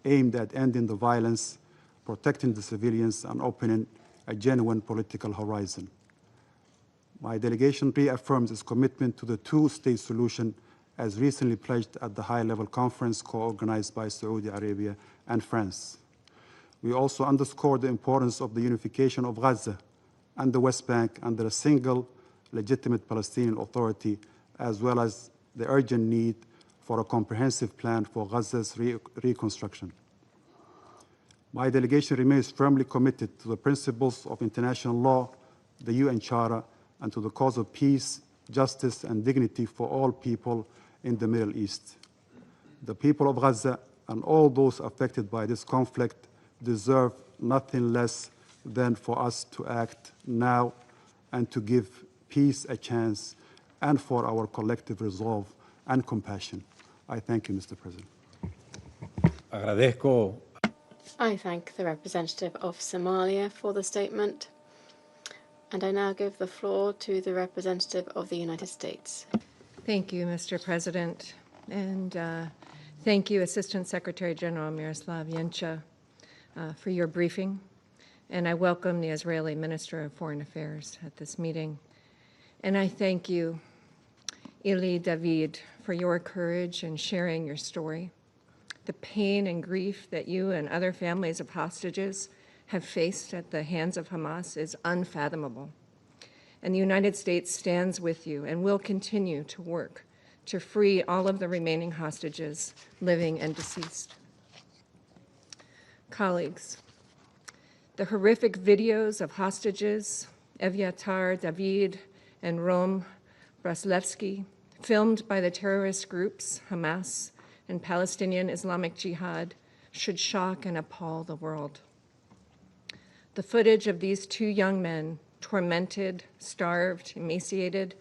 aimed at ending the violence, protecting the civilians, and opening a genuine political horizon. My delegation reaffirms its commitment to the two-state solution as recently pledged at the high-level conference co-organized by Saudi Arabia and France. We also underscore the importance of the unification of Gaza and the West Bank under a single legitimate Palestinian authority, as well as the urgent need for a comprehensive plan for Gaza's reconstruction. My delegation remains firmly committed to the principles of international law, the UN Charter, and to the cause of peace, justice, and dignity for all people in the Middle East. The people of Gaza and all those affected by this conflict deserve nothing less than for us to act now and to give peace a chance and for our collective resolve and compassion. I thank you, Mr. President. I thank the representative of Somalia for the statement, and I now give the floor to the representative of the United States. Thank you, Mr. President, and thank you, Assistant Secretary General Miroslav Yencha, for your briefing, and I welcome the Israeli Minister of Foreign Affairs at this meeting. And I thank you, Eli David, for your courage in sharing your story. The pain and grief that you and other families of hostages have faced at the hands of Hamas is unfathomable. And the United States stands with you and will continue to work to free all of the remaining hostages, living and deceased. Colleagues, the horrific videos of hostages, Evyatar David and Rom Braslevsky, filmed by the terrorist groups Hamas and Palestinian Islamic Jihad, should shock and appall the world. The footage of these two young men, tormented, starved, emaciated,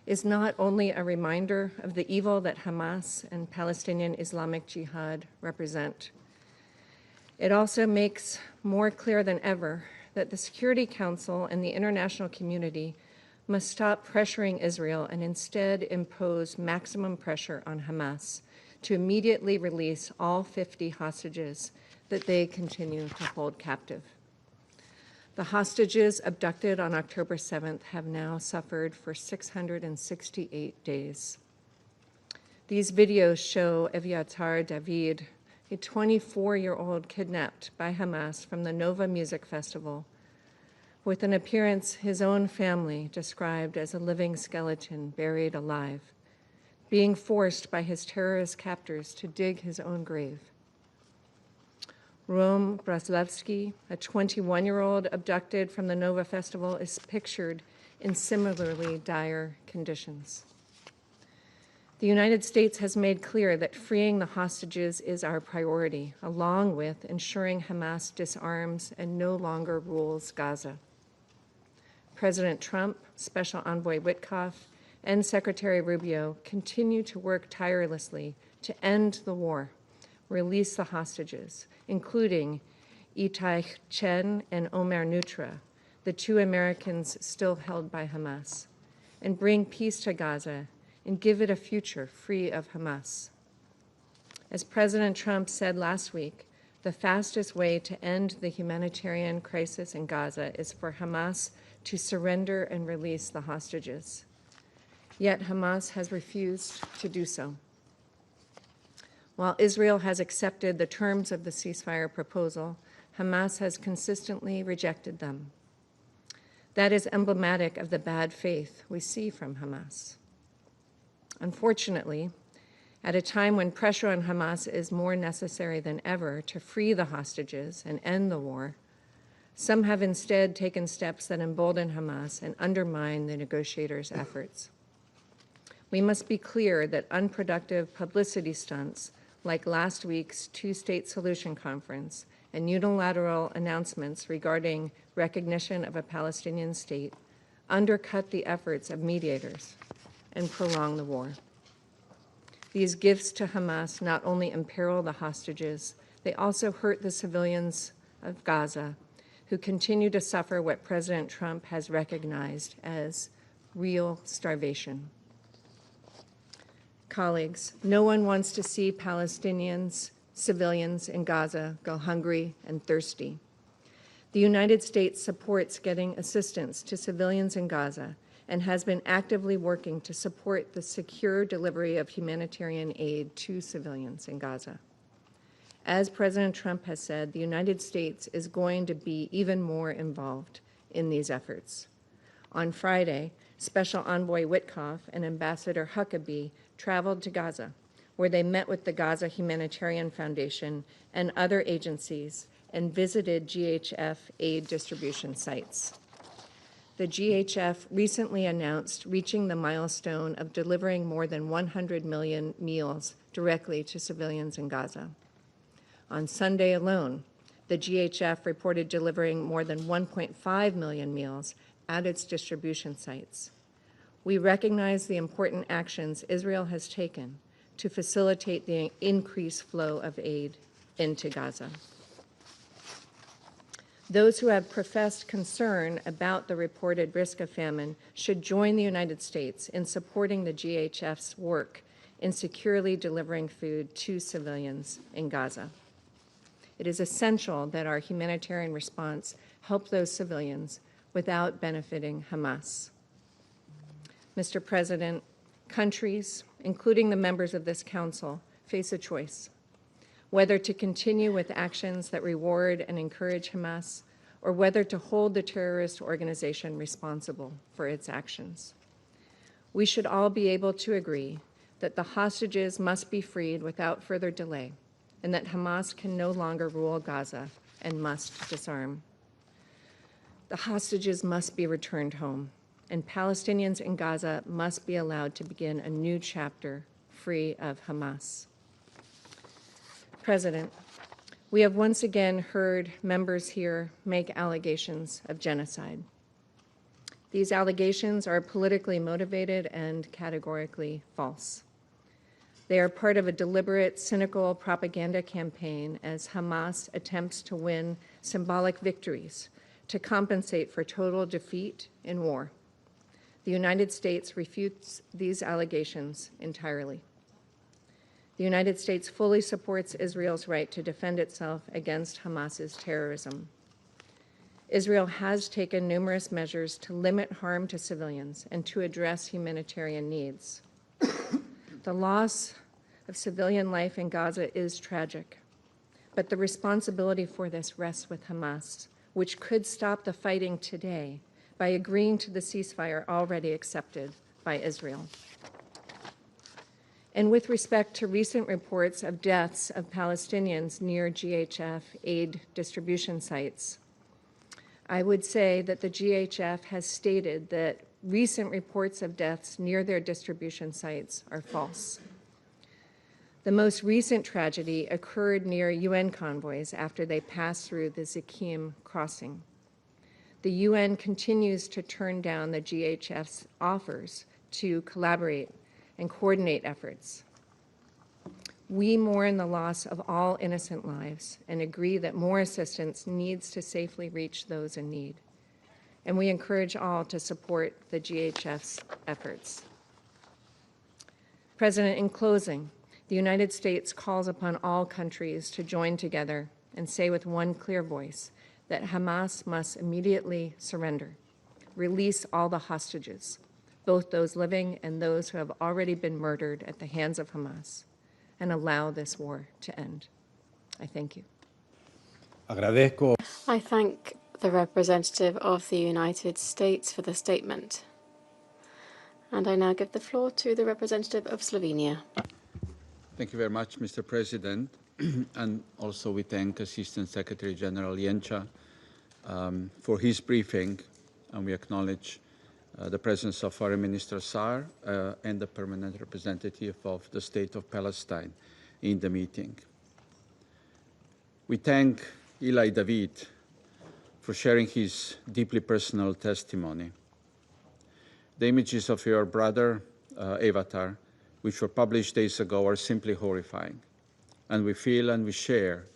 is not only a reminder of the evil that Hamas and Palestinian Islamic Jihad represent. It also makes more clear than ever that the Security Council and the international community must stop pressuring Israel and instead impose maximum pressure on Hamas to immediately release all 50 hostages that they continue to hold captive. The hostages abducted on October 7th have now suffered for 668 days. These videos show Evyatar David, a 24-year-old kidnapped by Hamas from the Nova Music Festival, with an appearance his own family described as a living skeleton buried alive, being forced by his terrorist captors to dig his own grave. Rom Braslevsky, a 21-year-old abducted from the Nova Festival, is pictured in similarly dire conditions. The United States has made clear that freeing the hostages is our priority, along with ensuring Hamas disarms and no longer rules Gaza. President Trump, Special Envoy Witkoff, and Secretary Rubio continue to work tirelessly to end the war, release the hostages, including Itai Chen and Omer Nutra, the two Americans still held by Hamas, and bring peace to Gaza and give it a future free of Hamas. As President Trump said last week, the fastest way to end the humanitarian crisis in Gaza is for Hamas to surrender and release the hostages. Yet Hamas has refused to do so. While Israel has accepted the terms of the ceasefire proposal, Hamas has consistently rejected them. That is emblematic of the bad faith we see from Hamas. Unfortunately, at a time when pressure on Hamas is more necessary than ever to free the hostages and end the war, some have instead taken steps that embolden Hamas and undermine the negotiators' efforts. We must be clear that unproductive publicity stunts like last week's two-state solution conference and unilateral announcements regarding recognition of a Palestinian state undercut the efforts of mediators and prolong the war. These gifts to Hamas not only imperil the hostages, they also hurt the civilians of Gaza, who continue to suffer what President Trump has recognized as real starvation. Colleagues, no one wants to see Palestinians, civilians in Gaza go hungry and thirsty. The United States supports getting assistance to civilians in Gaza and has been actively working to support the secure delivery of humanitarian aid to civilians in Gaza. As President Trump has said, the United States is going to be even more involved in these efforts. On Friday, Special Envoy Witkoff and Ambassador Huckabee traveled to Gaza, where they met with the Gaza Humanitarian Foundation and other agencies and visited GHF aid distribution sites. The GHF recently announced reaching the milestone of delivering more than 100 million meals directly to civilians in Gaza. On Sunday alone, the GHF reported delivering more than 1.5 million meals at its distribution sites. We recognize the important actions Israel has taken to facilitate the increased flow of aid into Gaza. Those who have professed concern about the reported risk of famine should join the United States in supporting the GHF's work in securely delivering food to civilians in Gaza. It is essential that our humanitarian response help those civilians without benefiting Hamas. Mr. President, countries, including the members of this council, face a choice: whether to continue with actions that reward and encourage Hamas, or whether to hold the terrorist organization responsible for its actions. We should all be able to agree that the hostages must be freed without further delay, and that Hamas can no longer rule Gaza and must disarm. The hostages must be returned home, and Palestinians in Gaza must be allowed to begin a new chapter free of Hamas. President, we have once again heard members here make allegations of genocide. These allegations are politically motivated and categorically false. They are part of a deliberate, cynical propaganda campaign as Hamas attempts to win symbolic victories to compensate for total defeat in war. The United States refutes these allegations entirely. The United States fully supports Israel's right to defend itself against Hamas's terrorism. Israel has taken numerous measures to limit harm to civilians and to address humanitarian needs. The loss of civilian life in Gaza is tragic, but the responsibility for this rests with Hamas, which could stop the fighting today by agreeing to the ceasefire already accepted by Israel. And with respect to recent reports of deaths of Palestinians near GHF aid distribution sites, I would say that the GHF has stated that recent reports of deaths near their distribution sites are false. The most recent tragedy occurred near UN convoys after they passed through the Zakim crossing. The UN continues to turn down the GHF's offers to collaborate and coordinate efforts. We mourn the loss of all innocent lives and agree that more assistance needs to safely reach those in need. And we encourage all to support the GHF's efforts. President, in closing, the United States calls upon all countries to join together and say with one clear voice that Hamas must immediately surrender, release all the hostages, both those living and those who have already been murdered at the hands of Hamas, and allow this war to end. I thank you. I thank the representative of the United States for the statement. And I now give the floor to the representative of Slovenia. Thank you very much, Mr. President. And also we thank Assistant Secretary General Jenča for his briefing, and we acknowledge the presence of Foreign Minister Saar and the permanent representative of the State of Palestine in the meeting. We thank Eli David for sharing his deeply personal testimony. The images of your brother, Avatar, which were published days ago, are simply horrifying. And we feel and we share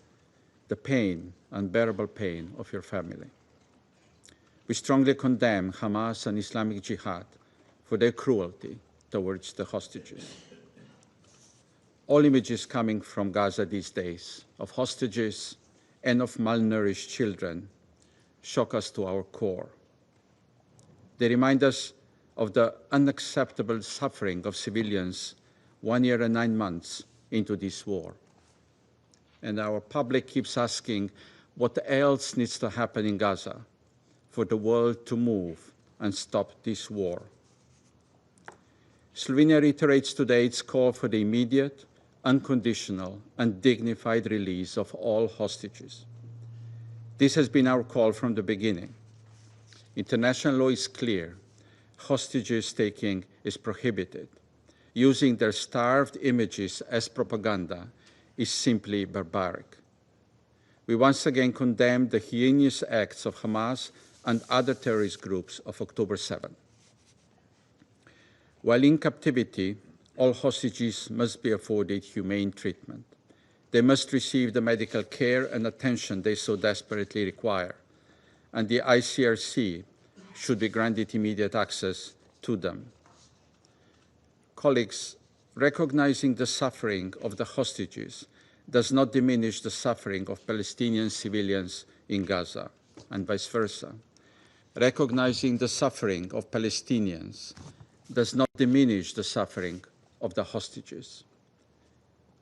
the pain, unbearable pain of your family. We strongly condemn Hamas and Islamic Jihad for their cruelty towards the hostages. All images coming from Gaza these days of hostages and of malnourished children shock us to our core. They remind us of the unacceptable suffering of civilians 1 year and 9 months into this war. And our public keeps asking what else needs to happen in Gaza for the world to move and stop this war. Slovenia reiterates today its call for the immediate, unconditional, and dignified release of all hostages. This has been our call from the beginning. International law is clear. Hostages taking is prohibited. Using their starved images as propaganda is simply barbaric. we once again condemn the heinous acts of Hamas and other terrorist groups of October 7. While in captivity, all hostages must be afforded humane treatment. They must receive the medical care and attention they so desperately require, and the ICRC should be granted immediate access to them. Colleagues, recognizing the suffering of the hostages does not diminish the suffering of Palestinian civilians in Gaza, and vice versa. Recognizing the suffering of Palestinians does not diminish the suffering of the hostages.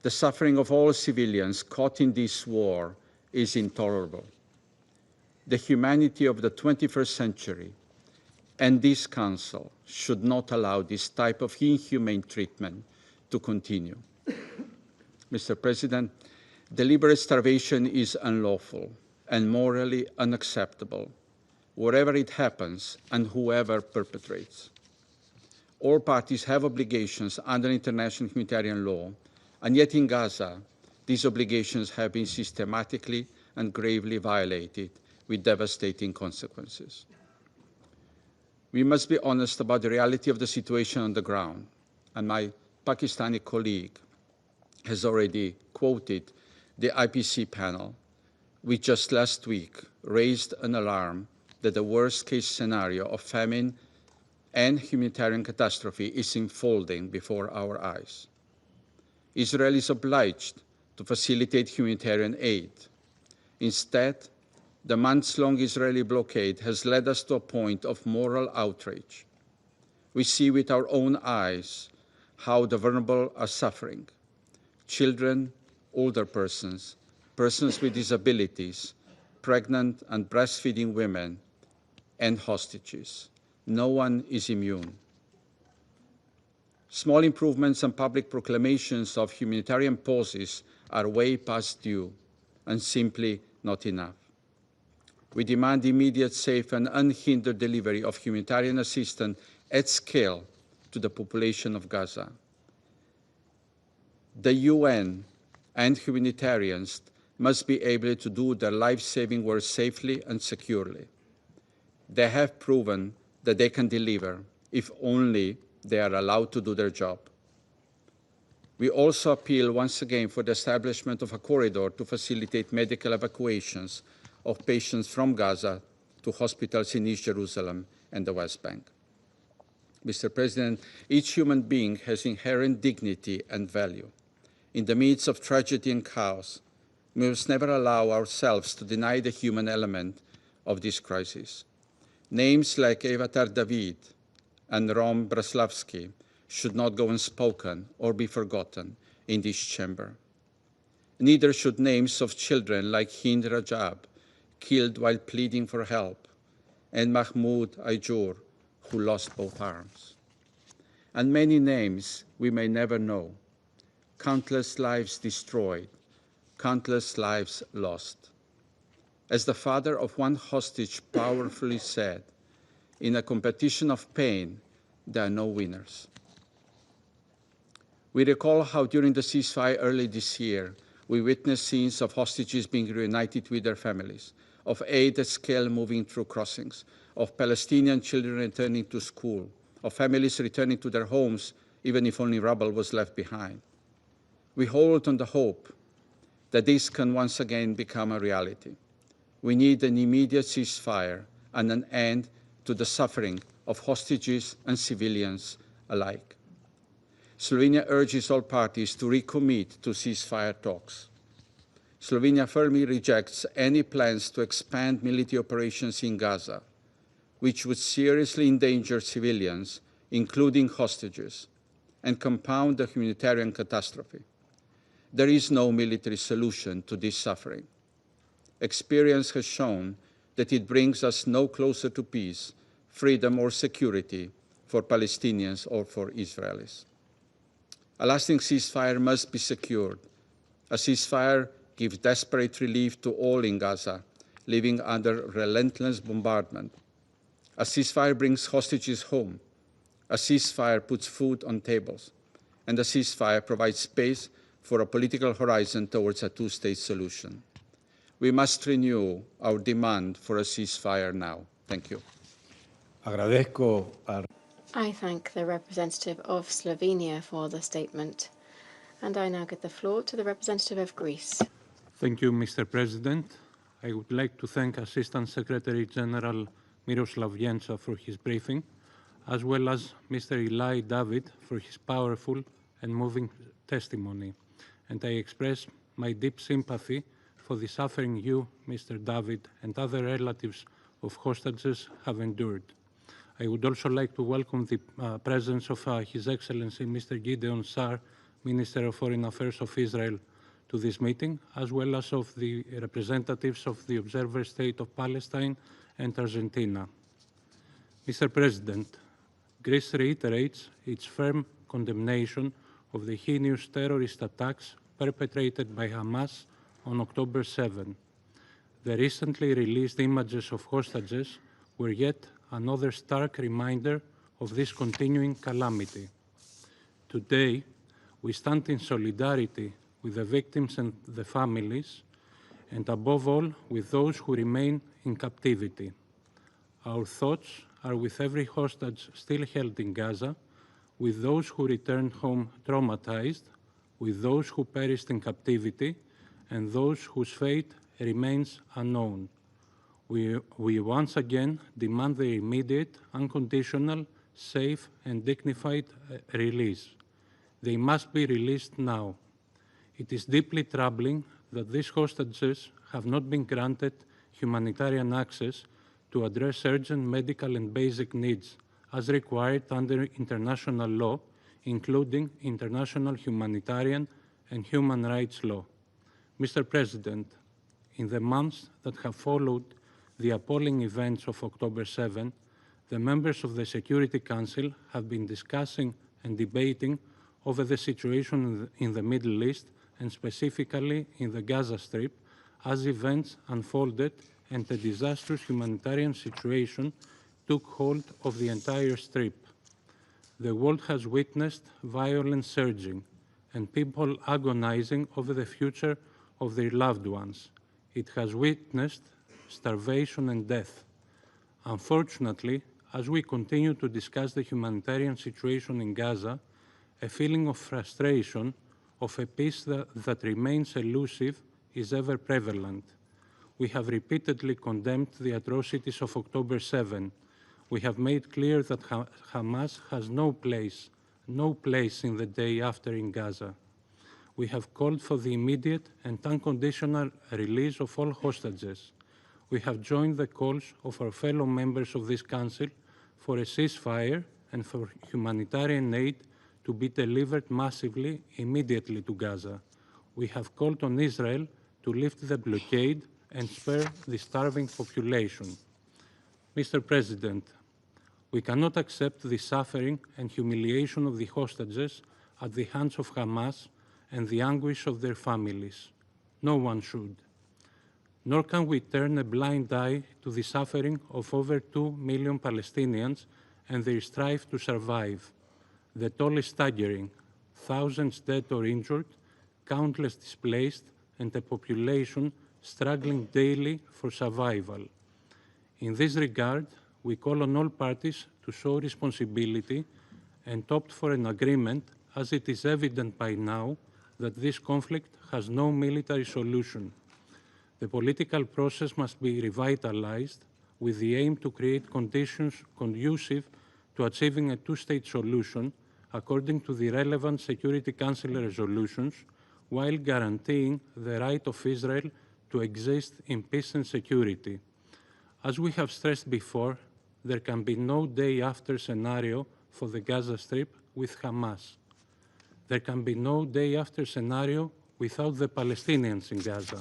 The suffering of all civilians caught in this war is intolerable. The humanity of the 21st century and this Council should not allow this type of inhumane treatment to continue. Mr. President, deliberate starvation is unlawful and morally unacceptable, wherever it happens and whoever perpetrates. All parties have obligations under international humanitarian law, and yet in Gaza, these obligations have been systematically and gravely violated with devastating consequences. We must be honest about the reality of the situation on the ground, and my Pakistani colleague has already quoted the IPC panel, which just last week raised an alarm that the worst-case scenario of famine and humanitarian catastrophe is unfolding before our eyes. Israel is obliged to facilitate humanitarian aid. Instead, the months-long Israeli blockade has led us to a point of moral outrage. We see with our own eyes how the vulnerable are suffering: children, older persons, persons with disabilities, pregnant and breastfeeding women, and hostages. No one is immune. Small improvements and public proclamations of humanitarian pauses are way past due and simply not enough. We demand immediate, safe, and unhindered delivery of humanitarian assistance at scale to the population of Gaza. The UN and humanitarians must be able to do their life-saving work safely and securely. They have proven that they can deliver if only they are allowed to do their job. We also appeal once again for the establishment of a corridor to facilitate medical evacuations of patients from Gaza to hospitals in East Jerusalem and the West Bank. Mr. President, each human being has inherent dignity and value. In the midst of tragedy and chaos, we must never allow ourselves to deny the human element of this crisis. Names like Avatar David and Rom Braslavsky should not go unspoken or be forgotten in this chamber. Neither should names of children like Hind Rajab, killed while pleading for help, and Mahmoud Aijur, who lost both arms. And many names we may never know. Countless lives destroyed, countless lives lost. As the father of one hostage powerfully said, in a competition of pain, there are no winners. We recall how during the ceasefire early this year, we witnessed scenes of hostages being reunited with their families, of aid at scale moving through crossings, of Palestinian children returning to school, of families returning to their homes, even if only rubble was left behind. We hold on the hope that this can once again become a reality. We need an immediate ceasefire and an end to the suffering of hostages and civilians alike. Slovenia urges all parties to recommit to ceasefire talks. Slovenia firmly rejects any plans to expand military operations in Gaza, which would seriously endanger civilians, including hostages, and compound the humanitarian catastrophe. There is no military solution to this suffering. Experience has shown that it brings us no closer to peace, freedom, or security for Palestinians or for Israelis. A lasting ceasefire must be secured. A ceasefire gives desperate relief to all in Gaza, living under relentless bombardment. A ceasefire brings hostages home. A ceasefire puts food on tables. And a ceasefire provides space for a political horizon towards a two-state solution. we must renew our demand for a ceasefire now. Thank you. I thank the representative of Slovenia for the statement. And I now give the floor to the representative of Greece. Thank you, Mr. President. I would like to thank Assistant Secretary General Miroslav Jenca for his briefing, as well as Mr. Eli David for his powerful and moving testimony. And I express my deep sympathy for the suffering you, Mr. David, and other relatives of hostages have endured. I would also like to welcome the presence of His Excellency Mr. Gideon Saar, Minister of Foreign Affairs of Israel, to this meeting, as well as of the representatives of the observer state of Palestine and Argentina. Mr. President, Greece reiterates its firm condemnation of the heinous terrorist attacks perpetrated by Hamas on October 7. The recently released images of hostages were yet another stark reminder of this continuing calamity. Today, we stand in solidarity with the victims and the families, and above all, with those who remain in captivity. Our thoughts are with every hostage still held in Gaza, with those who returned home traumatized, with those who perished in captivity, and those whose fate remains unknown. We once again demand their immediate, unconditional, safe, and dignified release. They must be released now. It is deeply troubling that these hostages have not been granted humanitarian access to address urgent medical and basic needs as required under international law, including international humanitarian and human rights law. Mr. President, in the months that have followed the appalling events of October 7, the members of the Security Council have been discussing and debating over the situation in the Middle East and specifically in the Gaza Strip as events unfolded and a disastrous humanitarian situation took hold of the entire Strip. The world has witnessed violence surging and people agonizing over the future of their loved ones. It has witnessed starvation and death. Unfortunately, as we continue to discuss the humanitarian situation in Gaza, a feeling of frustration, of a peace that remains elusive, is ever prevalent. We have repeatedly condemned the atrocities of October 7. We have made clear that Hamas has no place in the day after in Gaza. We have called for the immediate and unconditional release of all hostages. We have joined the calls of our fellow members of this Council for a ceasefire and for humanitarian aid to be delivered massively, immediately to Gaza. We have called on Israel to lift the blockade and spare the starving population. Mr. President, we cannot accept the suffering and humiliation of the hostages at the hands of Hamas and the anguish of their families. No one should. Nor can we turn a blind eye to the suffering of over 2 million Palestinians and their strive to survive. The toll is staggering: thousands dead or injured, countless displaced, and a population struggling daily for survival. In this regard, we call on all parties to show responsibility and opt for an agreement, as it is evident by now that this conflict has no military solution. The political process must be revitalized with the aim to create conditions conducive to achieving a two-state solution according to the relevant Security Council resolutions, while guaranteeing the right of Israel to exist in peace and security. As we have stressed before, there can be no day-after scenario for the Gaza Strip with Hamas. There can be no day-after scenario without the Palestinians in Gaza.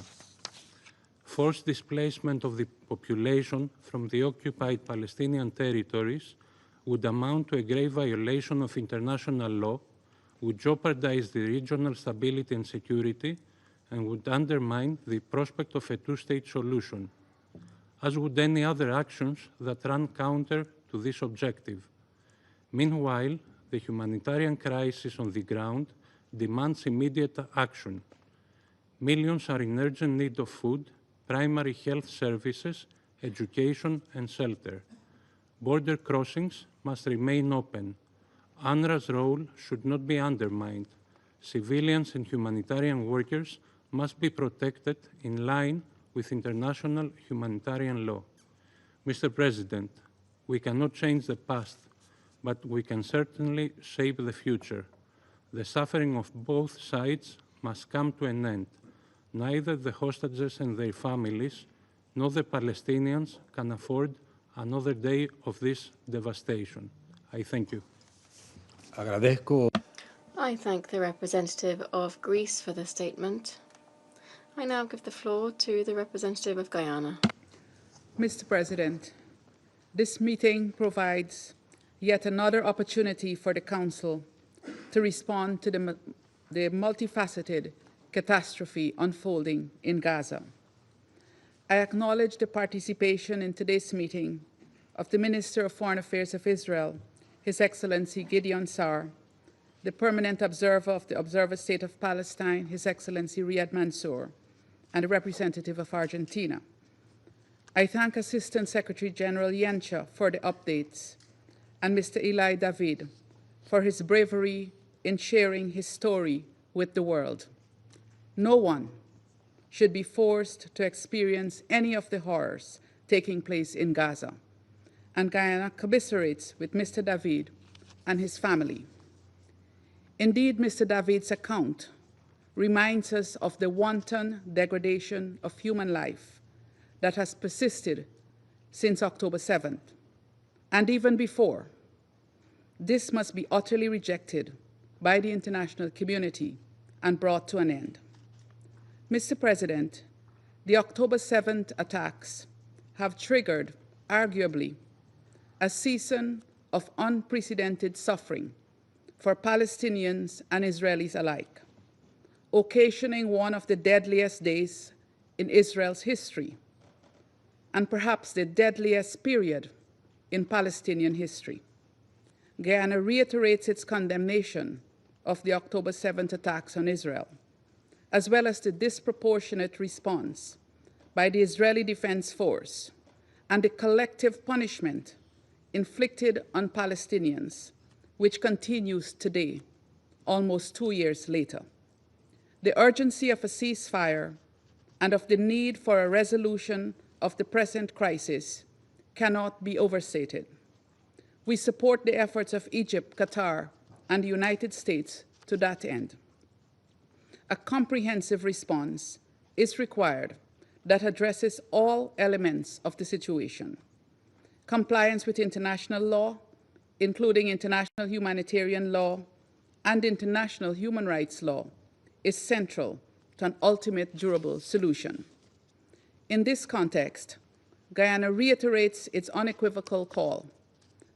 Forced displacement of the population from the occupied Palestinian territories would amount to a grave violation of international law, would jeopardize the regional stability and security, and would undermine the prospect of a two-state solution, as would any other actions that run counter to this objective. Meanwhile, the humanitarian crisis on the ground demands immediate action. Millions are in urgent need of food, primary health services, education, and shelter. Border crossings must remain open. UNRWA's role should not be undermined. Civilians and humanitarian workers must be protected in line with international humanitarian law. Mr. President, we cannot change the past, but we can certainly shape the future. The suffering of both sides must come to an end. Neither the hostages and their families nor the Palestinians can afford another day of this devastation. I thank you. I thank the representative of Greece for the statement. I now give the floor to the representative of Guyana. Mr. President, this meeting provides yet another opportunity for the Council to respond to the multifaceted catastrophe unfolding in Gaza. I acknowledge the participation in today's meeting of the Minister of Foreign Affairs of Israel, His Excellency Gideon Saar, the Permanent Observer of the Observer State of Palestine, His Excellency Riyad Mansour, and a representative of Argentina. I thank Assistant Secretary General Yencha for the updates, and Mr. Eli David for his bravery in sharing his story with the world. No one should be forced to experience any of the horrors taking place in Gaza, and Guyana commiserates with Mr. David and his family. Indeed, Mr. David's account reminds us of the wanton degradation of human life that has persisted since October 7th, and even before. This must be utterly rejected by the international community and brought to an end. Mr. President, the October 7th attacks have triggered, arguably, a season of unprecedented suffering for Palestinians and Israelis alike, occasioning one of the deadliest days in Israel's history, and perhaps the deadliest period in Palestinian history. Guyana reiterates its condemnation of the October 7th attacks on Israel, as well as the disproportionate response by the Israeli Defense Force and the collective punishment inflicted on Palestinians, which continues today, almost 2 years later. The urgency of a ceasefire and of the need for a resolution of the present crisis cannot be overstated. We support the efforts of Egypt, Qatar, and the United States to that end. A comprehensive response is required that addresses all elements of the situation. Compliance with international law, including international humanitarian law and international human rights law, is central to an ultimate durable solution. In this context, Guyana reiterates its unequivocal call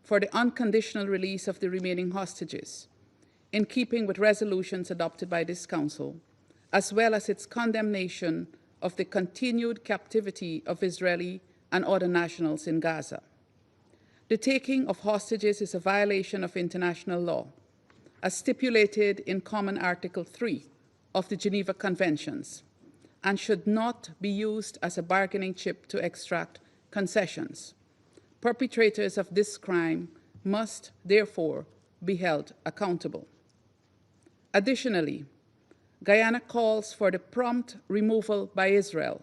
for the unconditional release of the remaining hostages, in keeping with resolutions adopted by this Council, as well as its condemnation of the continued captivity of Israeli and other nationals in Gaza. The taking of hostages is a violation of international law, as stipulated in Common Article 3 of the Geneva Conventions, and should not be used as a bargaining chip to extract concessions. Perpetrators of this crime must, therefore, be held accountable. Additionally, Guyana calls for the prompt removal by Israel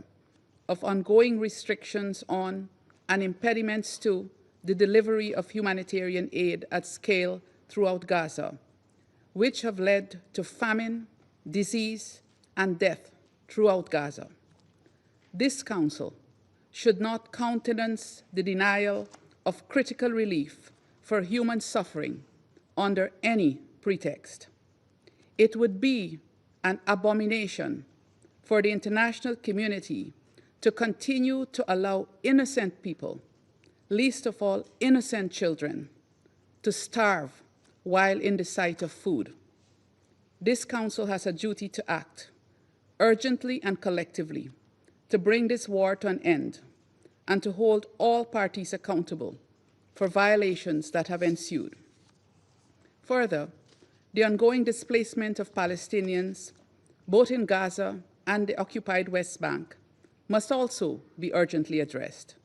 of ongoing restrictions on and impediments to the delivery of humanitarian aid at scale throughout Gaza, which have led to famine, disease, and death throughout Gaza. This Council should not countenance the denial of critical relief for human suffering under any pretext. It would be an abomination for the international community to continue to allow innocent people, least of all innocent children, to starve while in the sight of food. This Council has a duty to act urgently and collectively to bring this war to an end and to hold all parties accountable for violations that have ensued. Further, the ongoing displacement of Palestinians, both in Gaza and the occupied West Bank, must also be urgently addressed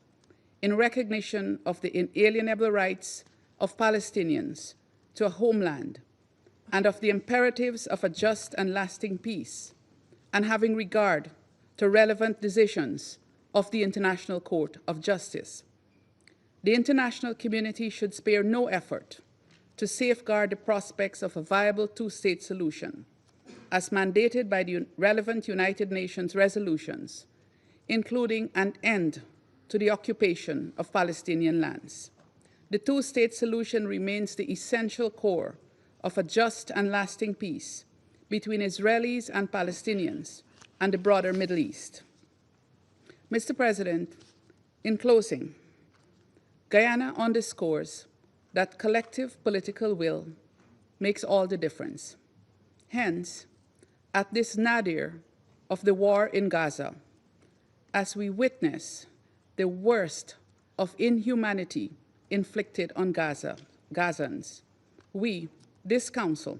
in recognition of the inalienable rights of Palestinians to a homeland and of the imperatives of a just and lasting peace, and having regard to relevant decisions of the International Court of Justice. The international community should spare no effort to safeguard the prospects of a viable two-state solution, as mandated by the relevant United Nations resolutions, including an end to the occupation of Palestinian lands. The two-state solution remains the essential core of a just and lasting peace between Israelis and Palestinians and the broader Middle East. Mr. President, in closing, Guyana underscores that collective political will makes all the difference. Hence, at this nadir of the war in Gaza, as we witness the worst of inhumanity inflicted on Gazans, we, this Council,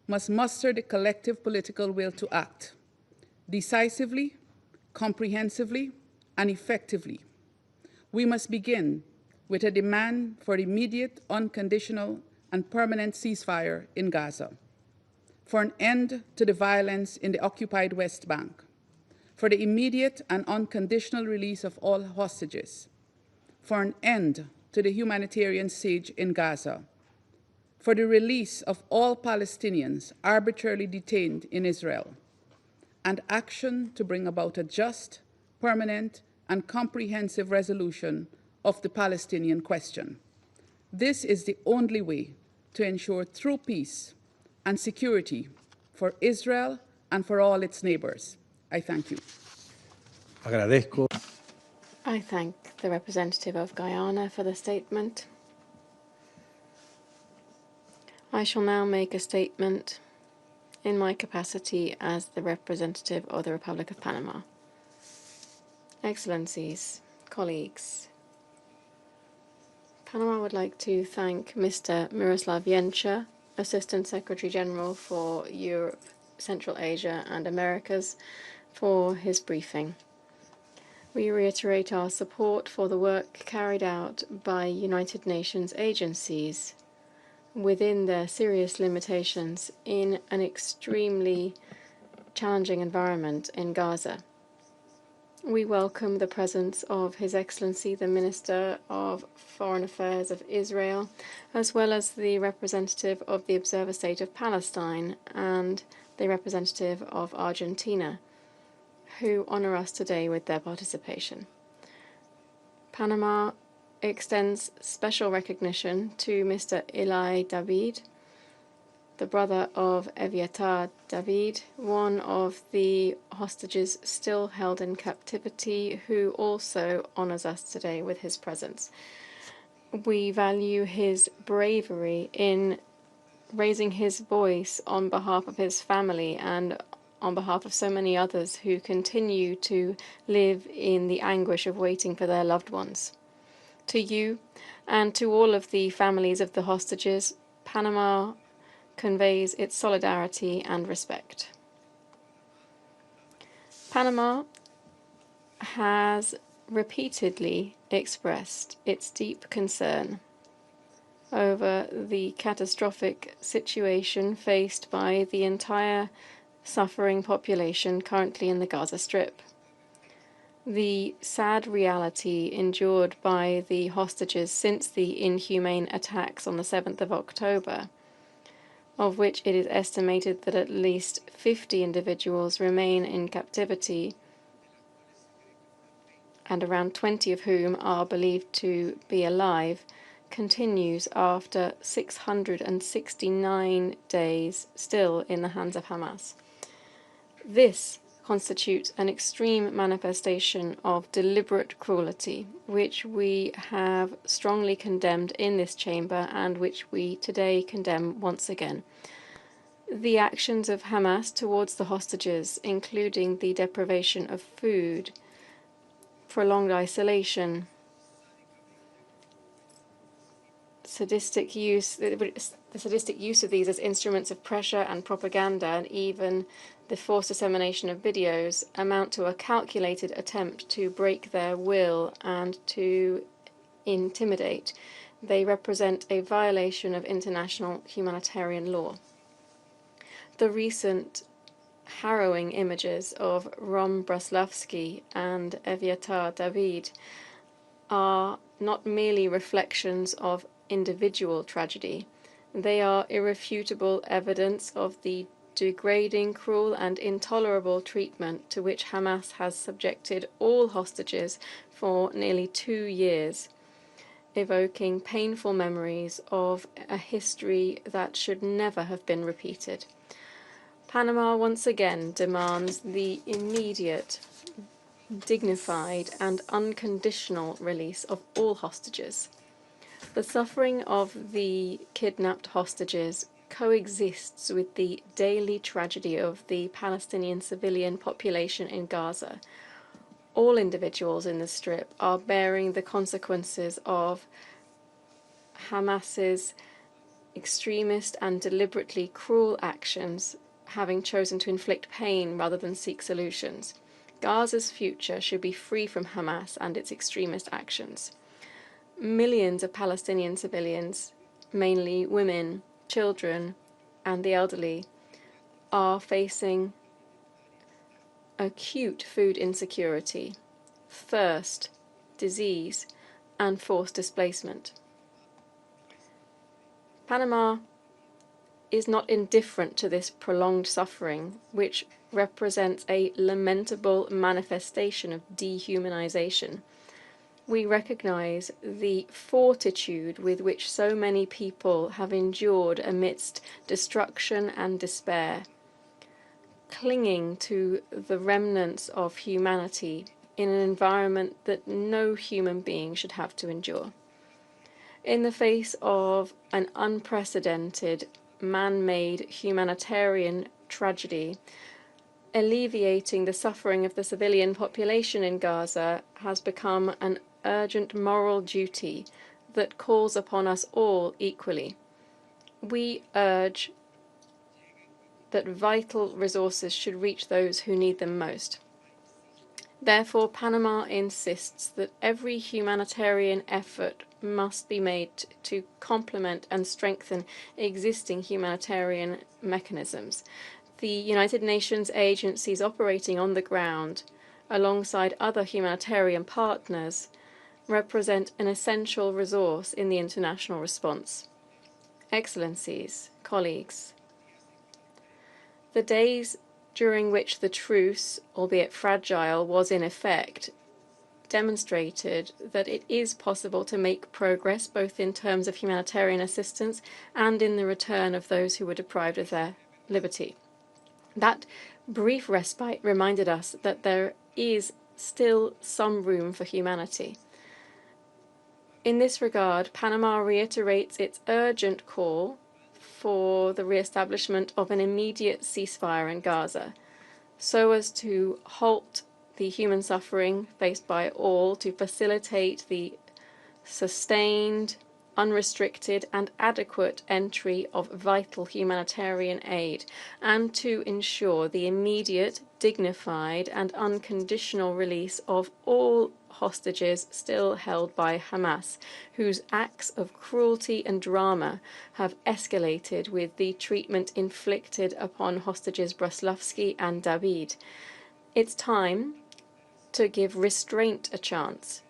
must muster the collective political will to act decisively, comprehensively, and effectively. We must begin with a demand for immediate, unconditional, and permanent ceasefire in Gaza, for an end to the violence in the occupied West Bank, for the immediate and unconditional release of all hostages, for an end to the humanitarian siege in Gaza, for the release of all Palestinians arbitrarily detained in Israel, and action to bring about a just, permanent, and comprehensive resolution of the Palestinian question. This is the only way to ensure true peace and security for Israel and for all its neighbors. I thank you. Agradezco. I thank the representative of Guyana for the statement. I shall now make a statement in my capacity as the representative of the Republic of Panama. Excellencies, colleagues, Panama would like to thank Mr. Miroslav Jenča, Assistant Secretary General for Europe, Central Asia and Americas, for his briefing. We reiterate our support for the work carried out by United Nations agencies within their serious limitations in an extremely challenging environment in Gaza. We welcome the presence of His Excellency the Minister of Foreign Affairs of Israel, as well as the representative of the Observer State of Palestine and the representative of Argentina, who honor us today with their participation. Panama extends special recognition to Mr. Eli David, the brother of Eviatar David, one of the hostages still held in captivity, who also honors us today with his presence. We value his bravery in raising his voice on behalf of his family and on behalf of so many others who continue to live in the anguish of waiting for their loved ones. To you and to all of the families of the hostages, Panama conveys its solidarity and respect. Panama has repeatedly expressed its deep concern over the catastrophic situation faced by the entire suffering population currently in the Gaza Strip. The sad reality endured by the hostages since the inhumane attacks on the 7th of October, of which it is estimated that at least 50 individuals remain in captivity, and around 20 of whom are believed to be alive, continues after 669 days still in the hands of Hamas. This constitutes an extreme manifestation of deliberate cruelty, which we have strongly condemned in this chamber and which we today condemn once again. The actions of Hamas towards the hostages, including the deprivation of food, prolonged isolation, sadistic use, the the sadistic use of these as instruments of pressure and propaganda, and even the forced dissemination of videos, amount to a calculated attempt to break their will and to intimidate. They represent a violation of international humanitarian law. The recent harrowing images of Rom Braslavsky and Evyatar David are not merely reflections of individual tragedy. They are irrefutable evidence of the degrading, cruel, and intolerable treatment to which Hamas has subjected all hostages for nearly 2 years, evoking painful memories of a history that should never have been repeated. Panama once again demands the immediate, dignified, and unconditional release of all hostages. The suffering of the kidnapped hostages coexists with the daily tragedy of the Palestinian civilian population in Gaza. All individuals in the Strip are bearing the consequences of Hamas's extremist and deliberately cruel actions, having chosen to inflict pain rather than seek solutions. Gaza's future should be free from Hamas and its extremist actions. Millions of Palestinian civilians, mainly women, children, and the elderly, are facing acute food insecurity, thirst, disease, and forced displacement. Panama is not indifferent to this prolonged suffering, which represents a lamentable manifestation of dehumanization. We recognize the fortitude with which so many people have endured amidst destruction and despair, clinging to the remnants of humanity in an environment that no human being should have to endure. In the face of an unprecedented, man-made humanitarian tragedy, alleviating the suffering of the civilian population in Gaza has become an urgent moral duty that calls upon us all equally. We urge that vital resources should reach those who need them most. Therefore, Panama insists that every humanitarian effort must be made to complement and strengthen existing humanitarian mechanisms. The United Nations agencies operating on the ground, alongside other humanitarian partners, represent an essential resource in the international response. Excellencies, colleagues, the days during which the truce, albeit fragile, was in effect, demonstrated that it is possible to make progress both in terms of humanitarian assistance and in the return of those who were deprived of their liberty. That brief respite reminded us that there is still some room for humanity. In this regard, Panama reiterates its urgent call for the re-establishment of an immediate ceasefire in Gaza, so as to halt the human suffering faced by all, to facilitate the sustained, unrestricted, and adequate entry of vital humanitarian aid, and to ensure the immediate, dignified, and unconditional release of all hostages still held by Hamas, whose acts of cruelty and drama have escalated with the treatment inflicted upon hostages Braslavsky and David. It's time to give restraint a chance,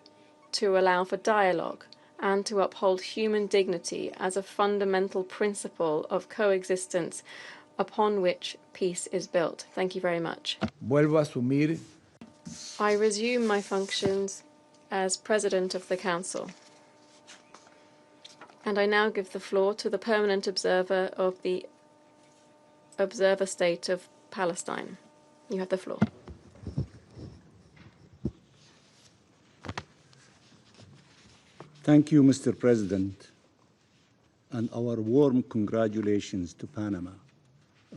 to allow for dialogue, and to uphold human dignity as a fundamental principle of coexistence upon which peace is built. Thank you very much. Vuelvo a asumir. I resume my functions as President of the Council. And I now give the floor to the permanent observer of the Observer State of Palestine. You have the floor. Thank you, Mr. President, and our warm congratulations to Panama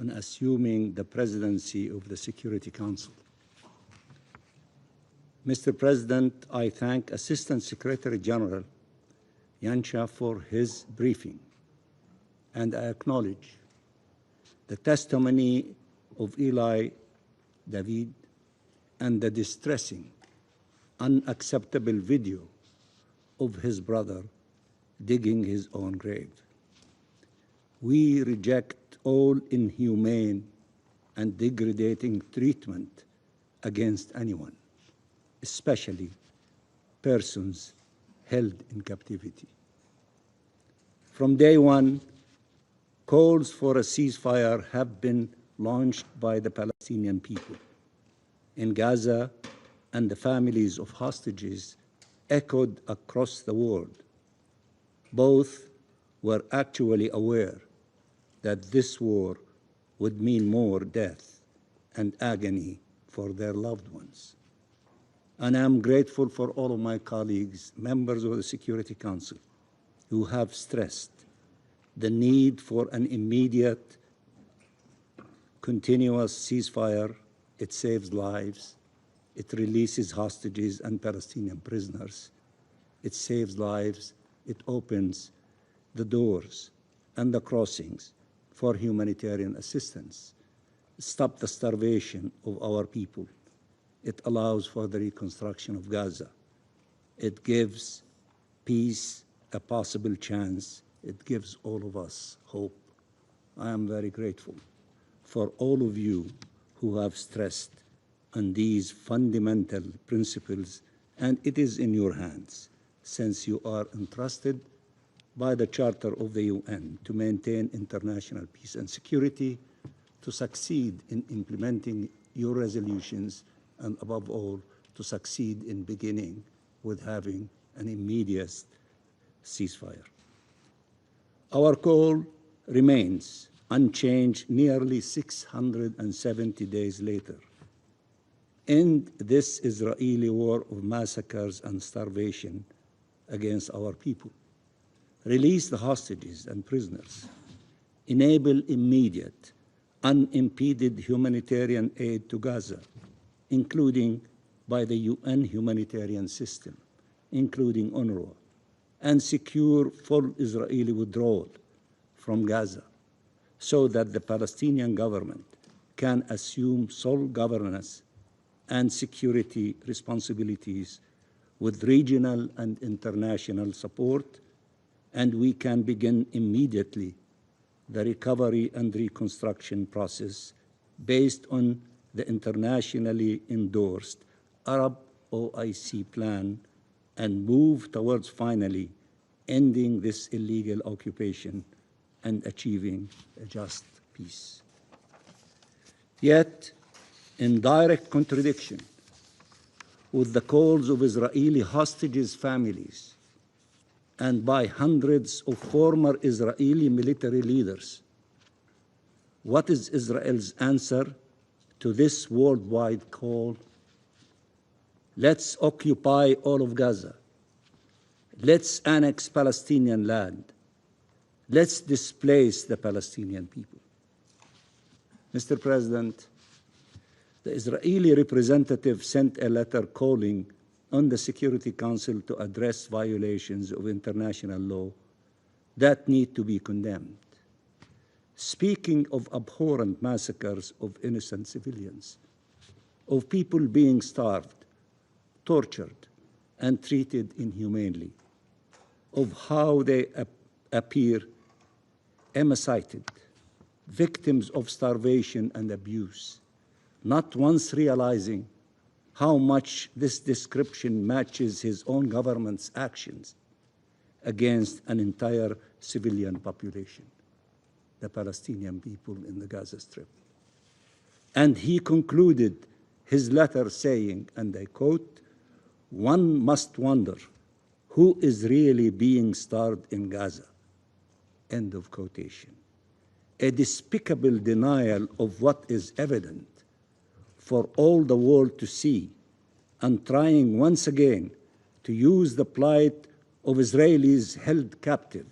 on assuming the presidency of the Security Council. Mr. President, I thank Assistant Secretary General Yancha for his briefing. and I acknowledge the testimony of Eli David and the distressing, unacceptable video of his brother digging his own grave. We reject all inhumane and degrading treatment against anyone, especially persons held in captivity. From day one, calls for a ceasefire have been launched by the Palestinian people in Gaza, and the families of hostages echoed across the world. Both were actually aware that this war would mean more death and agony for their loved ones. And I'm grateful for all of my colleagues, members of the Security Council, who have stressed the need for an immediate, continuous ceasefire. It saves lives. It releases hostages and Palestinian prisoners. It saves lives. It opens the doors and the crossings for humanitarian assistance. Stop the starvation of our people. It allows for the reconstruction of Gaza. It gives peace a possible chance. It gives all of us hope. I am very grateful for all of you who have stressed on these fundamental principles, and it is in your hands, since you are entrusted by the Charter of the UN to maintain international peace and security, to succeed in implementing your resolutions, and above all, to succeed in beginning with having an immediate ceasefire. Our call remains unchanged nearly 670 days later. End this Israeli war of massacres and starvation against our people. Release the hostages and prisoners. Enable immediate, unimpeded humanitarian aid to Gaza, including by the UN humanitarian system, including UNRWA, and secure full Israeli withdrawal from Gaza so that the Palestinian government can assume sole governance and security responsibilities with regional and international support, and we can begin immediately the recovery and reconstruction process based on the internationally endorsed Arab OIC plan and move towards finally ending this illegal occupation and achieving a just peace. Yet, in direct contradiction with the calls of Israeli hostages' families and by hundreds of former Israeli military leaders, what is Israel's answer to this worldwide call? Let's occupy all of Gaza. Let's annex Palestinian land. Let's displace the Palestinian people. Mr. President, the Israeli representative sent a letter calling on the Security Council to address violations of international law that need to be condemned. Speaking of abhorrent massacres of innocent civilians, of people being starved, tortured, and treated inhumanely, of how they appear emaciated, victims of starvation and abuse, not once realizing how much this description matches his own government's actions against an entire civilian population, the Palestinian people in the Gaza Strip. And he concluded his letter saying, and I quote, "One must wonder who is really being starved in Gaza," end of quotation. A despicable denial of what is evident for all the world to see, and trying once again to use the plight of Israelis held captive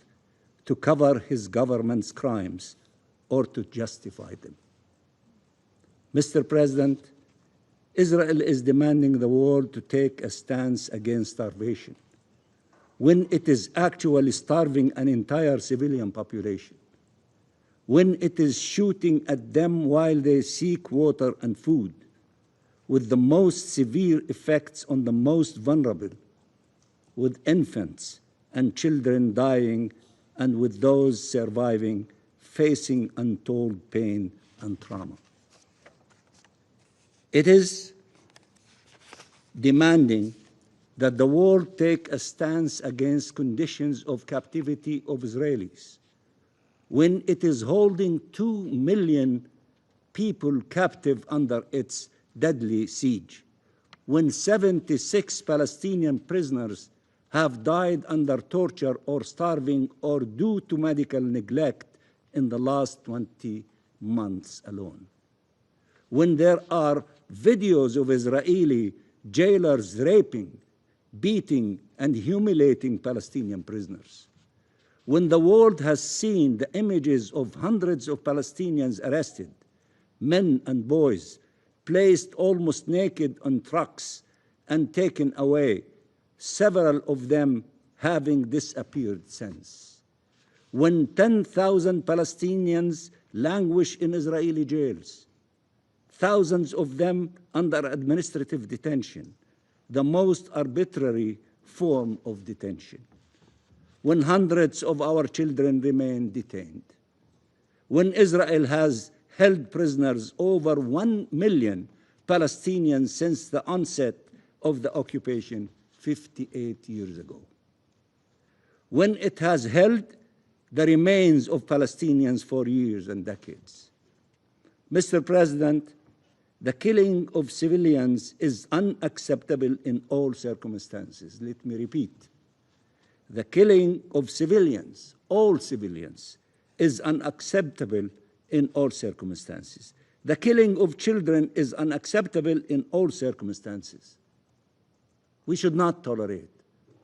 to cover his government's crimes or to justify them. Mr. President, Israel is demanding the world to take a stance against starvation when it is actually starving an entire civilian population. when it is shooting at them while they seek water and food, with the most severe effects on the most vulnerable, with infants and children dying, and with those surviving, facing untold pain and trauma. It is demanding that the world take a stance against conditions of captivity of Israelis, when it is holding 2 million people captive under its deadly siege, when 76 Palestinian prisoners have died under torture or starving or due to medical neglect in the last 20 months alone, when there are videos of Israeli jailers raping, beating, and humiliating Palestinian prisoners, when the world has seen the images of hundreds of Palestinians arrested, men and boys, placed almost naked on trucks and taken away, several of them having disappeared since, when 10,000 Palestinians languish in Israeli jails, thousands of them under administrative detention, the most arbitrary form of detention, when hundreds of our children remain detained, when Israel has held prisoners over 1 million Palestinians since the onset of the occupation 58 years ago, when it has held the remains of Palestinians for years and decades. Mr. President, the killing of civilians is unacceptable in all circumstances. Let me repeat. The killing of civilians, all civilians, is unacceptable in all circumstances. The killing of children is unacceptable in all circumstances. We should not tolerate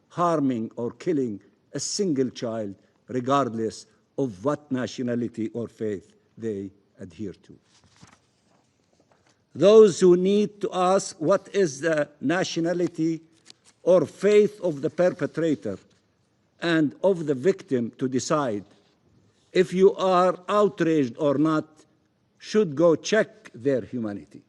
harming or killing a single child, regardless of what nationality or faith they adhere to. Those who need to ask what is the nationality or faith of the perpetrator and of the victim to decide if you are outraged or not should go check their humanity.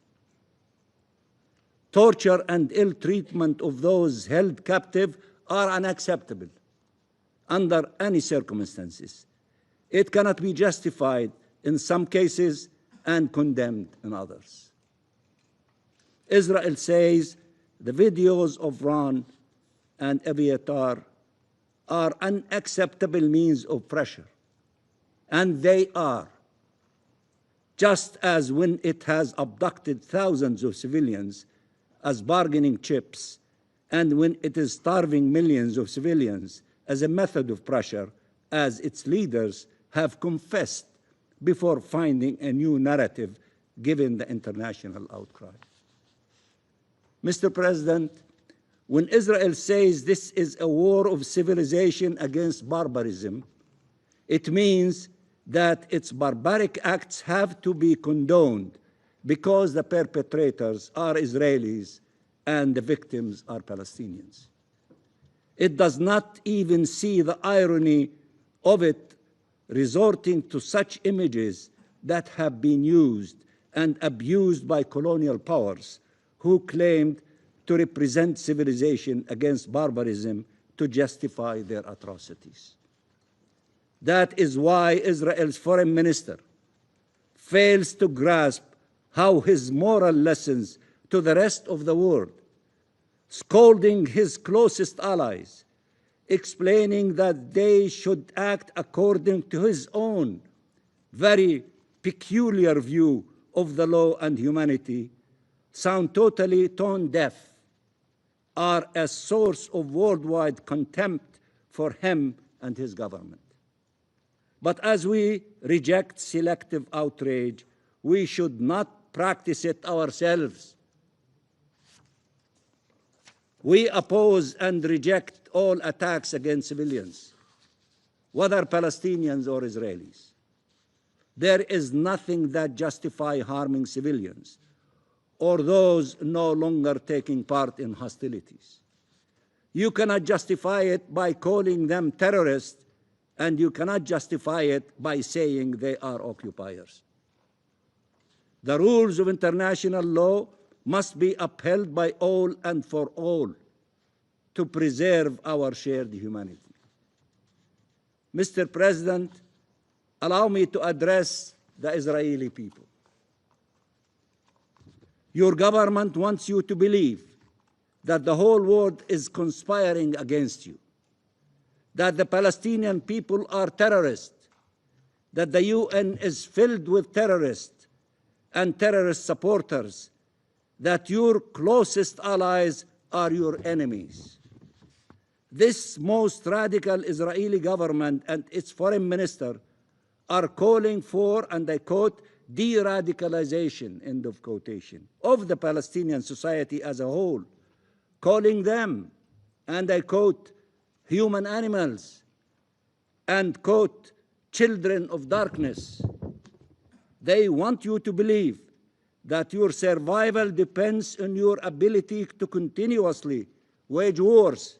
Torture and ill treatment of those held captive are unacceptable under any circumstances. It cannot be justified in some cases and condemned in others. Israel says the videos of Ron and Aviatar are unacceptable means of pressure, and they are, just as when it has abducted thousands of civilians as bargaining chips, and when it is starving millions of civilians as a method of pressure, as its leaders have confessed before finding a new narrative given the international outcry. Mr. President, when Israel says this is a war of civilization against barbarism, it means that its barbaric acts have to be condoned because the perpetrators are Israelis and the victims are Palestinians. It does not even see the irony of it, resorting to such images that have been used and abused by colonial powers who claimed to represent civilization against barbarism to justify their atrocities. That is why Israel's foreign minister fails to grasp how his moral lessons to the rest of the world, scolding his closest allies, explaining that they should act according to his own very peculiar view of the law and humanity, sound totally tone deaf, are a source of worldwide contempt for him and his government. But as we reject selective outrage, we should not practice it ourselves. We oppose and reject all attacks against civilians, whether Palestinians or Israelis. There is nothing that justifies harming civilians or those no longer taking part in hostilities. You cannot justify it by calling them terrorists and you cannot justify it by saying they are occupiers. The rules of international law must be upheld by all and for all to preserve our shared humanity. Mr. President, allow me to address the Israeli people. Your government wants you to believe that the whole world is conspiring against you, that the Palestinian people are terrorists, that the UN is filled with terrorists and terrorist supporters, that your closest allies are your enemies. This most radical Israeli government and its foreign minister are calling for, and I quote, de-radicalization, end of quotation, of the Palestinian society as a whole, calling them, and I quote, human animals, and quote, children of darkness. They want you to believe that your survival depends on your ability to continuously wage wars,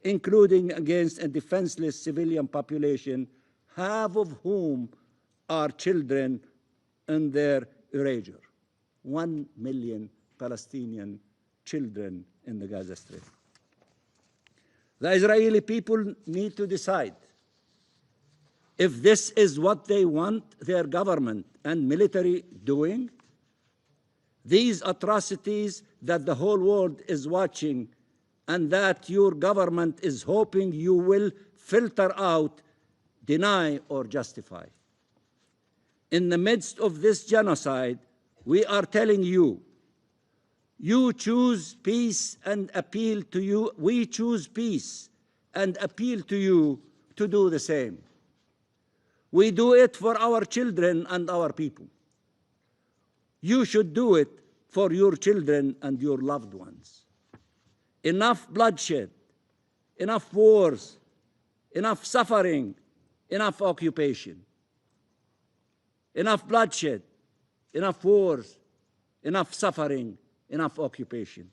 including against a defenseless civilian population, half of whom are children in their erasure. 1 million Palestinian children in the Gaza Strip. The Israeli people need to decide if this is what they want their government and military doing. These atrocities that the whole world is watching and that your government is hoping you will filter out, deny, or justify. In the midst of this genocide, we are telling you, you choose peace and appeal to you. We choose peace and appeal to you to do the same. We do it for our children and our people. You should do it for your children and your loved ones. Enough bloodshed, enough wars, enough suffering, enough occupation. Enough bloodshed, enough wars, enough suffering, enough occupation.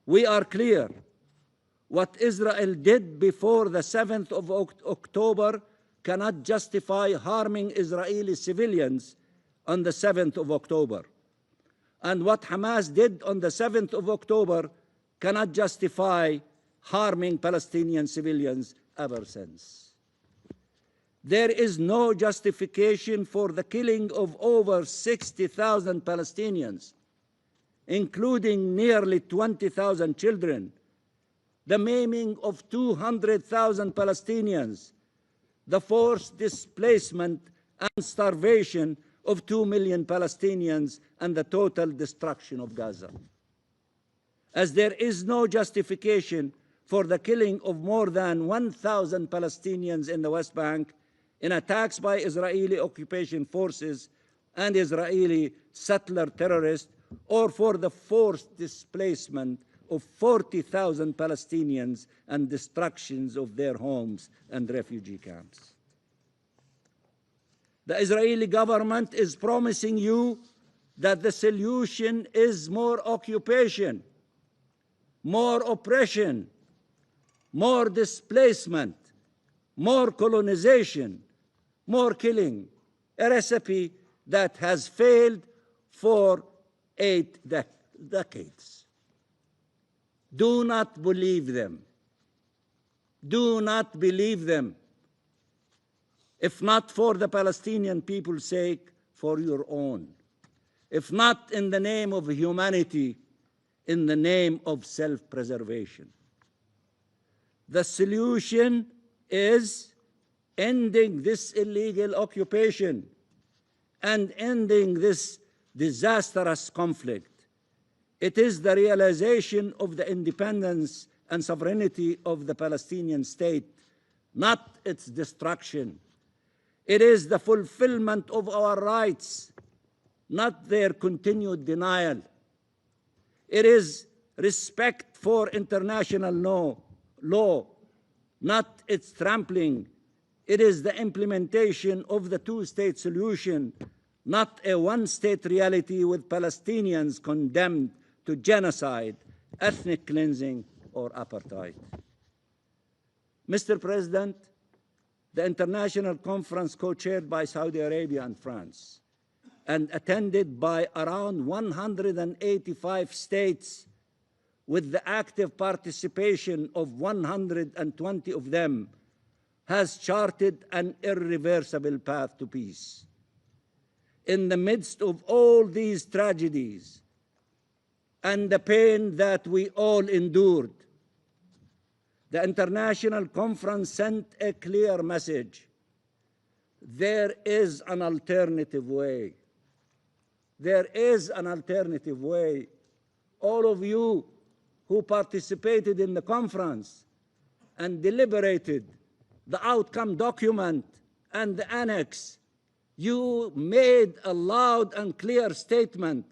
We are clear. What Israel did before the 7th of October cannot justify harming Israeli civilians on the 7th of October. And what Hamas did on the 7th of October cannot justify harming Palestinian civilians ever since. There is no justification for the killing of over 60,000 Palestinians, including nearly 20,000 children, the maiming of 200,000 Palestinians, the forced displacement and starvation of 2 million Palestinians, and the total destruction of Gaza. As there is no justification for the killing of more than 1,000 Palestinians in the West Bank in attacks by Israeli occupation forces and Israeli settler terrorists, or for the forced displacement of 40,000 Palestinians and destructions of their homes and refugee camps. The Israeli government is promising you that the solution is more occupation, more oppression, more displacement, more colonization, more killing, a recipe that has failed for 8 decades. Do not believe them. Do not believe them. If not for the Palestinian people's sake, for your own. If not in the name of humanity, in the name of self-preservation. The solution is ending this illegal occupation and ending this disastrous conflict. It is the realization of the independence and sovereignty of the Palestinian state, not its destruction. It is the fulfillment of our rights, not their continued denial. It is respect for international law, not its trampling. It is the implementation of the two-state solution, not a one-state reality with Palestinians condemned to genocide, ethnic cleansing, or apartheid. Mr. President, the international conference co-chaired by Saudi Arabia and France, and attended by around 185 states, with the active participation of 120 of them, has charted an irreversible path to peace. In the midst of all these tragedies and the pain that we all endured, the international conference sent a clear message. There is an alternative way. There is an alternative way. All of you who participated in the conference and deliberated the outcome document and the annex, you made a loud and clear statement.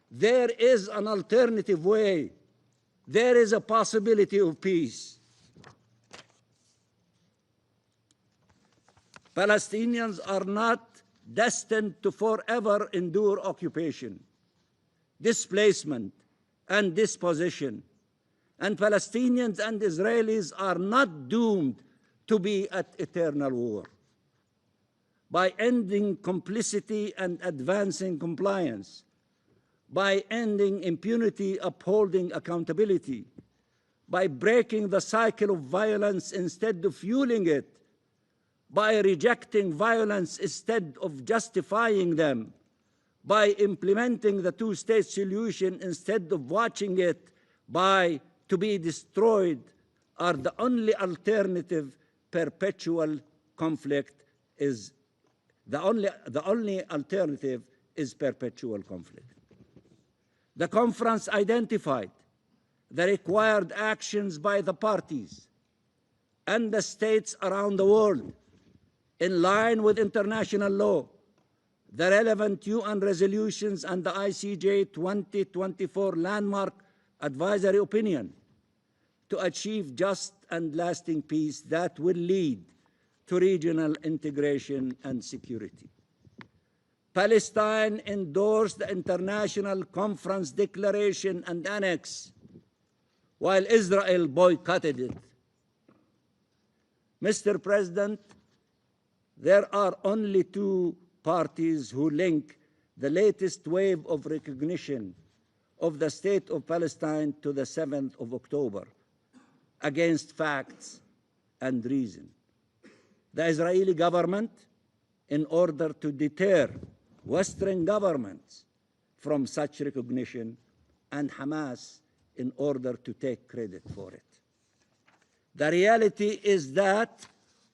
There is an alternative way. There is a possibility of peace. Palestinians are not destined to forever endure occupation, displacement, and dispossession. And Palestinians and Israelis are not doomed to be at eternal war. By ending complicity and advancing compliance, by ending impunity, upholding accountability, by breaking the cycle of violence instead of fueling it, by rejecting violence instead of justifying them, by implementing the two-state solution instead of watching it to be destroyed, are the only alternative. Perpetual conflict is the only alternative is perpetual conflict. The conference identified the required actions by the parties and the states around the world in line with international law, the relevant UN resolutions and the ICJ 2024 landmark advisory opinion to achieve just and lasting peace that will lead to regional integration and security. Palestine endorsed the International Conference Declaration and Annex, while Israel boycotted it. Mr. President, there are only two parties who link the latest wave of recognition of the State of Palestine to the 7th of October, against facts and reason. The Israeli government, in order to deter Western governments from such recognition, and Hamas, in order to take credit for it. The reality is that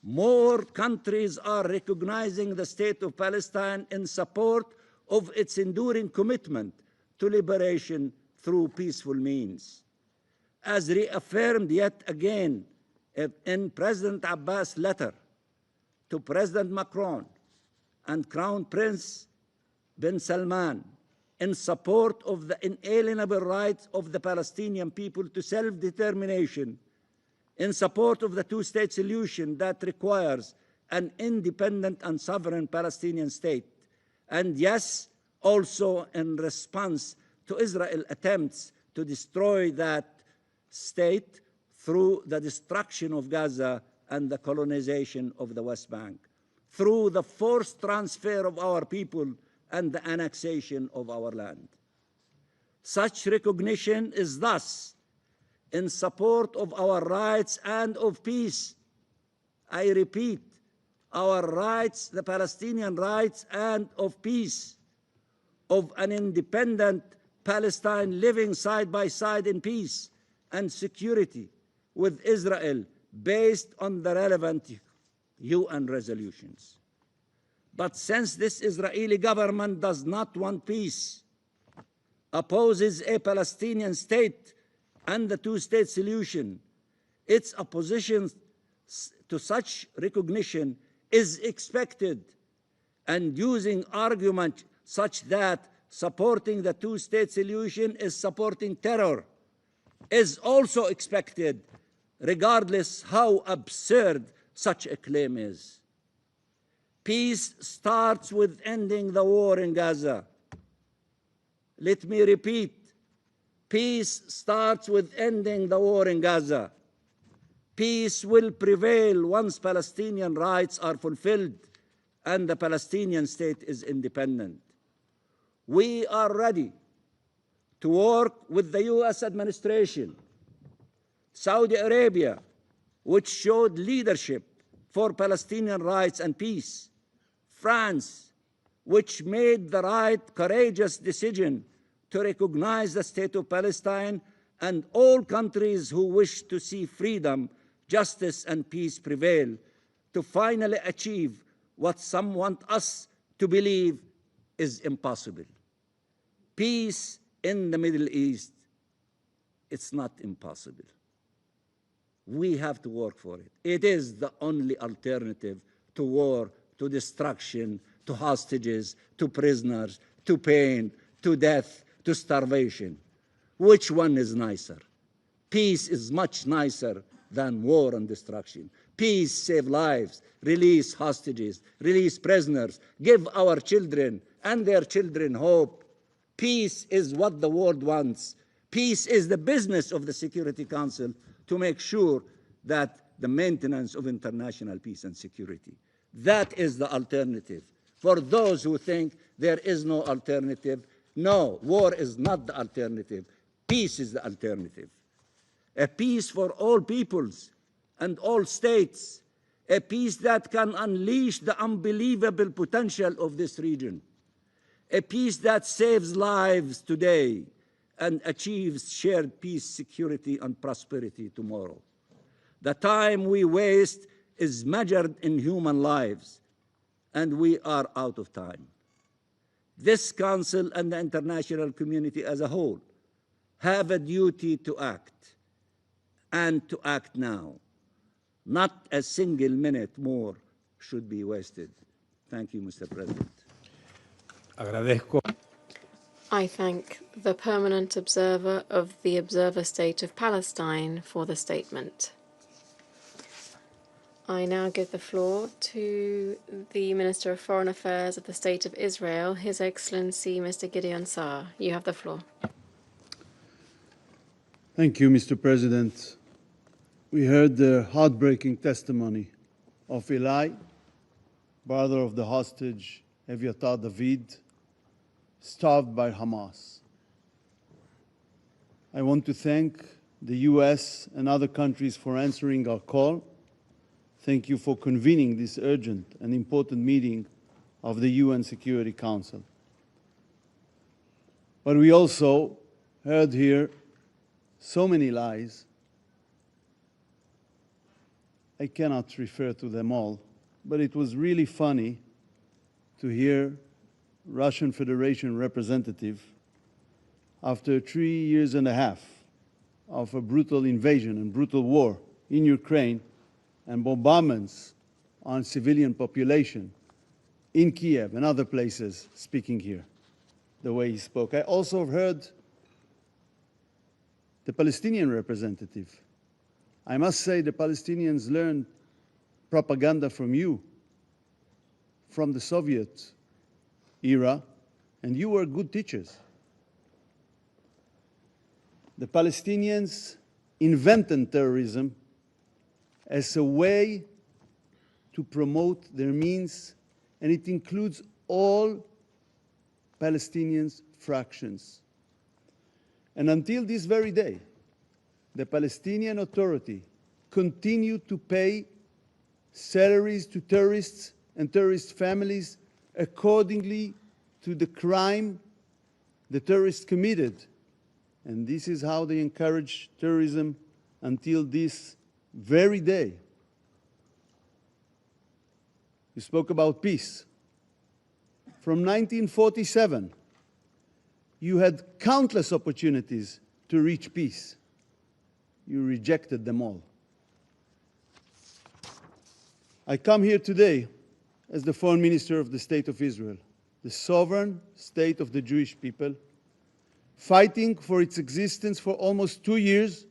more countries are recognizing the State of Palestine in support of its enduring commitment to liberation through peaceful means. As reaffirmed yet again in President Abbas' letter to President Macron and Crown Prince bin Salman, in support of the inalienable rights of the Palestinian people to self-determination, in support of the two-state solution that requires an independent and sovereign Palestinian state, and yes, also in response to Israel's attempts to destroy that state through the destruction of Gaza and the colonization of the West Bank, through the forced transfer of our people and the annexation of our land. Such recognition is thus in support of our rights and of peace. I repeat, our rights, the Palestinian rights and of peace, of an independent Palestine living side by side in peace and security with Israel based on the relevant UN resolutions. But since this Israeli government does not want peace, opposes a Palestinian state and the two-state solution, its opposition to such recognition is expected, and using argument such that supporting the two-state solution is supporting terror is also expected, regardless how absurd such a claim is. Peace starts with ending the war in Gaza. Let me repeat, peace starts with ending the war in Gaza. Peace will prevail once Palestinian rights are fulfilled and the Palestinian state is independent. We are ready to work with the US administration, Saudi Arabia, which showed leadership for Palestinian rights and peace, France, which made the right, courageous decision to recognize the state of Palestine, and all countries who wish to see freedom, justice, and peace prevail to finally achieve what some want us to believe is impossible. Peace in the Middle East, it's not impossible. We have to work for it. It is the only alternative to war, to destruction, to hostages, to prisoners, to pain, to death, to starvation. Which one is nicer? Peace is much nicer than war and destruction. Peace saves lives, release hostages, release prisoners, give our children and their children hope. Peace is what the world wants. Peace is the business of the Security Council to make sure that the maintenance of international peace and security. That is the alternative. For those who think there is no alternative, no, war is not the alternative. Peace is the alternative. A peace for all peoples and all states. A peace that can unleash the unbelievable potential of this region. A peace that saves lives today and achieves shared peace, security, and prosperity tomorrow. The time we waste is measured in human lives, and we are out of time. This Council and the international community as a whole have a duty to act, and to act now. Not a single minute more should be wasted. Thank you, Mr. President. Agradezco. I thank the permanent observer of the Observer State of Palestine for the statement. I now give the floor to the Minister of Foreign Affairs of the State of Israel, His Excellency Mr. Gideon Saar. You have the floor. Thank you, Mr. President. We heard the heartbreaking testimony of Eli, brother of the hostage Eviatar David, starved by Hamas. I want to thank the US and other countries for answering our call. Thank you for convening this urgent and important meeting of the UN Security Council. But we also heard here so many lies. I cannot refer to them all, but it was really funny to hear Russian Federation representative, after 3 years and a half of a brutal invasion and brutal war in Ukraine and bombardments on civilian population in Kiev and other places, speaking here the way he spoke. I also heard the Palestinian representative. I must say the Palestinians learned propaganda from you, from the Soviet era, and you were good teachers. The Palestinians invented terrorism as a way to promote their means, and it includes all Palestinian fractions. And until this very day, the Palestinian Authority continued to pay salaries to terrorists and terrorist families accordingly to the crime the terrorists committed. And this is how they encourage terrorism until this very day. You spoke about peace. From 1947, you had countless opportunities to reach peace. You rejected them all. I come here today as the Foreign Minister of the State of Israel, the sovereign state of the Jewish people, fighting for its existence for almost 2 years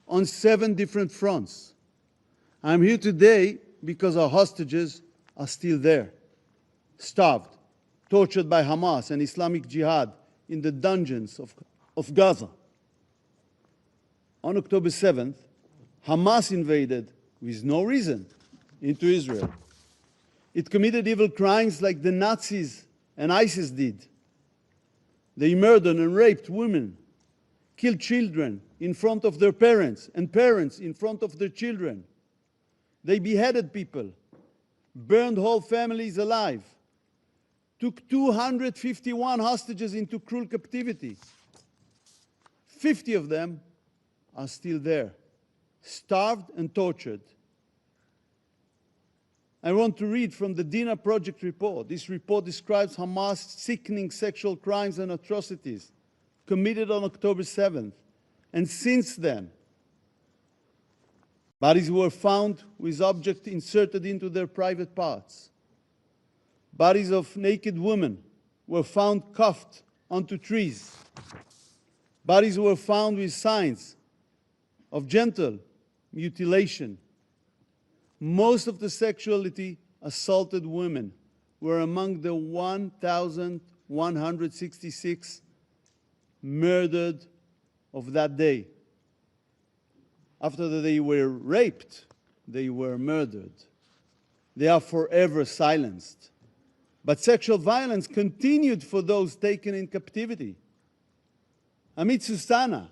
on 7 different fronts. I'm here today because our hostages are still there, starved, tortured by Hamas and Islamic Jihad in the dungeons of Gaza. On October 7th, Hamas invaded with no reason into Israel. It committed evil crimes like the Nazis and ISIS did. They murdered and raped women, killed children in front of their parents, and parents in front of their children. They beheaded people, burned whole families alive, took 251 hostages into cruel captivity. 50 of them are still there, starved and tortured. I want to read from the Dina Project report. This report describes Hamas' sickening sexual crimes and atrocities committed on October 7th. And since then, bodies were found with objects inserted into their private parts. Bodies of naked women were found cuffed onto trees. Bodies were found with signs of genital mutilation. Most of the sexually assaulted women were among the 1,166 murdered of that day. After they were raped, they were murdered. They are forever silenced. But sexual violence continued for those taken in captivity. Amit Susana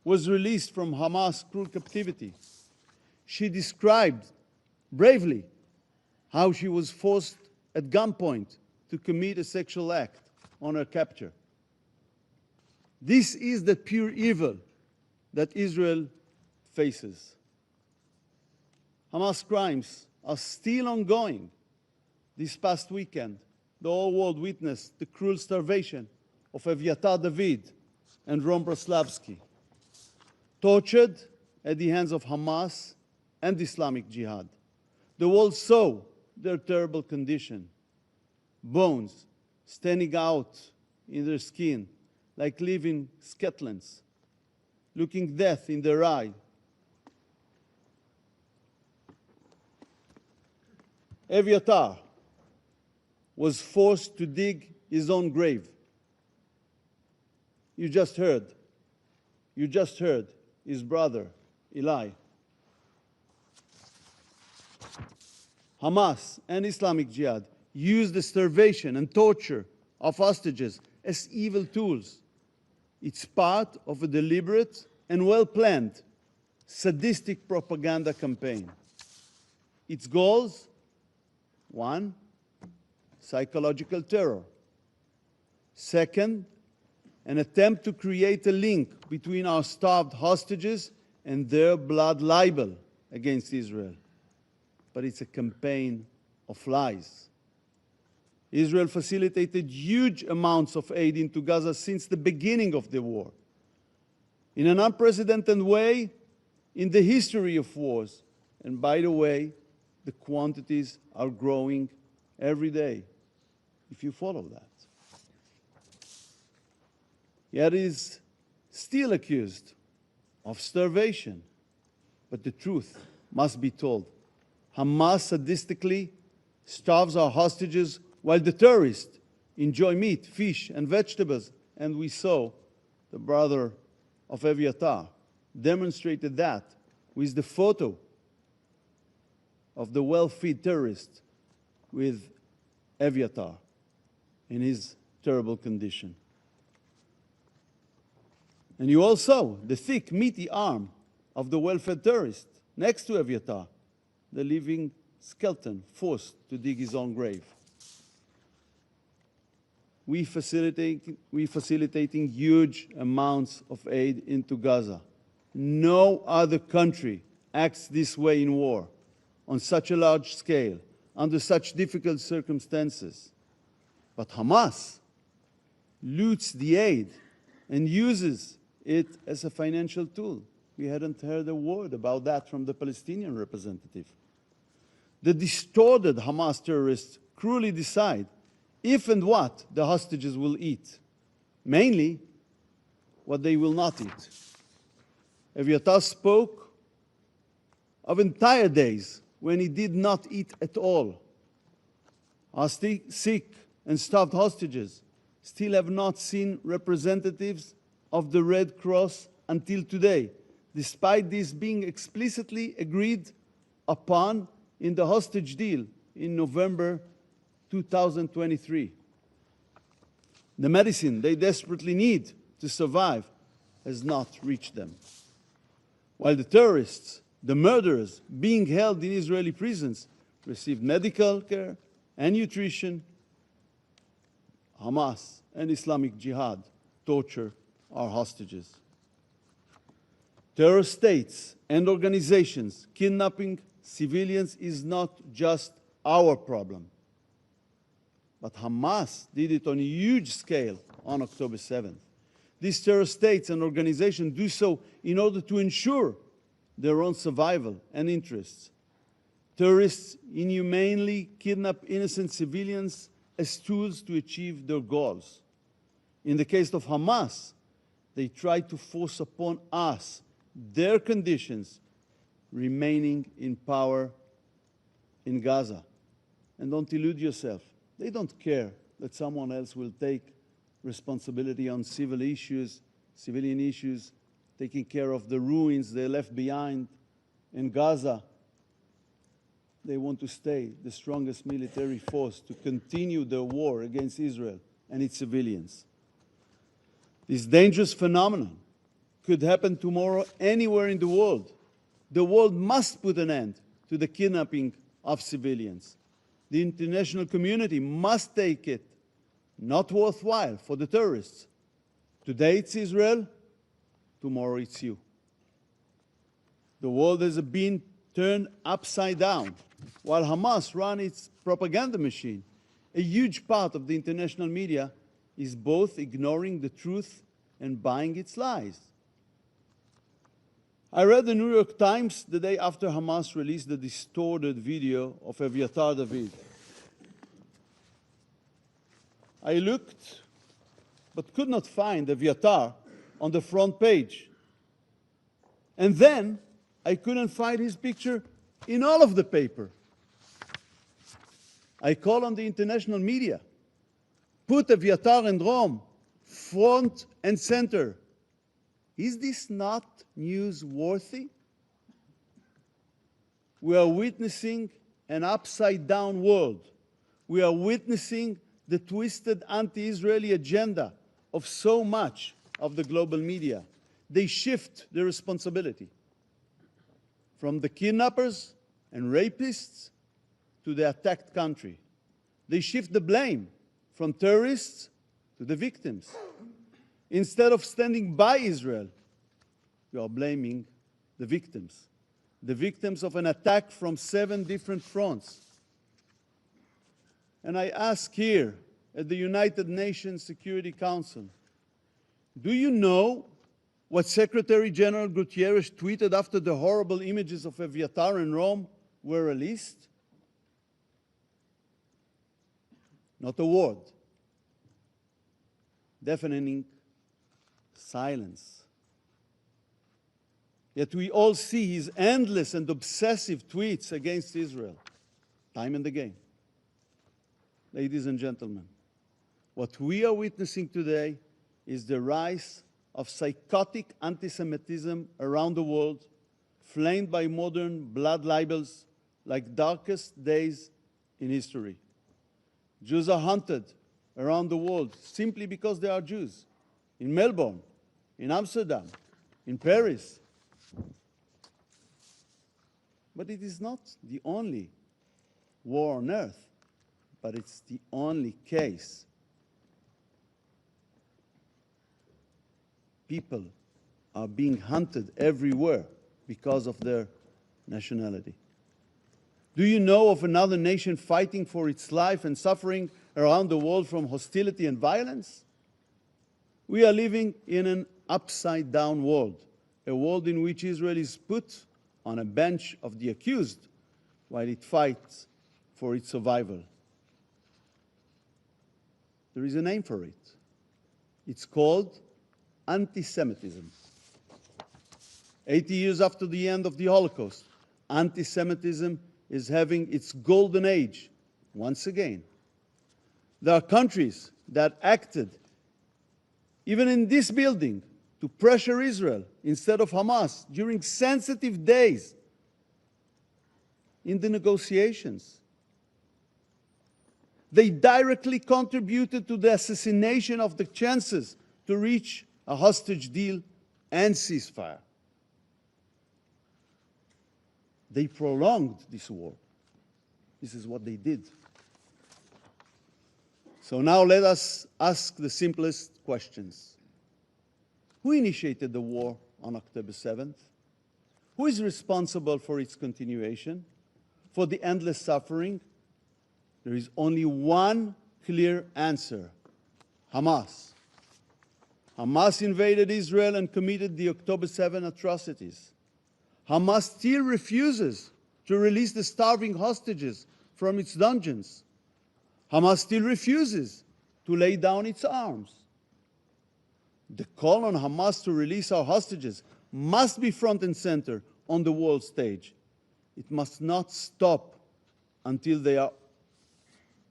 was released from Hamas' cruel captivity. She described bravely how she was forced at gunpoint to commit a sexual act on her capture. This is the pure evil that Israel faces. Hamas crimes are still ongoing. This past weekend, the whole world witnessed the cruel starvation of Eviatar David and Ron Braslavsky, tortured at the hands of Hamas and Islamic Jihad. The world saw their terrible condition, bones standing out in their skin like living skeletons, looking death in their eye. Eviatar was forced to dig his own grave. You just heard his brother, Eli. Hamas and Islamic Jihad used the starvation and torture of hostages as evil tools. It's part of a deliberate and well-planned sadistic propaganda campaign. Its goals: 1, psychological terror. 2nd, an attempt to create a link between our starved hostages and their blood libel against Israel. But it's a campaign of lies. Israel facilitated huge amounts of aid into Gaza since the beginning of the war. In an unprecedented way in the history of wars. And by the way, the quantities are growing every day, if you follow that. Yet it is still accused of starvation. But the truth must be told. Hamas sadistically starves our hostages while the terrorists enjoy meat, fish, and vegetables. And we saw the brother of Eviatar demonstrated that with the photo of the well-fed terrorist with Eviatar in his terrible condition. And you all saw the thick, meaty arm of the well-fed terrorist next to Eviatar, the living skeleton forced to dig his own grave. We facilitating huge amounts of aid into Gaza. No other country acts this way in war, on such a large scale, under such difficult circumstances. But Hamas loots the aid and uses it as a financial tool. We hadn't heard a word about that from the Palestinian representative. The distorted Hamas terrorists cruelly decide if and what the hostages will eat, mainly what they will not eat. Eviatar spoke of entire days when he did not eat at all. Our sick and starved hostages still have not seen representatives of the Red Cross until today. despite this being explicitly agreed upon in the hostage deal in November 2023. The medicine they desperately need to survive has not reached them. While the terrorists, the murderers being held in Israeli prisons, receive medical care and nutrition, Hamas and Islamic Jihad torture our hostages. Terror states and organizations kidnapping civilians is not just our problem. But Hamas did it on a huge scale on October 7th. These terror states and organizations do so in order to ensure their own survival and interests. Terrorists inhumanely kidnap innocent civilians as tools to achieve their goals. In the case of Hamas, they try to force upon us their conditions remaining in power in Gaza. And don't illude yourself. They don't care that someone else will take responsibility on civilian issues, taking care of the ruins they left behind in Gaza. They want to stay the strongest military force to continue their war against Israel and its civilians. This dangerous phenomenon could happen tomorrow anywhere in the world. The world must put an end to the kidnapping of civilians. The international community must take it not worthwhile for the terrorists. Today it's Israel, tomorrow it's you. The world has been turned upside down. While Hamas runs its propaganda machine, a huge part of the international media is both ignoring the truth and buying its lies. I read the New York Times the day after Hamas released the distorted video of Eviatar David. I looked, but could not find Eviatar on the front page. And then I couldn't find his picture in all of the paper. I call on the international media. Put Eviatar and Rome front and center. Is this not newsworthy? We are witnessing an upside-down world. We are witnessing the twisted anti-Israeli agenda of so much of the global media. They shift the responsibility from the kidnappers and rapists to the attacked country. They shift the blame from terrorists to the victims. Instead of standing by Israel, you are blaming the victims of an attack from 7 different fronts. And I ask here at the United Nations Security Council, do you know what Secretary General Guterres tweeted after the horrible images of Eviatar and Rome were released? Not a word. Deafening silence. Yet we all see his endless and obsessive tweets against Israel, time and again. Ladies and gentlemen, what we are witnessing today is the rise of psychotic anti-Semitism around the world, flamed by modern blood libels like darkest days in history. Jews are hunted around the world simply because they are Jews. In Melbourne, in Amsterdam, in Paris. But it is not the only war on earth, but it's the only case. People are being hunted everywhere because of their nationality. Do you know of another nation fighting for its life and suffering around the world from hostility and violence? We are living in an upside-down world, a world in which Israel is put on a bench of the accused while it fights for its survival. There is a name for it. It's called anti-Semitism. 80 years after the end of the Holocaust, anti-Semitism is having its golden age once again. There are countries that acted, even in this building, to pressure Israel instead of Hamas during sensitive days in the negotiations. They directly contributed to the assassination of the chances to reach a hostage deal and ceasefire. They prolonged this war. This is what they did. So now let us ask the simplest questions. Who initiated the war on October 7th? Who is responsible for its continuation, for the endless suffering? There is only one clear answer: Hamas. Hamas invaded Israel and committed the October 7 atrocities. Hamas still refuses to release the starving hostages from its dungeons. Hamas still refuses to lay down its arms. The call on Hamas to release our hostages must be front and center on the world stage. It must not stop until they are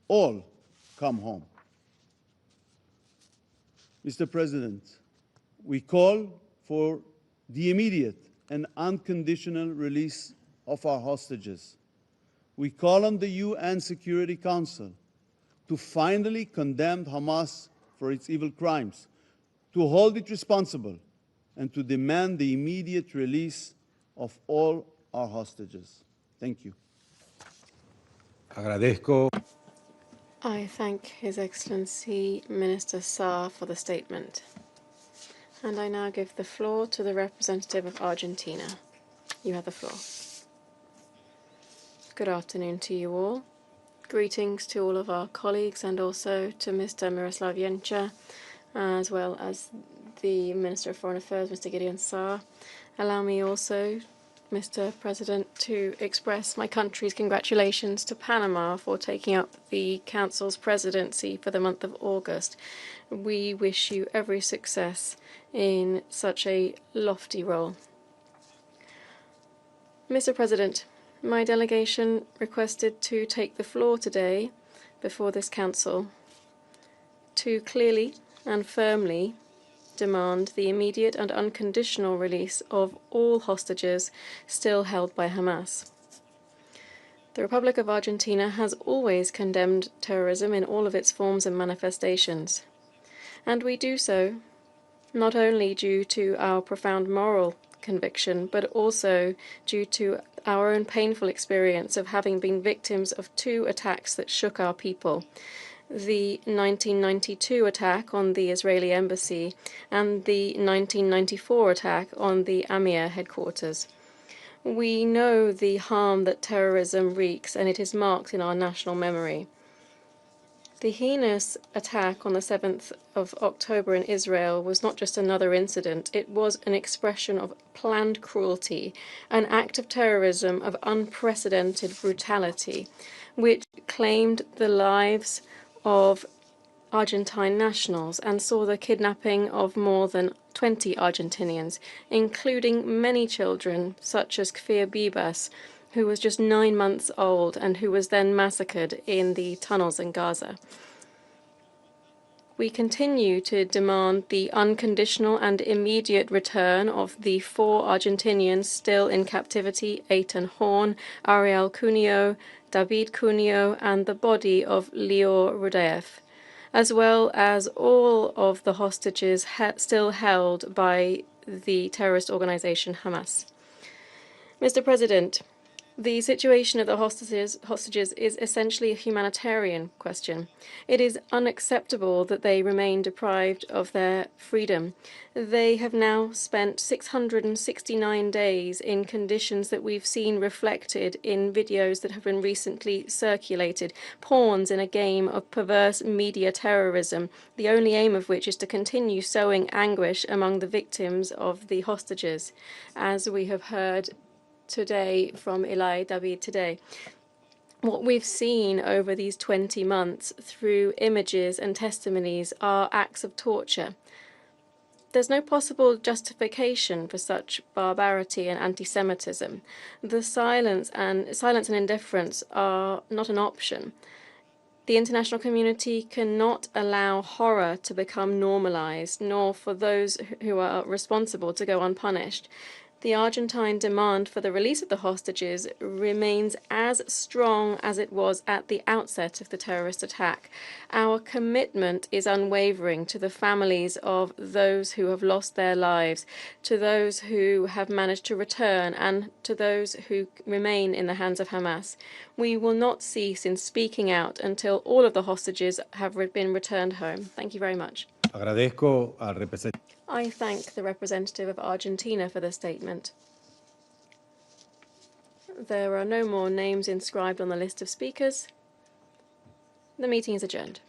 all come home. Mr. President, we call for the immediate and unconditional release of our hostages. We call on the UN Security Council to finally condemn Hamas for its evil crimes, to hold it responsible, and to demand the immediate release of all our hostages. Thank you. Agradezco. I thank His Excellency Minister Saar for the statement. And I now give the floor to the representative of Argentina. You have the floor. Good afternoon to you all. Greetings to all of our colleagues and also to Mr. Miroslav Jenča, as well as the Minister of Foreign Affairs, Mr. Gideon Saar. Allow me also, Mr. President, to express my country's congratulations to Panama for taking up the Council's presidency for the month of August. We wish you every success in such a lofty role. Mr. President, my delegation requested to take the floor today before this Council to clearly and firmly demand the immediate and unconditional release of all hostages still held by Hamas. The Republic of Argentina has always condemned terrorism in all of its forms and manifestations, and we do so not only due to our profound moral conviction, but also due to our own painful experience of having been victims of two attacks that shook our people: the 1992 attack on the Israeli embassy and the 1994 attack on the Amir headquarters. We know the harm that terrorism wreaks, and it is marked in our national memory. The heinous attack on the 7th of October in Israel was not just another incident, it was an expression of planned cruelty, an act of terrorism of unprecedented brutality, which claimed the lives of Argentine nationals and saw the kidnapping of more than 20 Argentinians, including many children, such as Kfir Bibas, who was just 9 months old and who was then massacred in the tunnels in Gaza. We continue to demand the unconditional and immediate return of the 4 Argentinians still in captivity: Eitan Horn, Ariel Cuneo, David Cuneo, and the body of Lior Rudeev, as well as all of the hostages still held by the terrorist organization Hamas. Mr. President, the situation of the hostages is essentially a humanitarian question. It is unacceptable that they remain deprived of their freedom. They have now spent 669 days in conditions that we've seen reflected in videos that have been recently circulated, pawns in a game of perverse media terrorism, the only aim of which is to continue sowing anguish among the victims of the hostages, as we have heard today from Eli David today. What we've seen over these 20 months through images and testimonies are acts of torture. There's no possible justification for such barbarity and anti-Semitism. The silence and indifference are not an option. The international community cannot allow horror to become normalized, nor for those who are responsible to go unpunished. The Argentine demand for the release of the hostages remains as strong as it was at the outset of the terrorist attack. Our commitment is unwavering to the families of those who have lost their lives, to those who have managed to return, and to those who remain in the hands of Hamas. We will not cease in speaking out until all of the hostages have been returned home. Thank you very much. Agradezco al representante. I thank the representative of Argentina for the statement. There are no more names inscribed on the list of speakers. The meeting is adjourned.